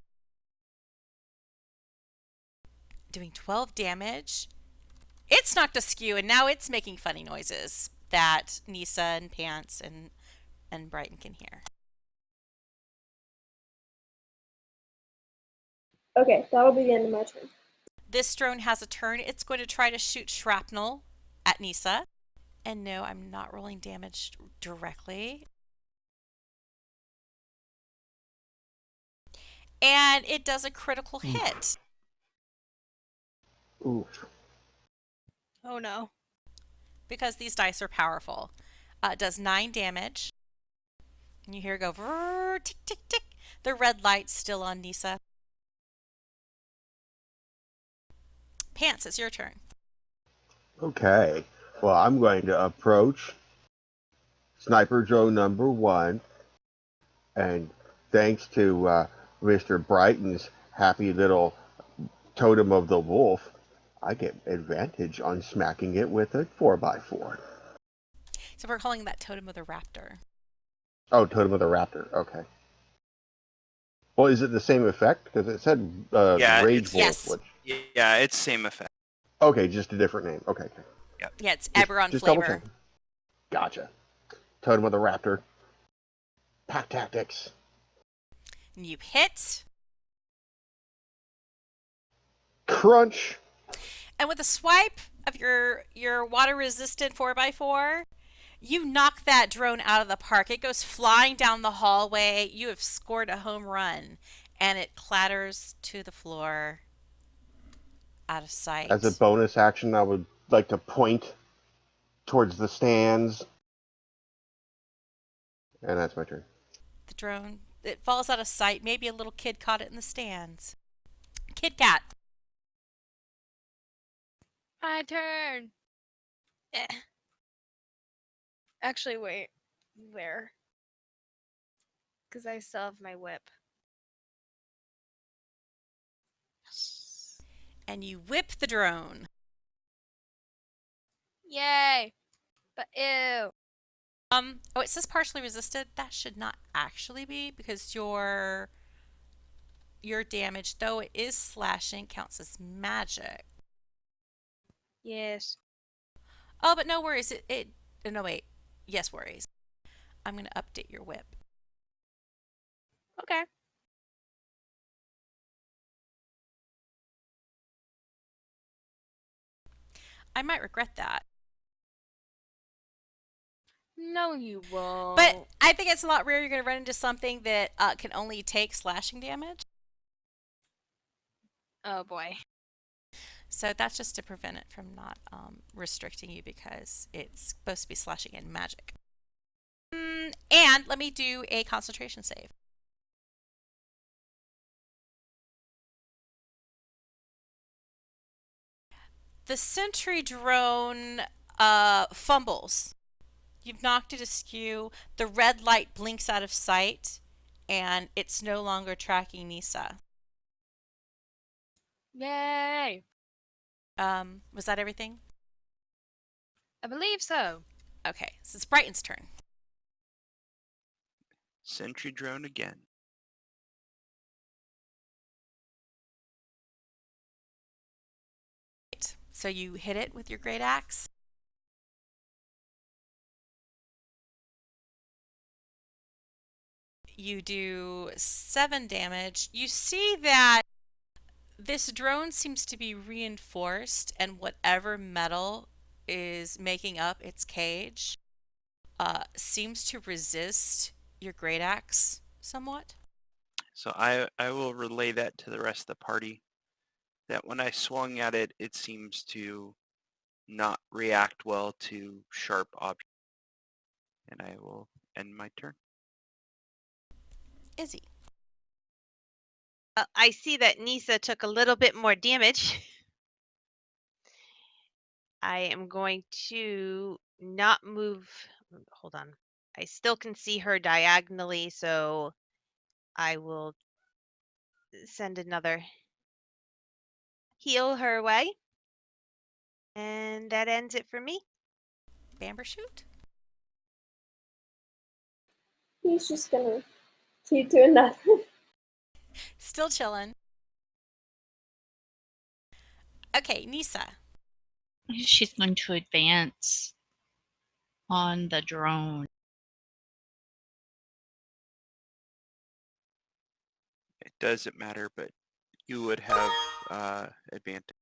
doing 12 damage. It's knocked askew, and now it's making funny noises that Nissha and Pants and Brighton can hear. Okay, that'll be the end of my turn. This drone has a turn. It's going to try to shoot shrapnel at Nissha. And no, I'm not rolling damage directly. And it does a critical hit. Oof. Oh no. Because these dice are powerful. It does 9 damage. And you hear it go tick, tick, tick. The red light's still on Nissha. Pants, it's your turn. Okay. Well, I'm going to approach Sniper Joe number 1, and thanks to Mr. Brighton's happy little totem of the wolf, I get advantage on smacking it with a 4x4. So we're calling that totem of the raptor. Oh, totem of the raptor. Okay. Well, is it the same effect? Because it said Yeah, rage it's- wolf. Yes. Which... Yeah, it's same effect. Okay, just a different name. Okay. Yeah, it's Eberron Just double flavor. checking. Gotcha. Totem of the raptor. Pack tactics. And you hit. Crunch. And with a swipe of your water resistant 4x4, you knock that drone out of the park. It goes flying down the hallway. You have scored a home run, and it clatters to the floor out of sight. As a bonus action, I would like to point towards the stands. And that's my turn. The drone, it falls out of sight. Maybe a little kid caught it in the stands. Kid Cat. My turn. Actually, wait. Where? Because I still have my whip. And you whip the drone. Yay! But ew. Oh, it says partially resisted. That should not actually be, because your damage, though it is slashing, counts as magic. Yes. Oh, but no worries. No, wait. Yes, worries. I'm going to update your whip. Okay. I might regret that. No, you won't. But I think it's a lot rare you're going to run into something that can only take slashing damage. Oh boy. So that's just to prevent it from not restricting you, because it's supposed to be slashing in magic. And let me do a concentration save. The sentry drone fumbles. You've knocked it askew. The red light blinks out of sight, and it's no longer tracking Nissha. Yay! Was that everything? I believe so. Okay, so it's Brighton's turn. Sentry drone again. So you hit it with your great axe. You do 7 damage. You see that this drone seems to be reinforced, and whatever metal is making up its cage seems to resist your great axe somewhat. So I will relay that to the rest of the party, that when I swung at it, it seems to not react well to sharp objects. And I will end my turn. Izzy. I see that Nissha took a little bit more damage. I am going to not move. Hold on. I still can see her diagonally, so I will send another heal her way. And that ends it for me. Bambershoot. He's just gonna keep doing that. Still chilling. Okay, Nissha. She's going to advance on the drone. It doesn't matter, but you would have advantage.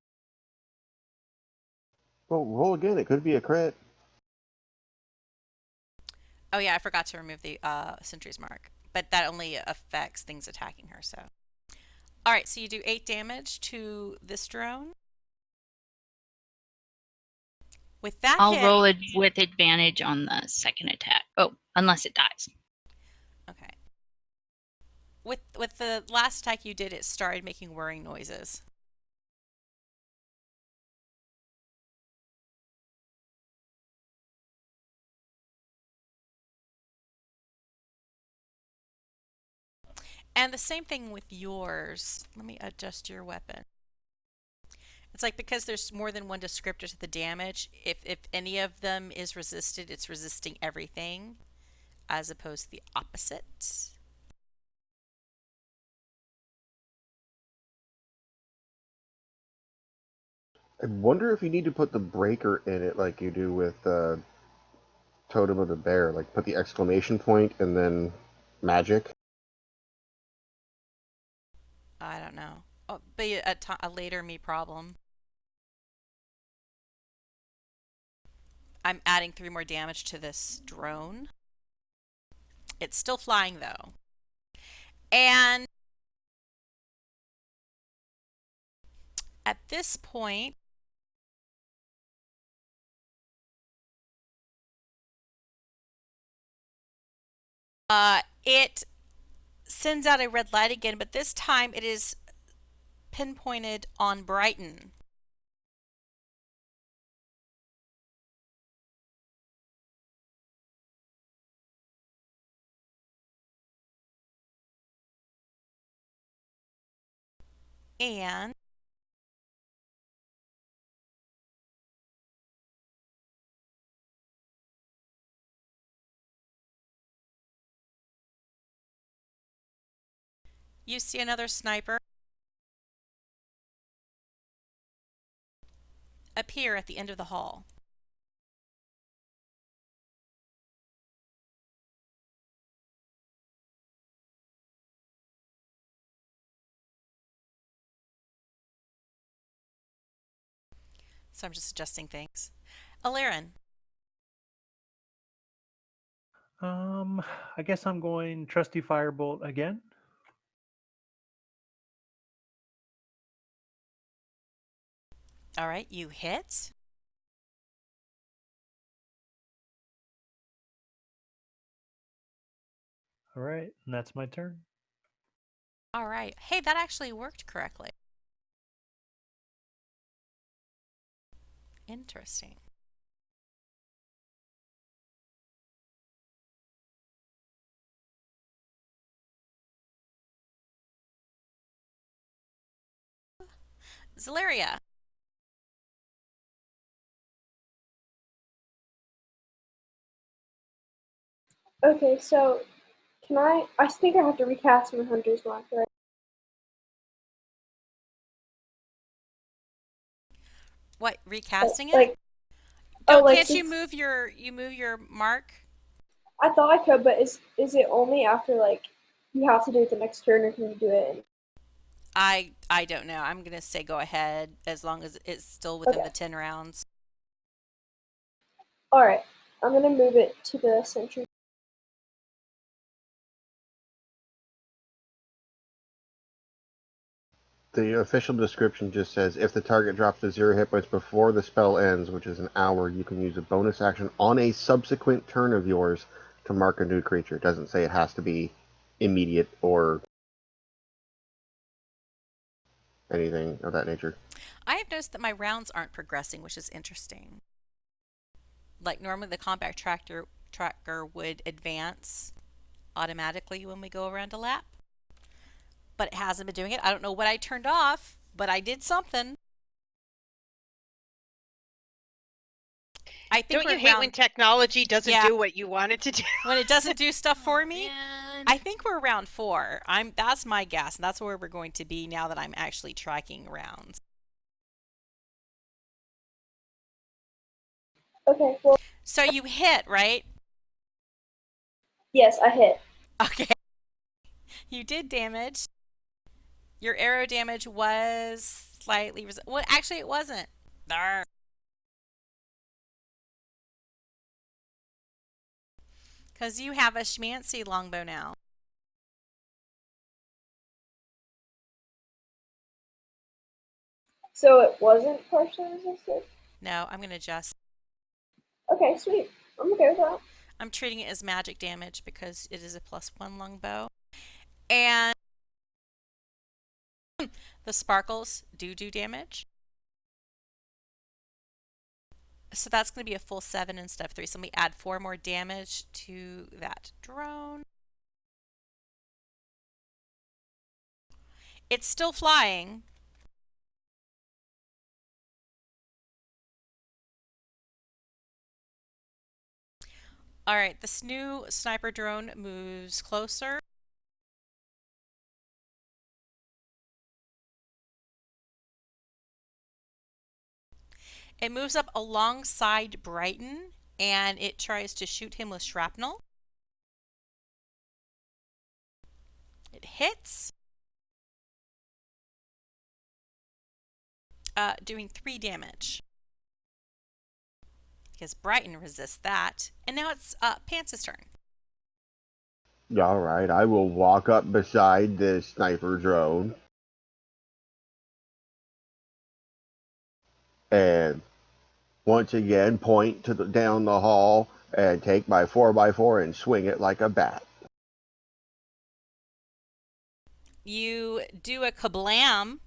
Well, roll again. It could be a crit. Oh yeah, I forgot to remove the Sentry's Mark, but that only affects things attacking her. So, all right, so you do 8 damage to this drone. With that I'll hit, roll it with advantage on the second attack. Oh, unless it dies. okay. With the last attack you did, it started making whirring noises. And the same thing with yours. Let me adjust your weapon. It's like because there's more than one descriptor to the damage, if any of them is resisted, it's resisting everything, as opposed to the opposite. I wonder if you need to put the breaker in it like you do with Totem of the Bear. Like put the exclamation point and then magic. I don't know. Oh, be a later me problem. I'm adding 3 more damage to this drone. It's still flying though. And at this point, it sends out a red light again, but this time it is pinpointed on Brighton. And you see another sniper appear at the end of the hall. So I'm just adjusting things. Aleran. I guess I'm going trusty firebolt again. All right, you hit. All right, and that's my turn. All right. Hey, that actually worked correctly. Interesting. Zaleria. Okay, so can I think I have to recast my Hunter's Mark, right? What, recasting it? Like, oh, like Can't you since move your mark? I thought I could, but is it only after like you have to do it the next turn, or can you do it? I don't know. I'm gonna say go ahead as long as it's still within Okay. the 10 rounds. All right, I'm gonna move it to the sentry. The official description just says if the target drops to 0 hit points before the spell ends, which is an hour, you can use a bonus action on a subsequent turn of yours to mark a new creature. It doesn't say it has to be immediate or anything of that nature. I have noticed that my rounds aren't progressing, which is interesting. Like normally the combat tracker would advance automatically when we go around a lap, but it hasn't been doing it. I don't know what I turned off, but I did something. I think Don't you hate when technology doesn't do what you want it to do? when it doesn't do stuff for me? Man. I think we're round 4. That's my guess. And that's where we're going to be now that I'm actually tracking rounds. Okay, well, So you hit, right? yes, I hit. Okay. You did damage. Your arrow damage was slightly well, actually it wasn't. Darn. Because you have a schmancy longbow now. So it wasn't partially resisted? No, I'm going to adjust. Okay, sweet. I'm okay with that. I'm treating it as magic damage because it is a +1 longbow. And the sparkles do damage. So that's going to be a full 7 instead of 3. So let me add 4 more damage to that drone. It's still flying. All right, this new sniper drone moves closer. It moves up alongside Brighton, and it tries to shoot him with shrapnel. It hits, doing 3 damage. Because Brighton resists that. And now it's Pants' turn. All right, I will walk up beside the sniper drone and once again point to down the hall and take my 4x4 and swing it like a bat. You do a kablam,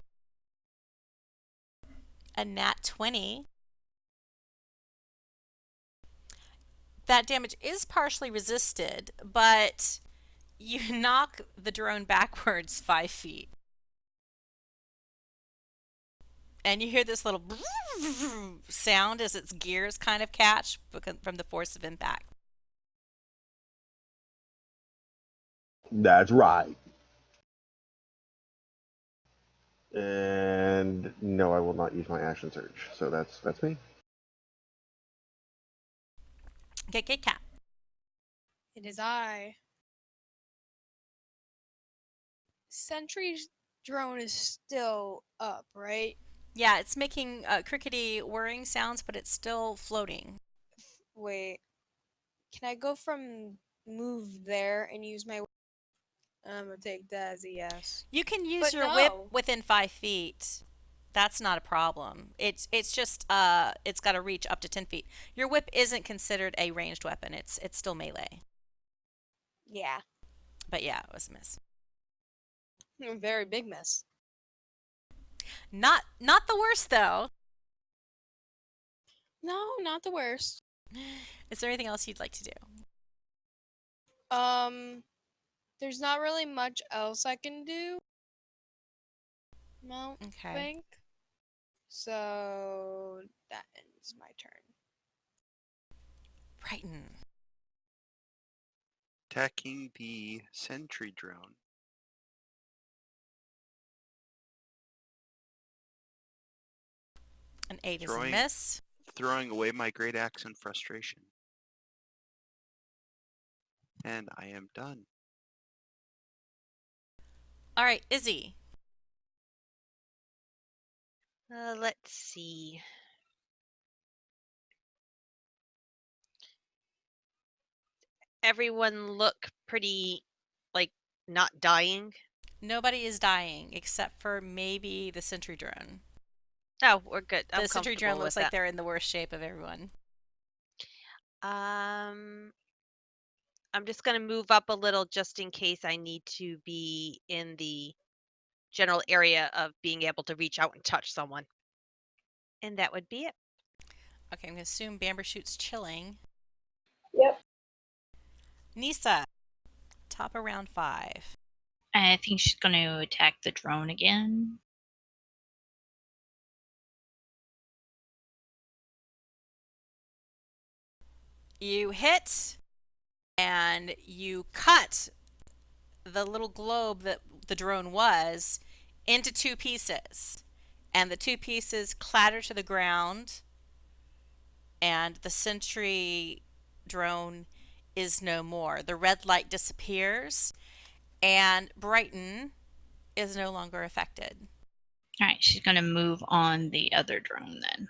a nat 20. That damage is partially resisted, but you knock the drone backwards 5 feet. And you hear this little sound as its gears kind of catch from the force of impact. That's right. And no, I will not use my action surge. So that's me. Okay, Kit Kat. It is I. Sentry's drone is still up, right? Yeah, it's making crickety whirring sounds, but it's still floating. Wait. Can I go from move there and use my... I'm gonna take that as a yes. You can use But your whip no. within 5 feet. That's not a problem. It's just it's got to reach up to 10 feet. Your whip isn't considered a ranged weapon. It's still melee. Yeah. But yeah, it was a miss. A very big miss. Not the worst though. No, not the worst. Is there anything else you'd like to do? There's not really much else I can do. No, Okay. I think. So that ends my turn. Brighton. Attacking the sentry drone. An 8 is a miss. Throwing away my great axe in frustration. And I am done. All right, Izzy. Let's see. Everyone look pretty, like, not dying. Nobody is dying except for maybe the sentry drone. Oh, we're good. I'm The sentry drone comfortable looks with like that. they're in the worst shape of everyone. I'm just gonna move up a little just in case I need to be in the general area of being able to reach out and touch someone. And that would be it. Okay, I'm going to assume Bambershoot's chilling. Yep. Nissha, top of round 5. I think she's going to attack the drone again. You hit, and you cut the little globe that the drone was into 2 pieces. And the 2 pieces clatter to the ground, and the sentry drone is no more. The red light disappears, and Brighton is no longer affected. All right, she's going to move on the other drone then.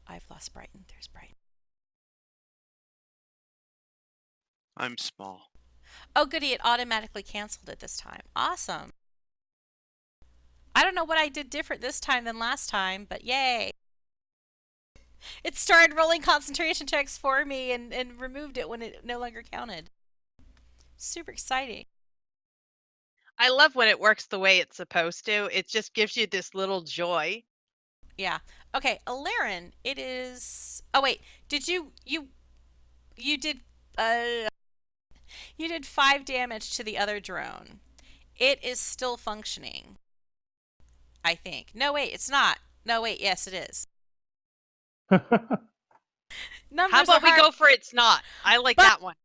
I've lost Brighton. There's Brighton. I'm small. Oh, goody, it automatically canceled it this time. Awesome. I don't know what I did different this time than last time, but yay. It started rolling concentration checks for me and removed it when it no longer counted. Super exciting. I love when it works the way it's supposed to. It just gives you this little joy. Yeah. Okay, Aleran, it is... Oh, wait. Did you did... You did 5 damage to the other drone. It is still functioning. I think. No, wait, it's not. No, wait, yes, it is. Numbers How about are we hard. go for it's not? I like But- that one.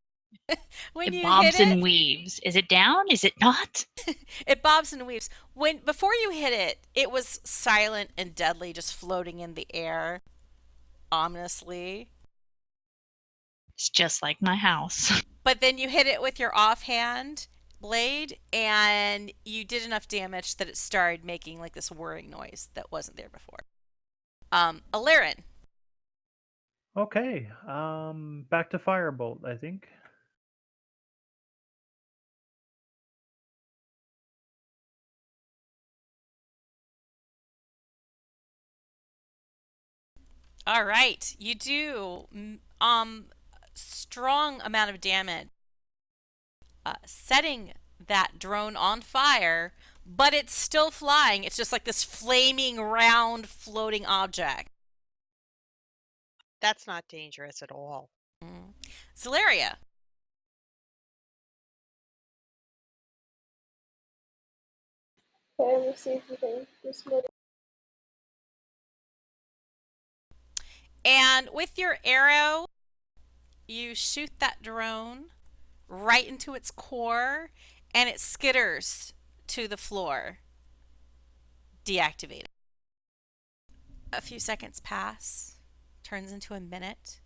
When It you bobs hit and weaves. Is it down? Is it not? it bobs and weaves. Before you hit it, it was silent and deadly, just floating in the air, ominously. It's just like my house. But then you hit it with your offhand blade, and you did enough damage that it started making like this whirring noise that wasn't there before. Aleran. Okay, back to Firebolt, I think. All right, you do strong amount of damage, setting that drone on fire, but it's still flying. It's just like this flaming round floating object. That's not dangerous at all. Zaleria. Okay, let's see if we can do some more. And with your arrow, you shoot that drone right into its core, and it skitters to the floor. Deactivated. A few seconds pass, turns into a minute.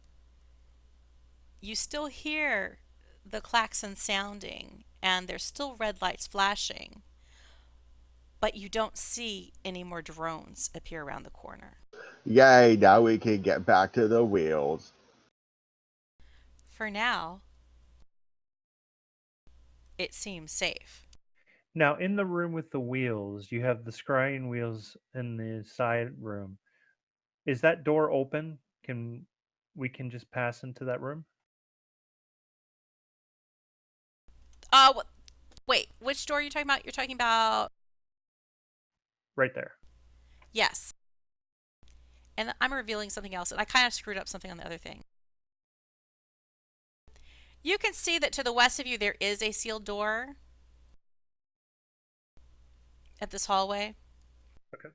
You still hear the klaxon sounding, and there's still red lights flashing, but you don't see any more drones appear around the corner. Yay, now we can get back to the wheels. For now, it seems safe. Now, in the room with the wheels, you have the scrying wheels in the side room. Is that door open? We can just pass into that room? Wait, which door are you talking about? You're talking about... Right there. Yes. And I'm revealing something else, and I kind of screwed up something on the other thing. You can see that to the west of you there is a sealed door at this hallway. Okay.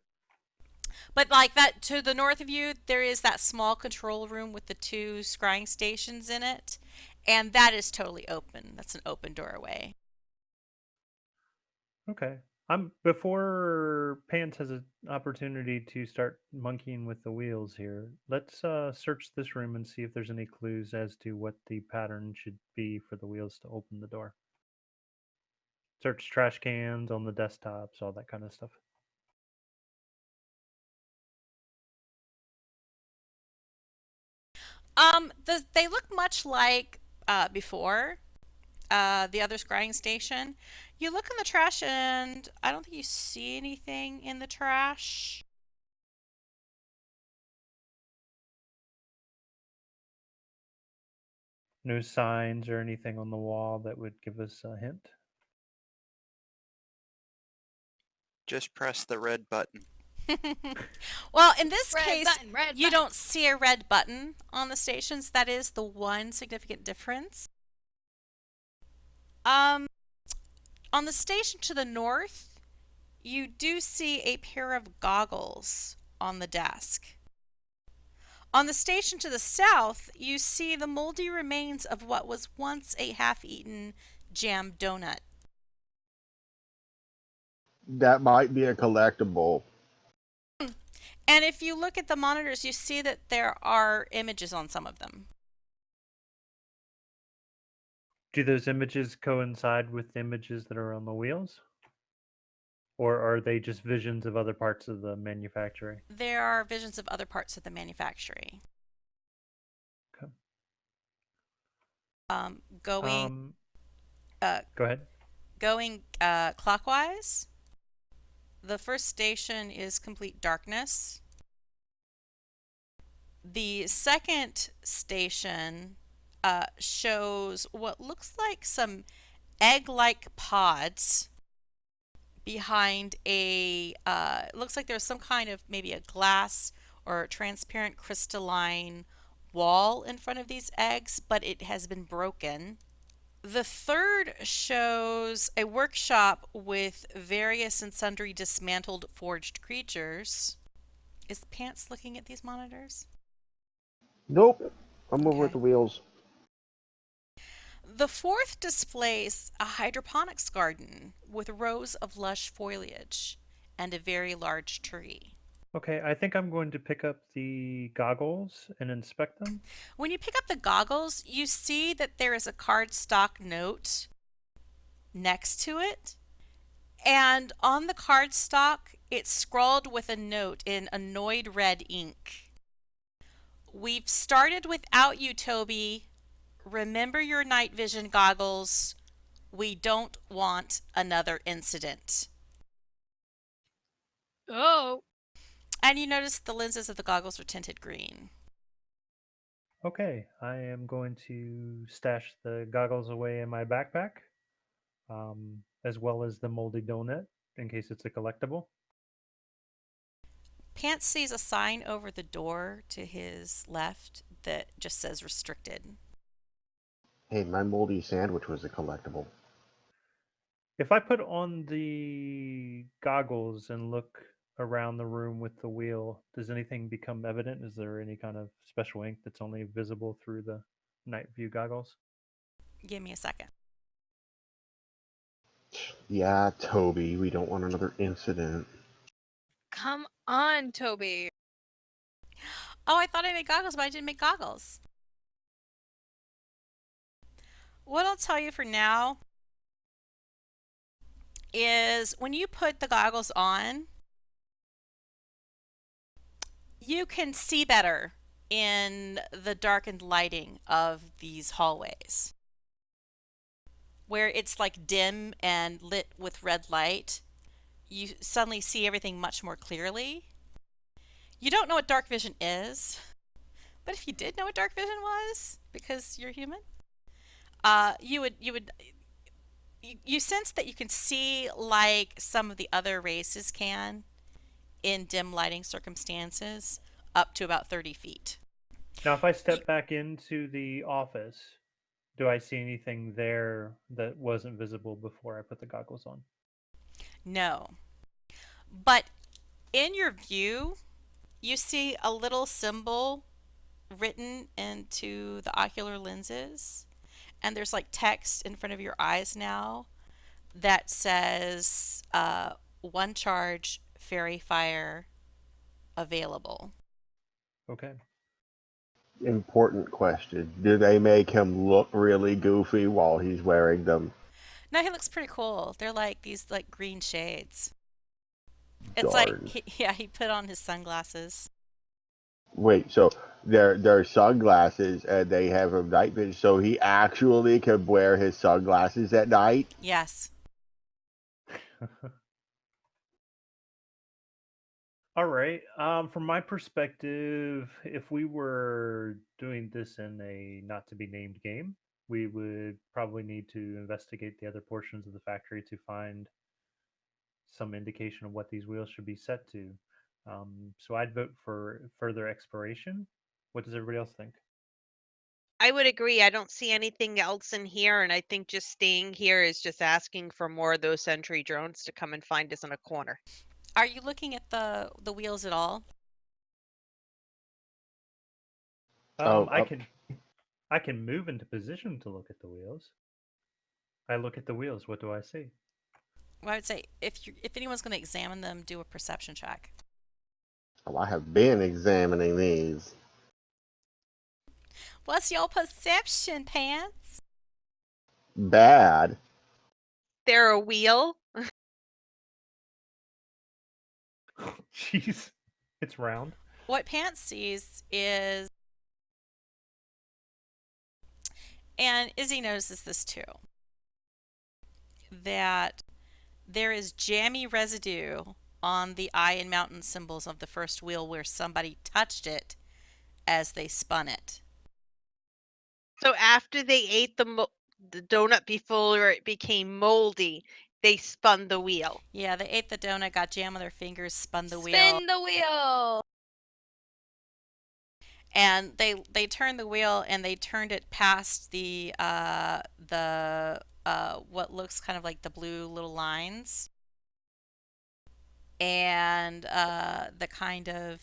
But like that, to the north of you, there is that small control room with the 2 scrying stations in it, and that is totally open. That's an open doorway. Okay. Before Pants has an opportunity to start monkeying with the wheels here, let's search this room and see if there's any clues as to what the pattern should be for the wheels to open the door. Search trash cans on the desktops, all that kind of stuff. They look much like before the other scrying station. You look in the trash, and I don't think you see anything in the trash. No signs or anything on the wall that would give us a hint? Just press the red button. Well, in this Red case, button, red you button. don't see a red button on the stations. That is the one significant difference. On the station to the north, you do see a pair of goggles on the desk. On the station to the south, you see the moldy remains of what was once a half-eaten jam donut. That might be a collectible. And if you look at the monitors, you see that there are images on some of them. Do those images coincide with the images that are on the wheels? Or are they just visions of other parts of the manufacturing? There are visions of other parts of the manufacturing. Okay. Going Go ahead. going clockwise. The first station is complete darkness. The second station shows what looks like some egg-like pods behind a it looks like there's some kind of maybe a glass or transparent crystalline wall in front of these eggs, but it has been broken. The third shows a workshop with various and sundry dismantled forged creatures. Is Pants looking at these monitors? Nope. I'm over at Okay. the wheels. The fourth displays a hydroponics garden with rows of lush foliage and a very large tree. Okay, I think I'm going to pick up the goggles and inspect them. When you pick up the goggles, you see that there is a cardstock note next to it. And on the cardstock, it's scrawled with a note in annoyed red ink. We've started without you, Toby. Remember your night vision goggles. We don't want another incident. Oh. And you notice the lenses of the goggles are tinted green. Okay, I am going to stash the goggles away in my backpack, as well as the moldy donut in case it's a collectible. Pants sees a sign over the door to his left that just says restricted. Hey, my moldy sandwich was a collectible. If I put on the goggles and look around the room with the wheel, does anything become evident? Is there any kind of special ink that's only visible through the night view goggles? Give me a second. Yeah, Toby, we don't want another incident. Come on, Toby. Oh, I thought I made goggles, but I didn't make goggles. What I'll tell you for now is when you put the goggles on, you can see better in the darkened lighting of these hallways. Where it's like dim and lit with red light, you suddenly see everything much more clearly. You don't know what dark vision is, but if you did know what dark vision was, because you're human, you sense that you can see like some of the other races can in dim lighting circumstances up to about 30 feet. Now, if I step back into the office, do I see anything there that wasn't visible before I put the goggles on? No. But in your view, you see a little symbol written into the ocular lenses, and there's like text in front of your eyes now that says one charge fairy fire available. Okay. Important question. Do they make him look really goofy while he's wearing them? No, he looks pretty cool. They're like these like green shades. It's like Darn. he put on his sunglasses. Wait, so they're sunglasses and they have him night vision, so he actually can wear his sunglasses at night? Yes. All right. From my perspective, if we were doing this in a not to be named game, we would probably need to investigate the other portions of the factory to find some indication of what these wheels should be set to. So I'd vote for further exploration. What does everybody else think? I would agree. I don't see anything else in here, and I think just staying here is just asking for more of those sentry drones to come and find us in a corner. Are you looking at the wheels at all? Oh, I can move into position to look at the wheels. I look at the wheels. What do I see? Well, I would say if anyone's going to examine them, do a perception check. oh, I have been examining these. What's your perception, Pants? Bad. They're a wheel. Jeez, it's round. What Pants sees is And Izzy notices this too. That there is jammy residue on the eye and mountain symbols of the first wheel where somebody touched it as they spun it. So after they ate the donut before it became moldy, they spun the wheel. Yeah, they ate the donut, got jam on their fingers, spun the wheel. Spin the wheel. And they turned the wheel and they turned it past the what looks kind of like the blue little lines and the kind of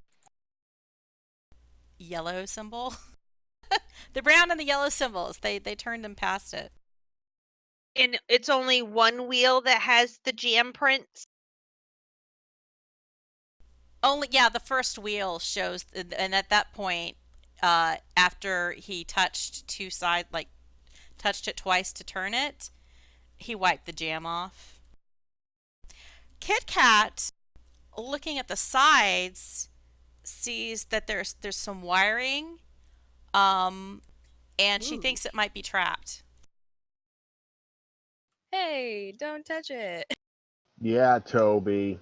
yellow symbol. The brown and the yellow symbols, they turned them past it. And it's only one wheel that has the jam prints. Only, yeah, the first wheel shows, and at that point, after he touched two sides, like touched it twice to turn it, he wiped the jam off. Kit Kat, looking at the sides, sees that there's some wiring, and she thinks it might be trapped. Hey, don't touch it. Yeah, Toby.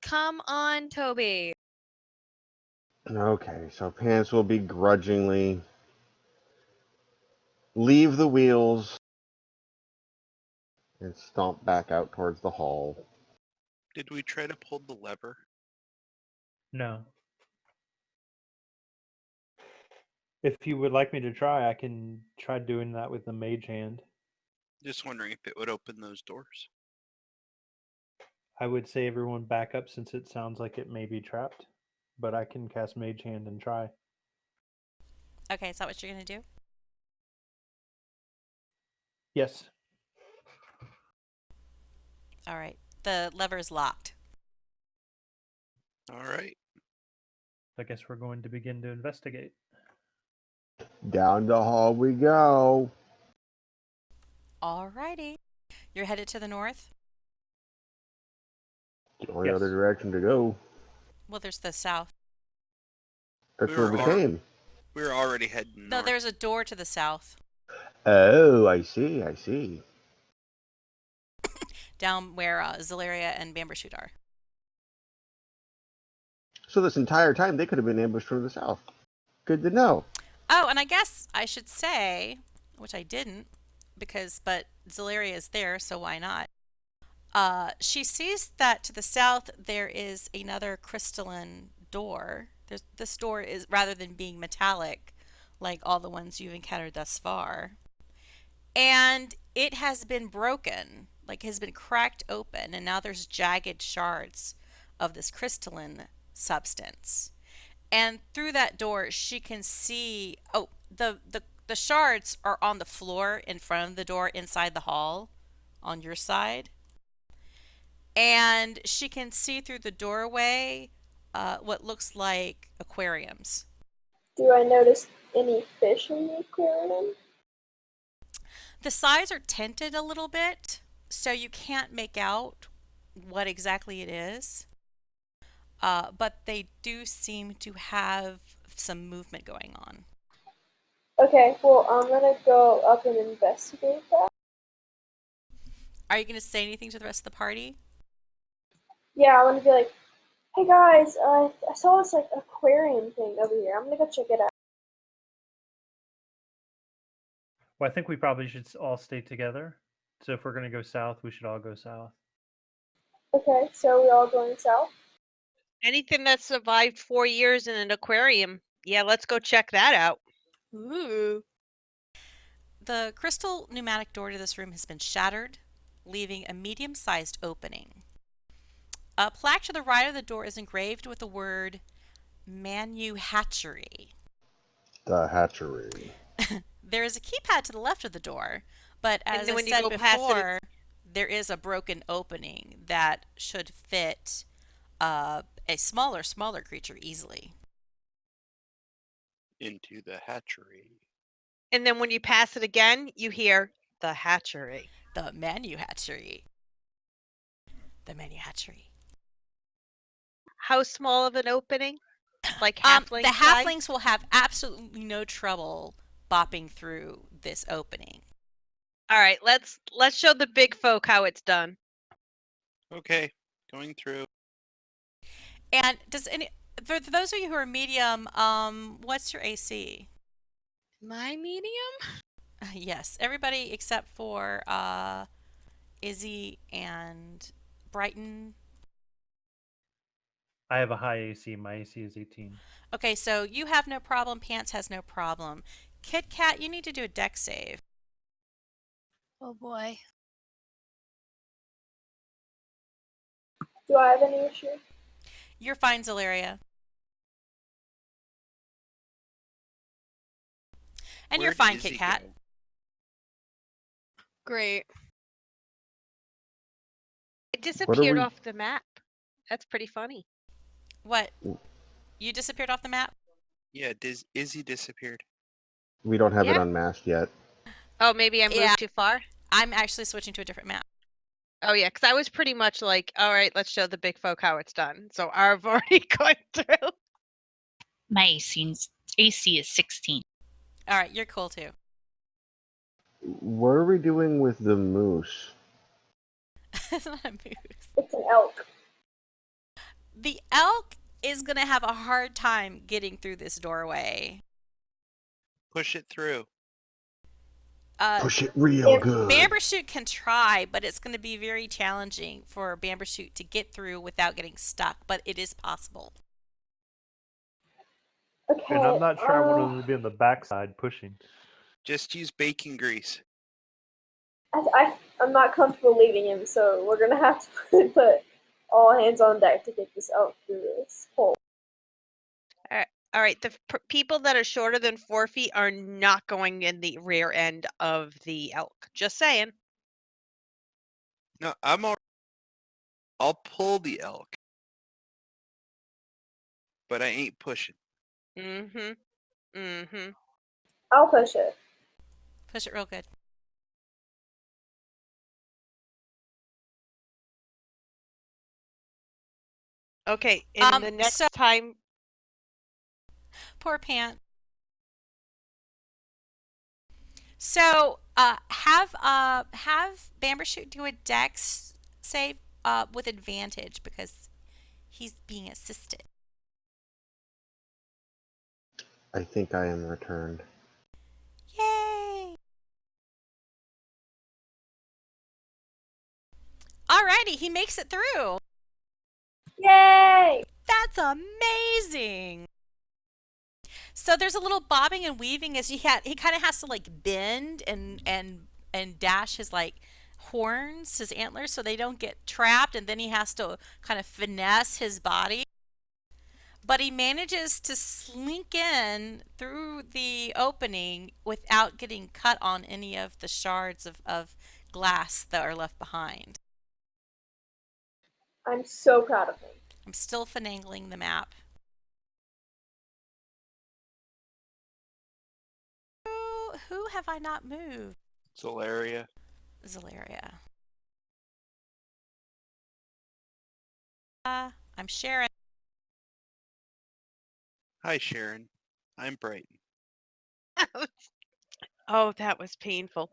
Come on, Toby. Okay, so Pants will begrudgingly leave the wheels and stomp back out towards the hall. Did we try to pull the lever? No. If you would like me to try, I can try doing that with the mage hand. Just wondering if it would open those doors. I would say everyone back up since it sounds like it may be trapped, but I can cast mage hand and try. Okay, is that what you're going to do? Yes. All right. The lever is locked. All right. I guess we're going to begin to investigate. Down the hall we go. All righty. You're headed to the north? The only Yes. other direction to go. Well, there's the south. That's We where were we al- came. We were already heading No, north. there's a door to the south. Oh, I see. Down where Zaleria and Bambershoot are. So this entire time they could have been ambushed from the south. Good to know. Oh, and I guess I should say, which I didn't, but Zaleria is there, so why not? She sees that to the south there is another crystalline door. This door is, rather than being metallic, like all the ones you've encountered thus far, and it has been broken, like has been cracked open, and now there's jagged shards of this crystalline substance. And through that door, she can see. Oh, the shards are on the floor in front of the door inside the hall, on your side. And she can see through the doorway what looks like aquariums. Do I notice any fish in the aquarium? The sides are tinted a little bit, so you can't make out what exactly it is. But they do seem to have some movement going on. Okay, well, I'm gonna go up and investigate that. Are you going to say anything to the rest of the party? Yeah, I want to be like, hey guys, I saw this like aquarium thing over here. I'm gonna go check it out. Well, I think we probably should all stay together. So if we're going to go south, we should all go south. Okay, so we're all going south? Anything that survived 4 years in an aquarium. Yeah, let's go check that out. Ooh. The crystal pneumatic door to this room has been shattered, leaving a medium-sized opening. A plaque to the right of the door is engraved with the word Manuhatchery. The hatchery. There is a keypad to the left of the door, but as I when you said go past it, before, there is a broken opening that should fit a smaller creature easily. Into the hatchery. And then when you pass it again, you hear the hatchery. The Manuhatchery. The Manuhatchery. How small of an opening? Like halfling The size? halflings will have absolutely no trouble bopping through this opening. All right, let's show the big folk how it's done. Okay, going through. And for those of you who are medium, what's your AC? My medium? Yes, everybody except for Izzy and Brighton. I have a high AC. My AC is 18. Okay, so you have no problem. Pants has no problem. Kit Kat, you need to do a deck save. Oh boy. Do I have any issue? You're fine, Zaleria. And you're Where'd fine, Izzy Kit Kat. go? Great. It disappeared we- off the map. That's pretty funny. What? You disappeared off the map? Yeah, Izzy disappeared. We don't have it Yeah. unmasked yet. Oh, maybe I moved Yeah. too far? I'm actually switching to a different map. Oh, yeah, because I was pretty much like, all right, let's show the big folk how it's done. So I've already gone through. My AC is 16. All right, you're cool too. What are we doing with the moose? It's not a moose. It's an elk. The elk is going to have a hard time getting through this doorway. Push it through. Push it real good. Bambershoot can try, but it's going to be very challenging for Bambershoot to get through without getting stuck, but it is possible. Okay. And I'm not sure I want them to be on the backside pushing. Just use bacon grease. I'm not comfortable leaving him, so we're gonna have to put all hands on deck to get this elk through this hole. All right, the people that are shorter than 4 feet are not going in the rear end of the elk. Just saying. No, I'll pull the elk. But I ain't pushing. I'll push it. Push it real good. Okay, in the next time. Poor Pant. So have Bambershoot do a dex save with advantage because he's being assisted. I think I am returned. Yay! Alrighty, he makes it through. Yay! That's amazing. So there's a little bobbing and weaving as he kind of has to like bend and dash his like horns, his antlers, so they don't get trapped, and then he has to kind of finesse his body. But he manages to slink in through the opening without getting cut on any of the shards of glass that are left behind. I'm so proud of him. I'm still finagling the map. Who have I not moved? Zaleria. Zaleria. I'm Sharon. Hi, Sharon. I'm Brighton. Oh, that was painful.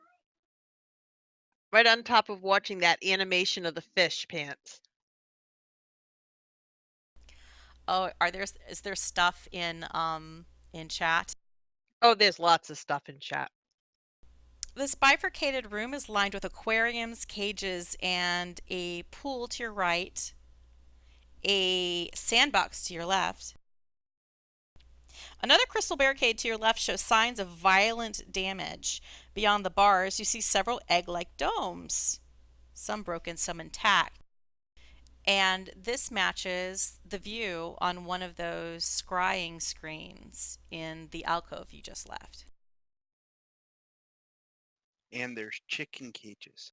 Right on top of watching that animation of the fish pants. Oh, is there stuff in chat? Oh, there's lots of stuff in chat. This bifurcated room is lined with aquariums, cages, and a pool to your right, a sandbox to your left. Another crystal barricade to your left shows signs of violent damage. Beyond the bars, you see several egg-like domes, some broken, some intact. And this matches the view on one of those scrying screens in the alcove you just left. And there's chicken cages.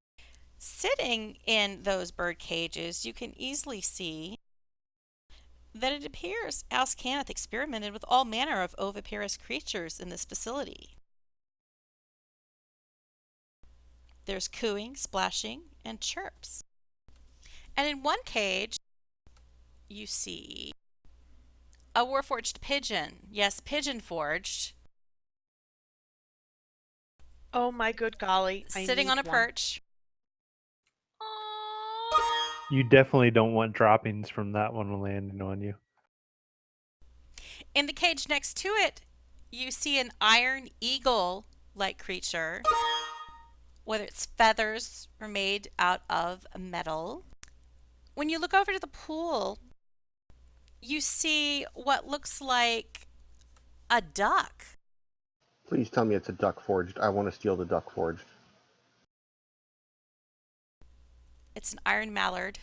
Sitting in those bird cages, you can easily see that it appears House Cannith experimented with all manner of oviparous creatures in this facility. There's cooing, splashing, and chirps. And in one cage, you see a Warforged pigeon. Yes, pigeon forged. Oh my good golly! I sitting need on a one. perch. You definitely don't want droppings from that one landing on you. In the cage next to it, you see an iron eagle-like creature, whether its feathers are made out of metal. When you look over to the pool, you see what looks like a duck. Please tell me it's a duck forged. I want to steal the duck forged. It's an iron mallard.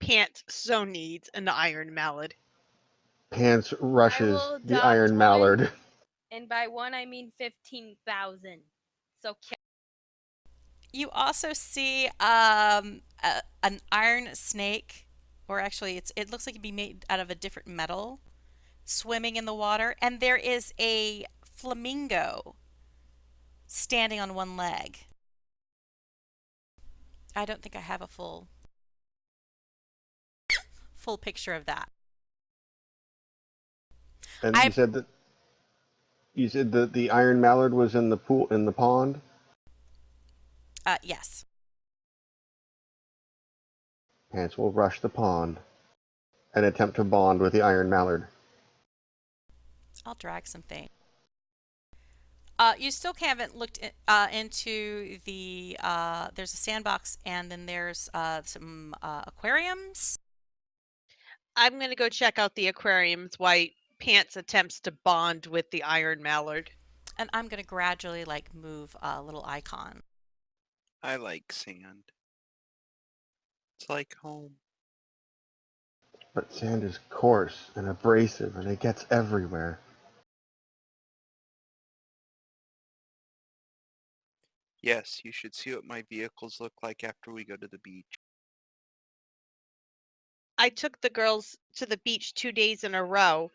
Pants so needs an iron mallard. Pants rushes will the adopt iron one. mallard. And by one, I mean 15,000. So You also see an iron snake, or actually, it looks like it'd be made out of a different metal, swimming in the water, and there is a flamingo standing on one leg. I don't think I have a full picture of that. And you said that the iron mallard was in the pool, in the pond. Yes. Pants will rush the pond and attempt to bond with the iron mallard. I'll drag something. You still haven't looked into the. There's a sandbox, and then there's some aquariums. I'm gonna go check out the aquariums while Pants attempts to bond with the iron mallard. And I'm going to gradually move a little icon. I like sand. It's like home. But sand is coarse and abrasive, and it gets everywhere. Yes, you should see what my vehicles look like after we go to the beach. I took the girls to the beach 2 days in a row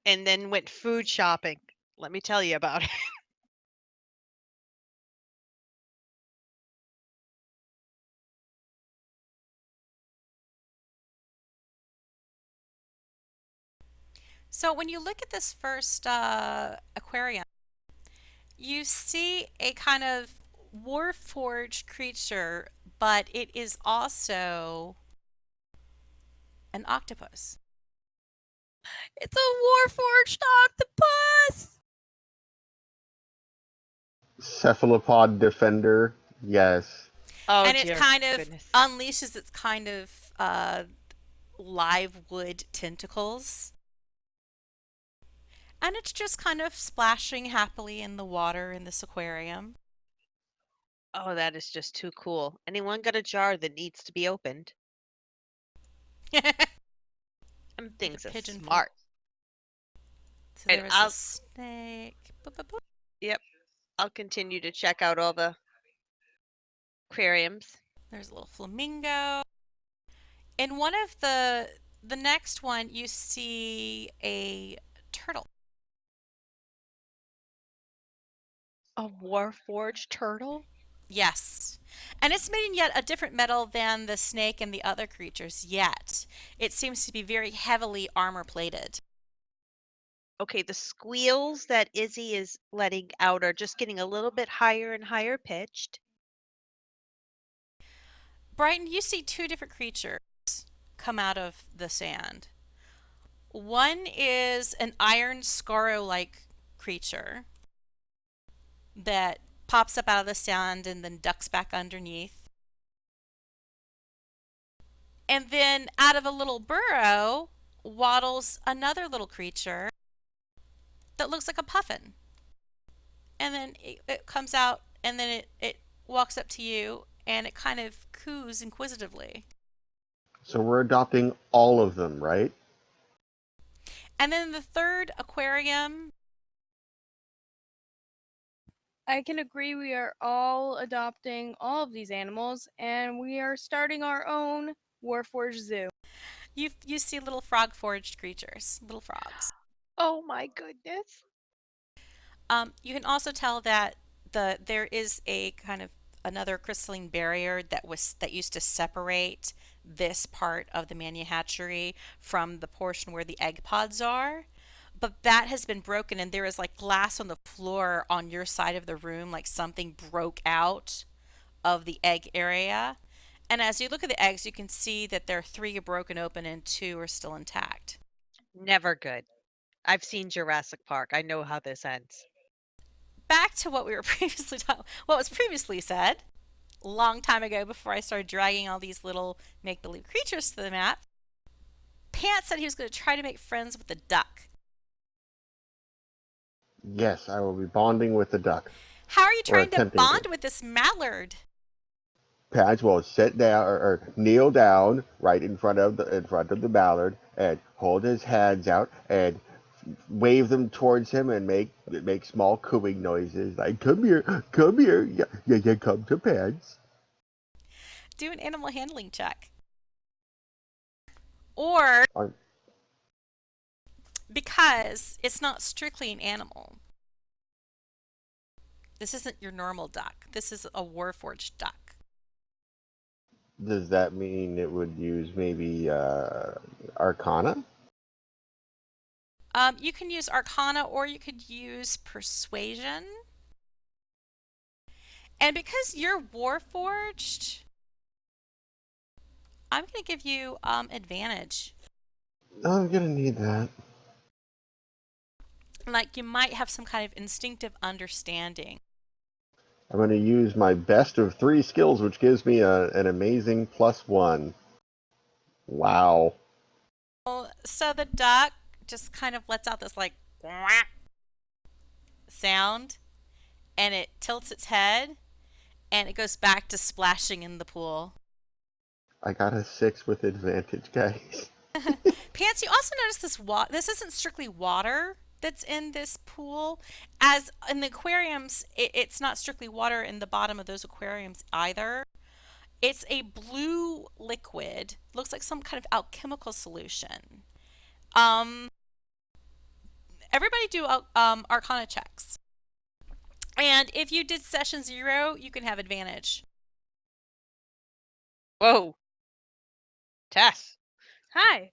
and then went food shopping. Let me tell you about it. So when you look at this first aquarium, you see a kind of Warforged creature, but it is also an octopus. it's a Warforged octopus! Cephalopod defender, yes. Oh, And it dear kind of goodness. unleashes its kind of live wood tentacles. And it's just kind of splashing happily in the water in this aquarium. Oh, that is just too cool. Anyone got a jar that needs to be opened? Them things are pigeon smart. So And there was I'll a snake. Boop, boop, boop. Yep. I'll continue to check out all the aquariums. There's a little flamingo. In one of the next one, you see a turtle. A Warforged turtle? Yes. And it's made in yet a different metal than the snake and the other creatures yet. It seems to be very heavily armor plated. Okay, the squeals that Izzy is letting out are just getting a little bit higher and higher pitched. Brighton, you see two different creatures come out of the sand. One is an iron scarrow-like creature that pops up out of the sand and then ducks back underneath. And then out of a little burrow waddles another little creature that looks like a puffin. And then it comes out and then it walks up to you and it kind of coos inquisitively. So we're adopting all of them, right? And then the third aquarium. I can agree we are all adopting all of these animals, and we are starting our own Warforged zoo. You see little frog forged creatures, little frogs. Oh my goodness. You can also tell that there is a kind of another crystalline barrier that used to separate this part of the Manuhatchery from the portion where the egg pods are. but that has been broken, and there is like glass on the floor on your side of the room, like something broke out of the egg area. And as you look at the eggs, you can see that there are 3 broken open and 2 are still intact. Never good. I've seen Jurassic Park. I know how this ends. Back to what we were what was previously said, a long time ago before I started dragging all these little make-believe creatures to the map. Pants said he was going to try to make friends with the duck. Yes, I will be bonding with the duck. How are you Or trying to attempting bond to. with this mallard? Pads will sit down or kneel down right in front of the mallard and hold his hands out and wave them towards him and make small cooing noises like come here, yeah, come to Pads. Do an animal handling check. Or, Or- because it's not strictly an animal, this isn't your normal duck. This is a Warforged duck. Does that mean it would use maybe Arcana? You can use Arcana or you could use Persuasion. And because you're Warforged, I'm going to give you advantage. I'm gonna need that. Like you might have some kind of instinctive understanding. I'm gonna use my best of 3 skills, which gives me an amazing +1. Wow. So the duck just kind of lets out this like quack sound, and it tilts its head, and it goes back to splashing in the pool. I got a 6 with advantage, guys. Pants, you also notice this isn't strictly water that's in this pool. As in the aquariums, it's not strictly water in the bottom of those aquariums either. It's a blue liquid. Looks like some kind of alchemical solution. Everybody do Arcana checks. And if you did session 0, you can have advantage. Whoa. Tess. Hi.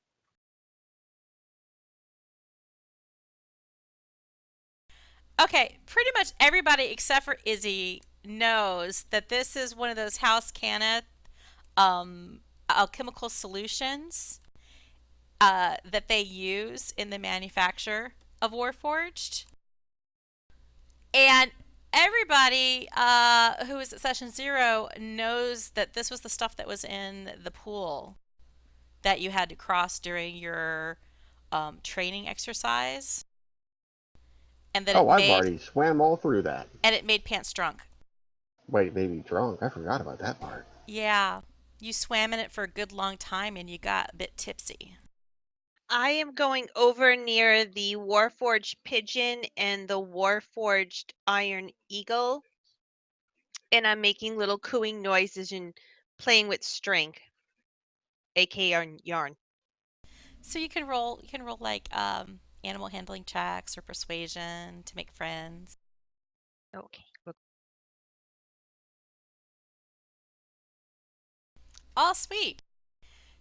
Okay, pretty much everybody except for Izzy knows that this is one of those House Cannith alchemical solutions that they use in the manufacture of Warforged. And everybody who is at session 0 knows that this was the stuff that was in the pool that you had to cross during your training exercise. And that I've already swam all through that. And it made Pants drunk. Wait, maybe drunk? I forgot about that part. Yeah. You swam in it for a good long time and you got a bit tipsy. I am going over near the Warforged Pigeon and the Warforged Iron Eagle, and I'm making little cooing noises and playing with string, aka yarn. So you can roll like animal handling checks or persuasion to make friends. Okay. All sweet.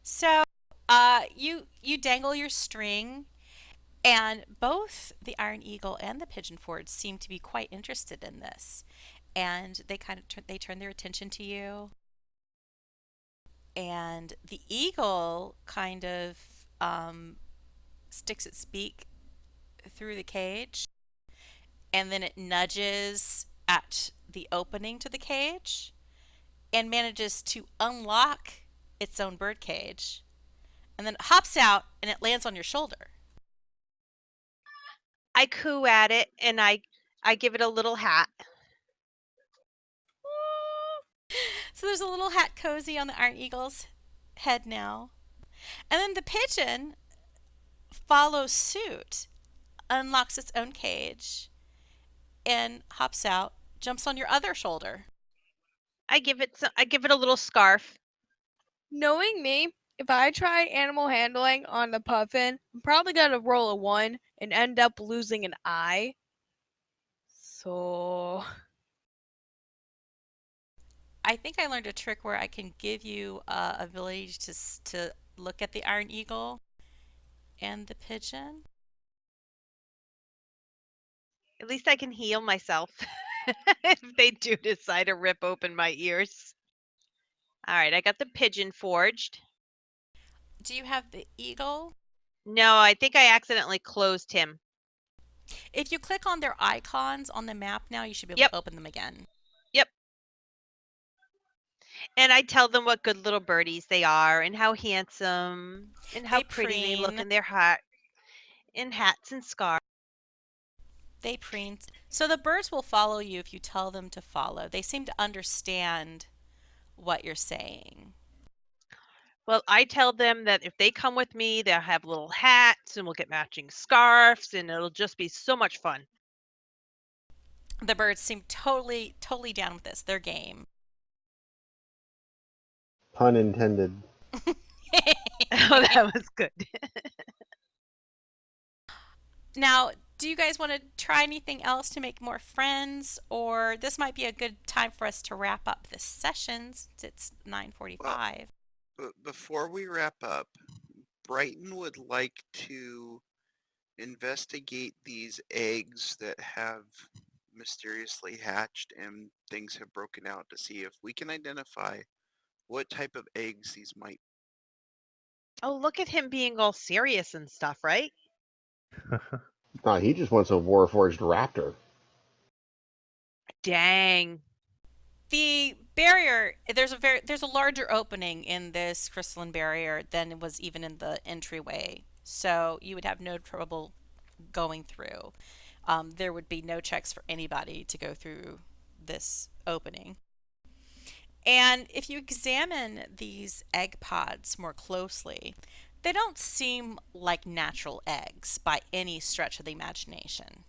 So you dangle your string, and both the Iron Eagle and the Pigeon Forge seem to be quite interested in this, and they kind of they turn their attention to you. And the eagle kind of sticks its beak through the cage, and then it nudges at the opening to the cage and manages to unlock its own bird cage, and then it hops out and it lands on your shoulder. I coo at it and I give it a little hat. So there's a little hat cozy on the Iron Eagle's head now. And then the pigeon follows suit, unlocks its own cage, and hops out, jumps on your other shoulder. I give it a little scarf. Knowing me, if I try animal handling on the puffin, I'm probably gonna roll a 1 and end up losing an eye. So I think I learned a trick where I can give you ability to look at the Iron Eagle and the pigeon. At least I can heal myself if they do decide to rip open my ears. All right, I got the pigeon forged. Do you have the eagle? No, I think I accidentally closed him. If you click on their icons on the map now, you should be able Yep. to open them again. Yep. And I tell them what good little birdies they are and how handsome and how They pretty they look preen. in their in hats and scarves. They preen. So the birds will follow you if you tell them to follow. They seem to understand what you're saying. Well, I tell them that if they come with me, they'll have little hats and we'll get matching scarves and it'll just be so much fun. The birds seem totally down with this. They're game. Pun intended. Oh, that was good. Now, do you guys want to try anything else to make more friends, or this might be a good time for us to wrap up this session since it's 9:45? Before we wrap up, Brighton would like to investigate these eggs that have mysteriously hatched and things have broken out to see if we can identify what type of eggs these might. Oh, look at him being all serious and stuff, right? No, he just wants a Warforged raptor. Dang. The barrier, there's a larger opening in this crystalline barrier than was even in the entryway, so you would have no trouble going through. There would be no checks for anybody to go through this opening. And if you examine these egg pods more closely, they don't seem like natural eggs by any stretch of the imagination.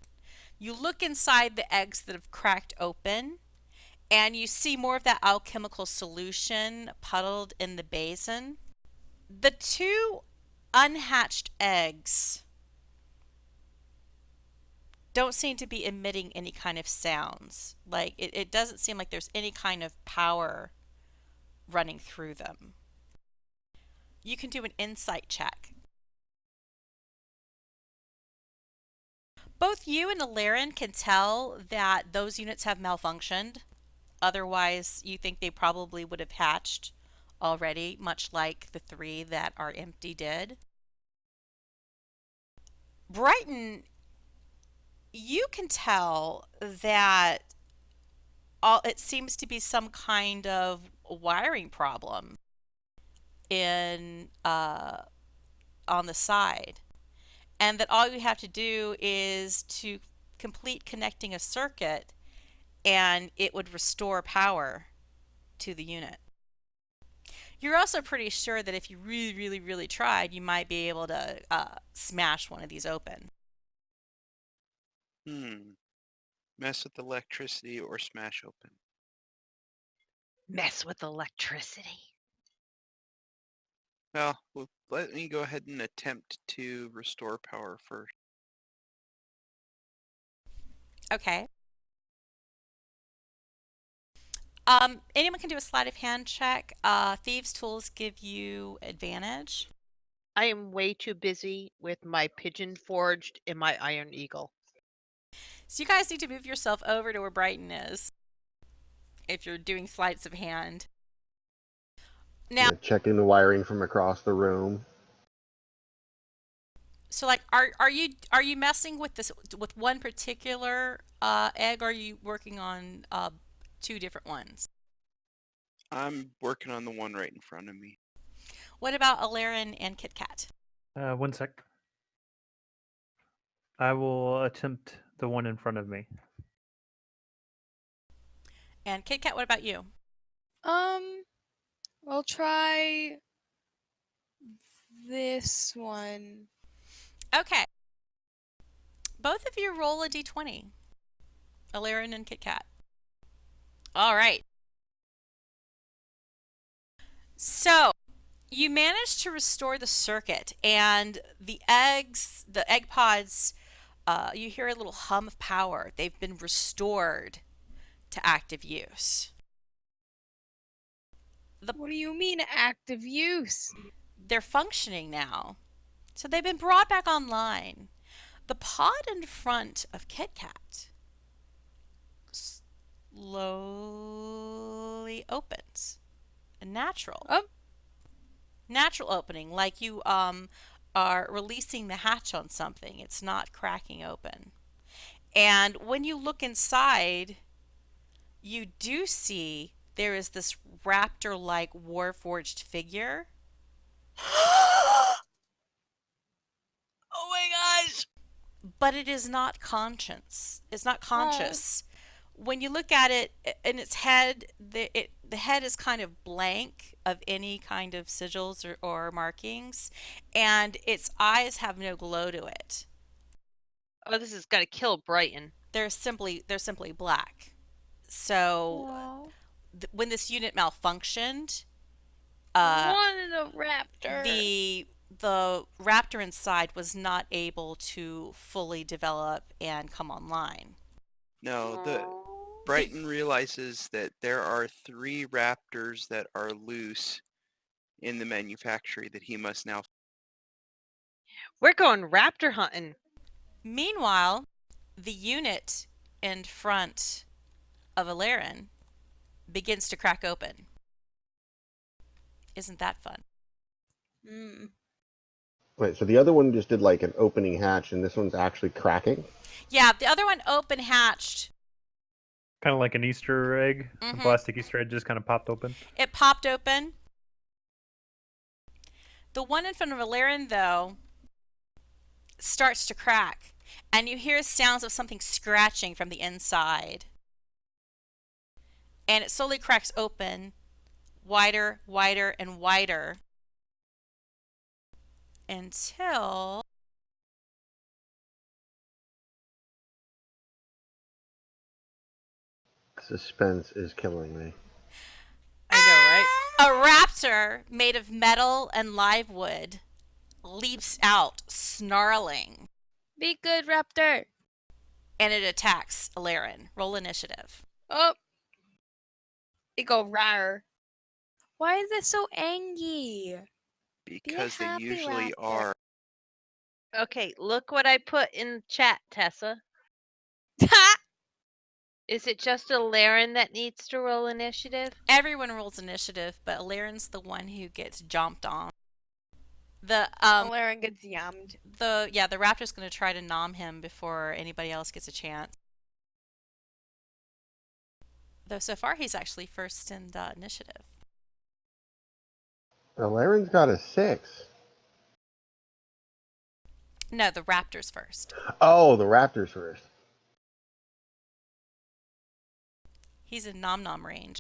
You look inside the eggs that have cracked open, and you see more of that alchemical solution puddled in the basin. The two unhatched eggs don't seem to be emitting any kind of sounds. Like, it doesn't seem like there's any kind of power running through them. You can do an insight check. Both you and Aleran can tell that those units have malfunctioned. Otherwise, you think they probably would have hatched already, much like the 3 that are empty did. Brighton, you can tell that it seems to be some kind of wiring problem in on the side, and that all you have to do is to complete connecting a circuit and it would restore power to the unit. You're also pretty sure that if you really tried, you might be able to smash one of these open. Mess with electricity or smash open. Mess with electricity. Well, let me go ahead and attempt to restore power first. Okay. Anyone can do a sleight of hand check. Thieves' tools give you advantage. I am way too busy with my pigeon forged and my iron eagle. So you guys need to move yourself over to where Brighton is if you're doing sleights of hand. Now, Checking the wiring from across the room. so like, are you messing with this with one particular egg, or are you working on 2 different ones? I'm working on the one right in front of me. What about Aleran and Kit Kat? 1 sec. I will attempt the one in front of me. And Kit Kat, what about you? I'll try this one. Okay. Both of you roll a d20. Aleran and Kit Kat. All right. So, you managed to restore the circuit, and the egg pods, you hear a little hum of power. They've been restored to active use. What do you mean active use? They're functioning now. So they've been brought back online. The pod in front of Kit Kat slowly opens. A natural. Oh. Natural opening, like you are releasing the hatch on something. It's not cracking open. And when you look inside, you do see there is this raptor-like Warforged figure. Oh my gosh! But it is not conscious. It's not conscious. When you look at it in its head, the head is kind of blank of any kind of sigils or markings, and its eyes have no glow to it. Oh, this is gonna kill Brighton. They're simply black. So when this unit malfunctioned, wanted a raptor. the raptor inside was not able to fully develop and come online. No, Brighton realizes that there are 3 raptors that are loose in the Manufactury that he must now. We're going raptor hunting. Meanwhile, the unit in front of Aleran begins to crack open. Isn't that fun? Wait, so the other one just did like an opening hatch, and this one's actually cracking? Yeah, the other one open hatched. Kind of like an Easter egg. A plastic Easter egg just kind of popped open. It popped open. The one in front of Aleran, though, starts to crack, and you hear sounds of something scratching from the inside. And it slowly cracks open, wider, wider, and wider, until Suspense is killing me. I know, right? a raptor made of metal and live wood leaps out, snarling, Be good, raptor. and it attacks Aleran. Roll initiative. Oh. It go rar. Why is it so angry? Because they happy usually raptor. are. Okay, look what I put in chat, Tessa. Is it just Aleran that needs to roll initiative? Everyone rolls initiative, but Aleran's the one who gets jumped on. The Aleran gets yammed. the raptor's going to try to nom him before anybody else gets a chance. Though so far he's actually first in the initiative. Aleran's got a 6. No, the raptor's first. Oh, the raptor's first. He's in nom nom range.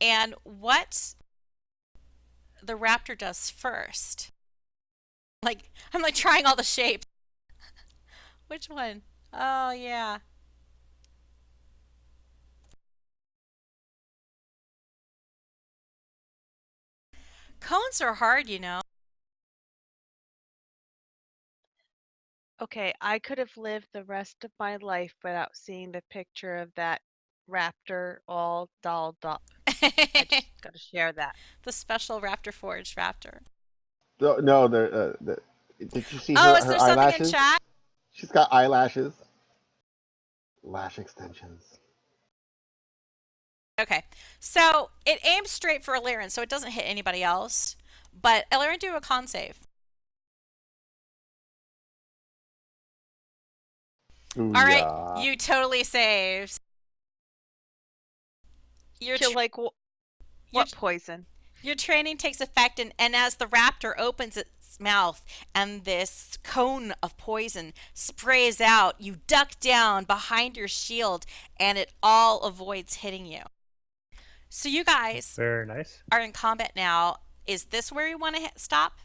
And what the raptor does first, like, I'm like trying all the shapes. Which one? Oh, yeah. Cones are hard, you know. Okay, I could have lived the rest of my life without seeing the picture of that raptor all dolled up. I just gotta share that. The special Raptor Forge raptor. No, did you see Oh, her, is her there something eyelashes? in chat? She's got eyelashes. Lash extensions. Okay, so it aims straight for Aleran, so it doesn't hit anybody else. But Aleran, do a con save. Ooh, All right, yeah. you totally saved. Kill like what poison? Your training takes effect, and as the raptor opens its mouth and this cone of poison sprays out, you duck down behind your shield, and it all avoids hitting you. So you guys Very nice. are in combat now. Is this where you want to stop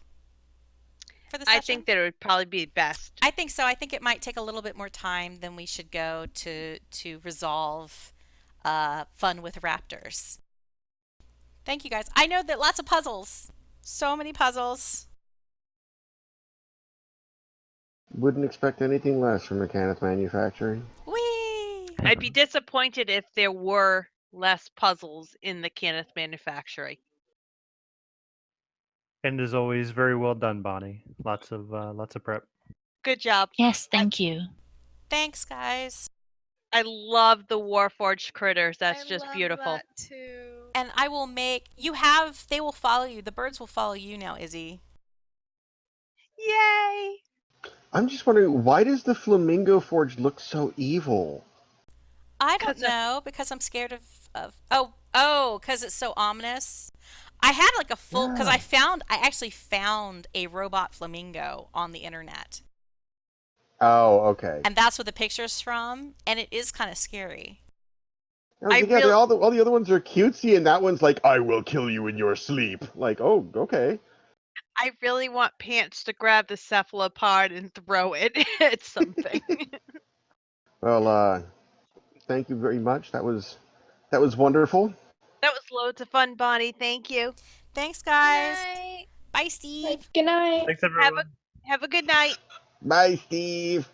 for the session? I think that it would probably be best. I think so. I think it might take a little bit more time than we should go to resolve fun with raptors. Thank you, guys. I know that lots of puzzles. So many puzzles. Wouldn't expect anything less from the Cannith Manufactury. Whee! I'd be disappointed if there were less puzzles in the Cannith Manufactury. And as always, very well done, Bonnie. Lots of prep. Good job. Yes, thank you. Thanks, guys. I love the Warforged critters. That's I just love beautiful. that too. And I will make they will follow you. The birds will follow you now, Izzy. Yay! I'm just wondering, why does the Flamingo Forge look so evil? I 'Cause don't know because I'm scared of because it's so ominous. I had like a full because Yeah. I actually found a robot flamingo on the internet, Oh, okay. and that's what the picture's from, and it is kind of scary. I was I like, yeah, really- all the other ones are cutesy, and that one's like, I will kill you in your sleep. Like, oh, okay. I really want Pants to grab the cephalopod and throw it at something. Well, thank you very much. That was wonderful. That was loads of fun, Bonnie. Thank you. Thanks, guys. Night. Bye, Steve. Good night. Thanks, everyone. Have a good night. Bye, Steve.